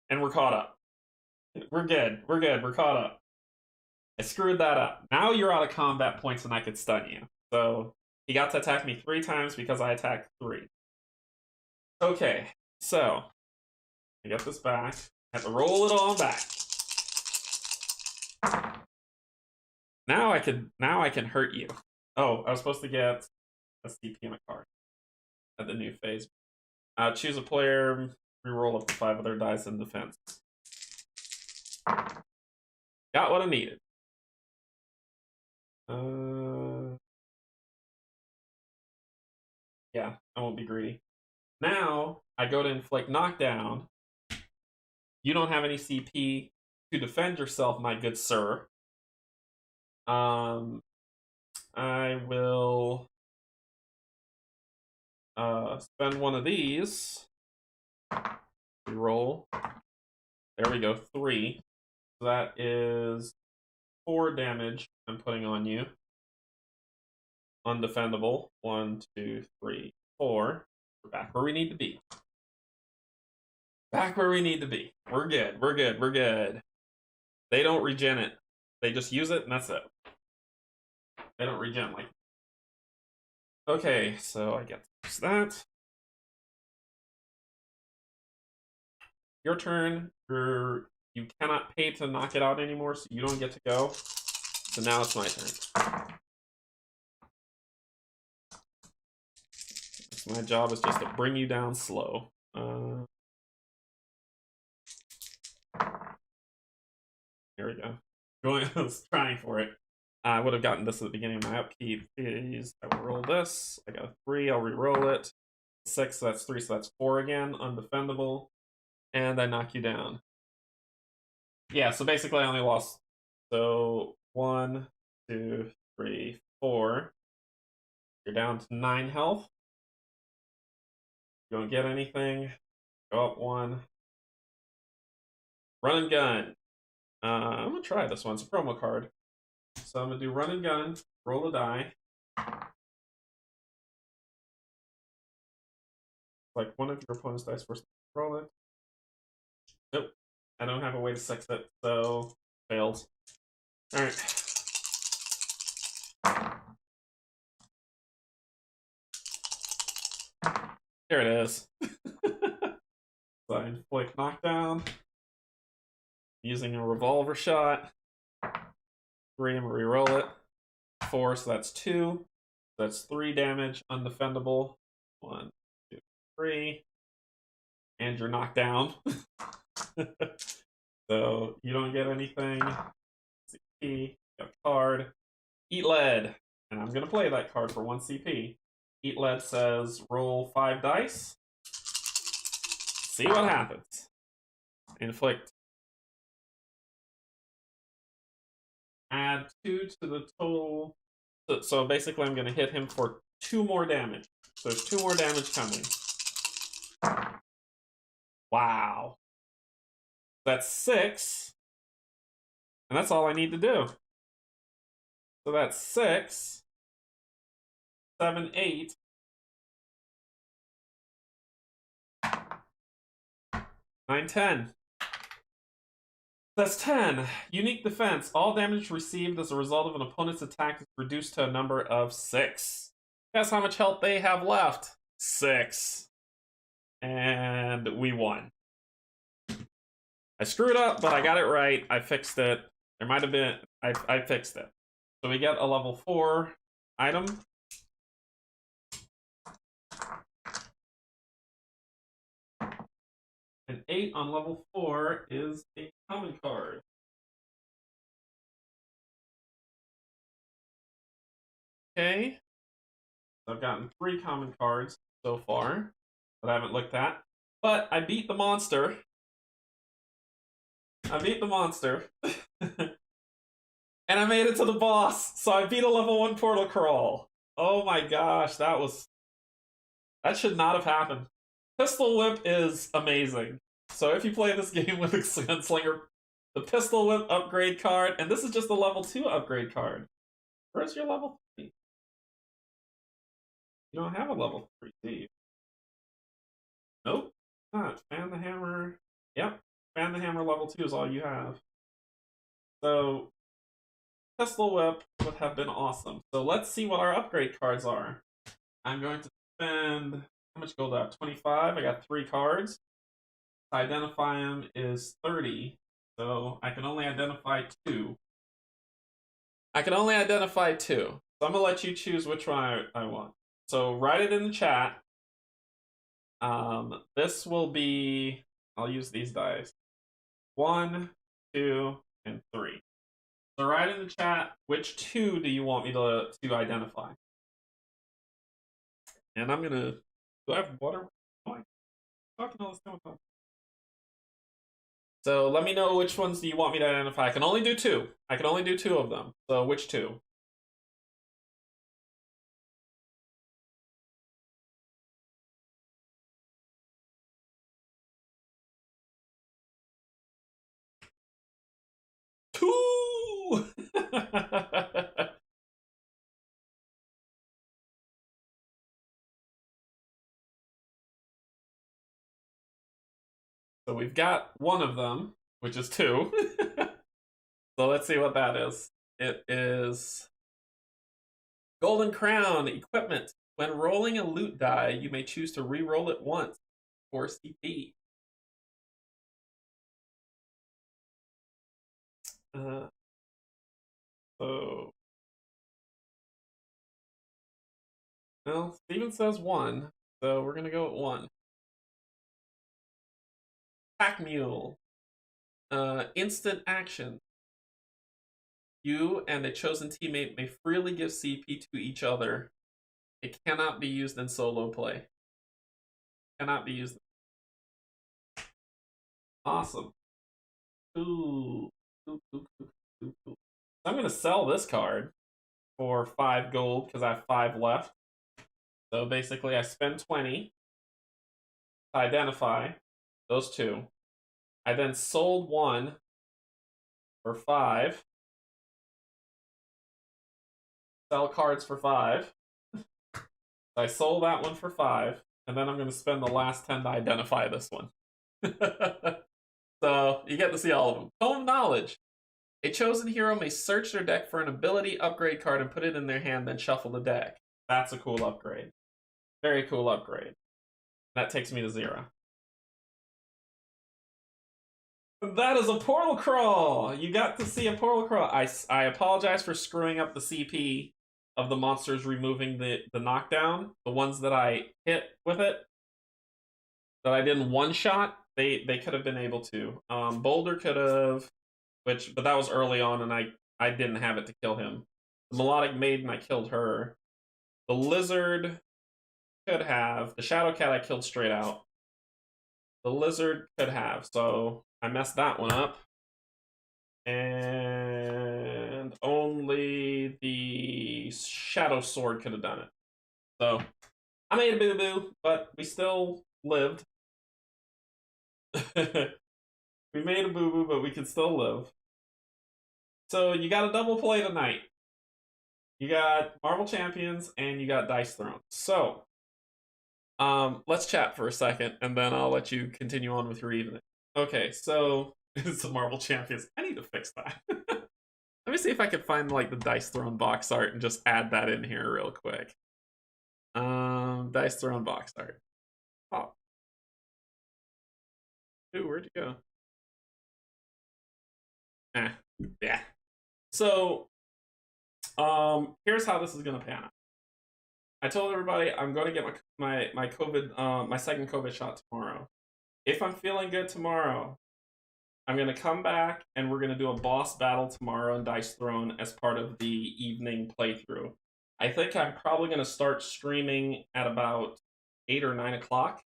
And we're caught up. We're good. We're good. We're caught up. I screwed that up. Now you're out of combat points and I could stun you. So he got to attack me 3 times because I attacked 3. Okay, so I get this back. I have to roll it all back. Now I can hurt you. Oh, I was supposed to get a CP and a card at the new phase. Choose a player, reroll up to 5 other dice in defense. Got what I needed. Yeah, I won't be greedy. Now I go to inflict knockdown. You don't have any CP to defend yourself, my good sir. I will spend one of these. Reroll. There we go, 3. So that is 4 damage I'm putting on you. Undefendable. 1, 2, 3, 4. We're back where we need to be. Back where we need to be. We're good. We're good. We're good. They don't regen it. They just use it and that's it. They don't regen like. Okay, so I get to use that. Your turn. You cannot pay to knock it out anymore, so you don't get to go. So now it's my turn. So my job is just to bring you down slow. Here we go. I was trying for it. I would have gotten this at the beginning of my upkeep. Please, I will roll this. I got a 3, I'll re-roll it. 6, so that's 3, so that's 4 again. Undefendable. And I knock you down. Yeah, so basically I only lost. So 1, 2, 3, 4. You're down to 9 health. You don't get anything. Go up 1. Run and gun. I'm gonna try this one. It's a promo card. So I'm gonna do run and gun, roll a die. Like one of your opponent's dice first. Roll it. Nope. I don't have a way to fix it, so fails. Alright. Here it is. So I inflict knockdown. Using a revolver shot. 3, I'm gonna re-roll it. 4, so that's 2. That's 3 damage, undefendable. 1, 2, 3. And you're knocked down. So you don't get anything. CP, got a card. Eat lead. And I'm gonna play that card for 1 CP. Eat lead says roll 5 dice. See what happens. Inflict. Add 2 to the total. So basically I'm gonna hit him for 2 more damage. So there's 2 more damage coming. Wow. That's 6. And that's all I need to do. So that's 6, 7, 8. 9, 10. That's 10. Unique defense. All damage received as a result of an opponent's attack is reduced to a number of 6. Guess how much health they have left? 6. And we won. I screwed up, but I got it right. I fixed it. There might have been... I fixed it. So we get a level 4 item. An 8 on level 4 is a common card. Okay. So I've gotten 3 common cards so far that I haven't looked at. But I beat the monster. I beat the monster. And I made it to the boss. So I beat a level 1 portal crawl. Oh my gosh, that should not have happened. Pistol Whip is amazing. So if you play this game with a Gunslinger, the Pistol Whip upgrade card, and this is just the level 2 upgrade card. Where's your level 3? You don't have a level 3, do you? Nope. Not. Fan the Hammer. Yep. Fan the Hammer level 2 is all you have. So, Pistol Whip would have been awesome. So let's see what our upgrade cards are. I'm going to spend, how much gold do I have? 25. I got 3 cards. To identify them is 30. So I can only identify 2. I can only identify 2. So I'm going to let you choose which one I want. So write it in the chat. This will be, I'll use these dice. 1, 2, and 3. So write in the chat which 2 do you want me to identify. And I'm gonna. Do I have water? Oh, I'm talking all this time about. So let me know which ones do you want me to identify. I can only do 2. I can only do 2 of them. So which 2? Two. So we've got one of them, which is 2. So let's see what that is. It is Golden Crown equipment. When rolling a loot die, you may choose to re-roll it once for CP. So, well, Steven says 1, so we're gonna go at 1. Pack Mule. Instant action. You and a chosen teammate may freely give CP to each other. It cannot be used in solo play. Cannot be used. Awesome. Ooh. I'm gonna sell this card for 5 gold because I have 5 left. So basically I spend 20 to identify those 2. I then sold 1 for 5. Sell cards for 5. I sold that one for 5, and then I'm going to spend the last 10 to identify this one. So you get to see all of them. Tome of Knowledge. A chosen hero may search their deck for an ability upgrade card and put it in their hand, then shuffle the deck. That's a cool upgrade. Very cool upgrade. That takes me to 0. That is a portal crawl! You got to see a portal crawl. I apologize for screwing up the CP of the monsters removing the knockdown. The ones that I hit with it, that I didn't one-shot, they could have been able to. Boulder could have, but that was early on, and I didn't have it to kill him. The Melodic Maiden, I killed her. The Lizard could have. The Shadow Cat I killed straight out. The Lizard could have, so I messed that one up. And only the Shadow Sword could have done it. So I made a boo-boo, but we still lived. We made a boo-boo, but we could still live. So you got a double play tonight. You got Marvel Champions and you got Dice Throne. So let's chat for a second, and then I'll let you continue on with your evening. Okay, so it's the Marvel Champions. I need to fix that. Let me see if I can find like the Dice Throne box art and just add that in here real quick. Dice Throne box art. Oh. Ooh, where'd you go? Yeah. So, here's how this is gonna pan out. I told everybody I'm going to get my COVID, my second COVID shot tomorrow. If I'm feeling good tomorrow, I'm going to come back and we're going to do a boss battle tomorrow in Dice Throne as part of the evening playthrough. I think I'm probably going to start streaming at about 8 or 9 o'clock.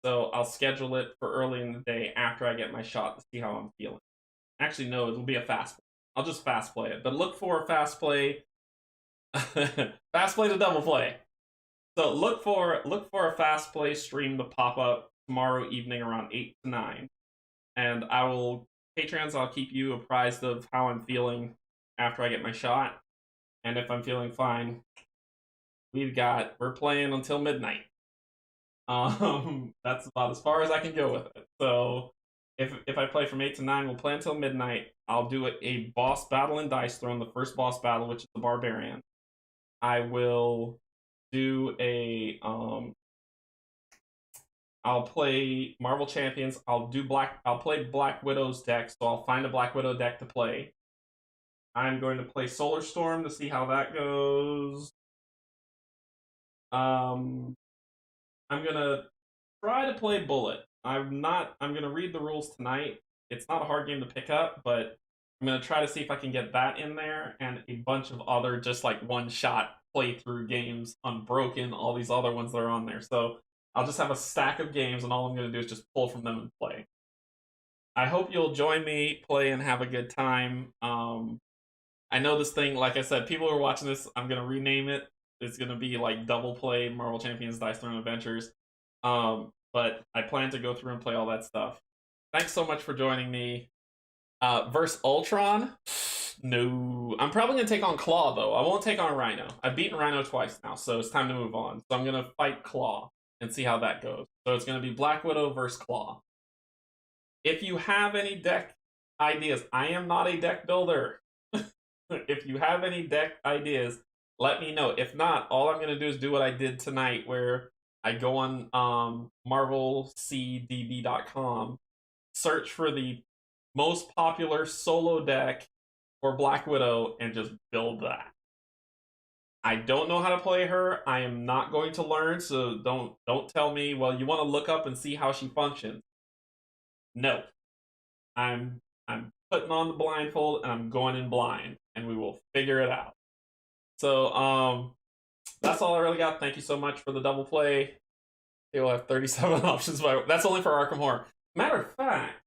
So I'll schedule it for early in the day after I get my shot to see how I'm feeling. Actually, no, it'll be a fast play. I'll just fast play it. But look for a fast play. Fast play to double play. So look for a fast play stream to pop up tomorrow evening around 8 to 9. And I will, Patrons, I'll keep you apprised of how I'm feeling after I get my shot. And if I'm feeling fine, we're playing until midnight. That's about as far as I can go with it. So if I play from 8 to 9, we'll play until midnight. I'll do a boss battle in Dice Throne, the first boss battle, which is the Barbarian. I will do a I'll play Marvel Champions. I'll play Black Widow's deck, so I'll find a Black Widow deck to play. I'm going to play Solar Storm to see how that goes. I'm gonna try to play Bullet. I'm gonna read the rules tonight. It's not a hard game to pick up, but I'm gonna try to see if I can get that in there and a bunch of other just like one-shot playthrough games, Unbroken, all these other ones that are on there. So I'll just have a stack of games, and all I'm gonna do is just pull from them and play. I hope you'll join me, play, and have a good time. I know this thing, like I said, people who are watching this, I'm gonna rename it. It's gonna be like Double Play Marvel Champions Dice Throne Adventures. But I plan to go through and play all that stuff. Thanks so much for joining me. Versus Ultron? No. I'm probably gonna take on Claw though. I won't take on Rhino. I've beaten Rhino twice now, so it's time to move on. So I'm gonna fight Claw and see how that goes. So it's gonna be Black Widow versus Claw. If you have any deck ideas, I am not a deck builder. If you have any deck ideas, let me know. If not, all I'm gonna do is do what I did tonight, where I go on marvelcdb.com, search for the most popular solo deck for Black Widow, and just build that. I don't know how to play her. I am not going to learn, so don't tell me, well, you want to look up and see how she functions. No. I'm putting on the blindfold and I'm going in blind, and we will figure it out. So that's all I really got. Thank you so much for the double play. They will have 37 options, but that's only for Arkham Horror. Matter of fact,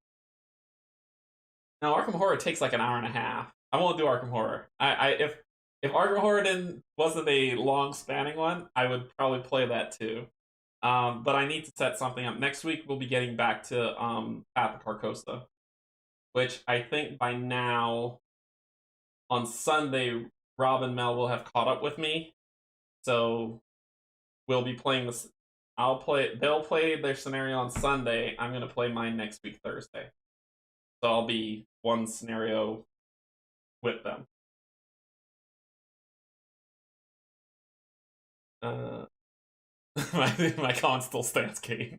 now Arkham Horror takes like an hour and a half. I won't do Arkham Horror. If Arkham Horror wasn't a long spanning one, I would probably play that too. But I need to set something up. Next week we'll be getting back to Path of Carcosa, which I think by now on Sunday Rob and Mel will have caught up with me. So we'll be playing this. They'll play their scenario on Sunday. I'm gonna play mine next week, Thursday. So I'll be one scenario with them. My con still stands, Kate.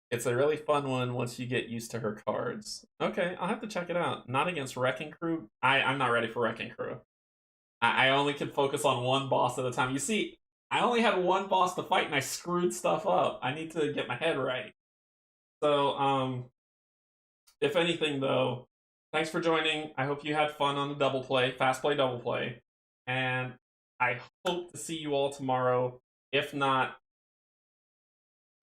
It's a really fun one once you get used to her cards. Okay, I'll have to check it out. Not against Wrecking Crew. I'm not ready for Wrecking Crew. I only can focus on one boss at a time. You see, I only had one boss to fight and I screwed stuff up. I need to get my head right. So, if anything though, thanks for joining. I hope you had fun on the double play, fast play double play. And I hope to see you all tomorrow. If not,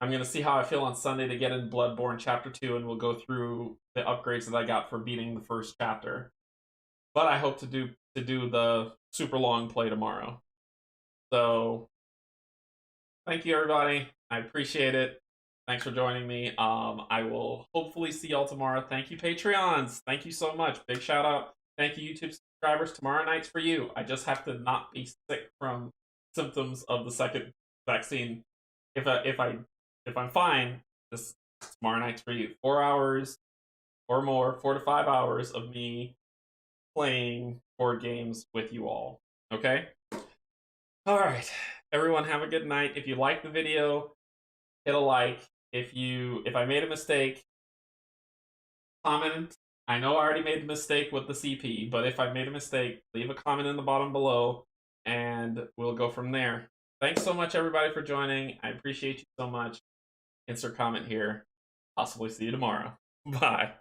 I'm going to see how I feel on Sunday to get in Bloodborne Chapter 2, and we'll go through the upgrades that I got for beating the first chapter. But I hope to do the super long play tomorrow. So, thank you, everybody. I appreciate it. Thanks for joining me. I will hopefully see y'all tomorrow. Thank you, Patreons. Thank you so much. Big shout out. Thank you, YouTube subscribers. Tomorrow night's for you. I just have to not be sick from symptoms of the second vaccine. If I'm fine, this tomorrow night's for you. 4 hours or more, 4 to 5 hours of me playing board games with you all. Okay? All right. Everyone have a good night. If you like the video, hit a like. If I made a mistake, comment. I know I already made the mistake with the CP, but if I made a mistake, leave a comment in the bottom below and we'll go from there. Thanks so much, everybody, for joining. I appreciate you so much. Insert comment here. Possibly see you tomorrow. Bye.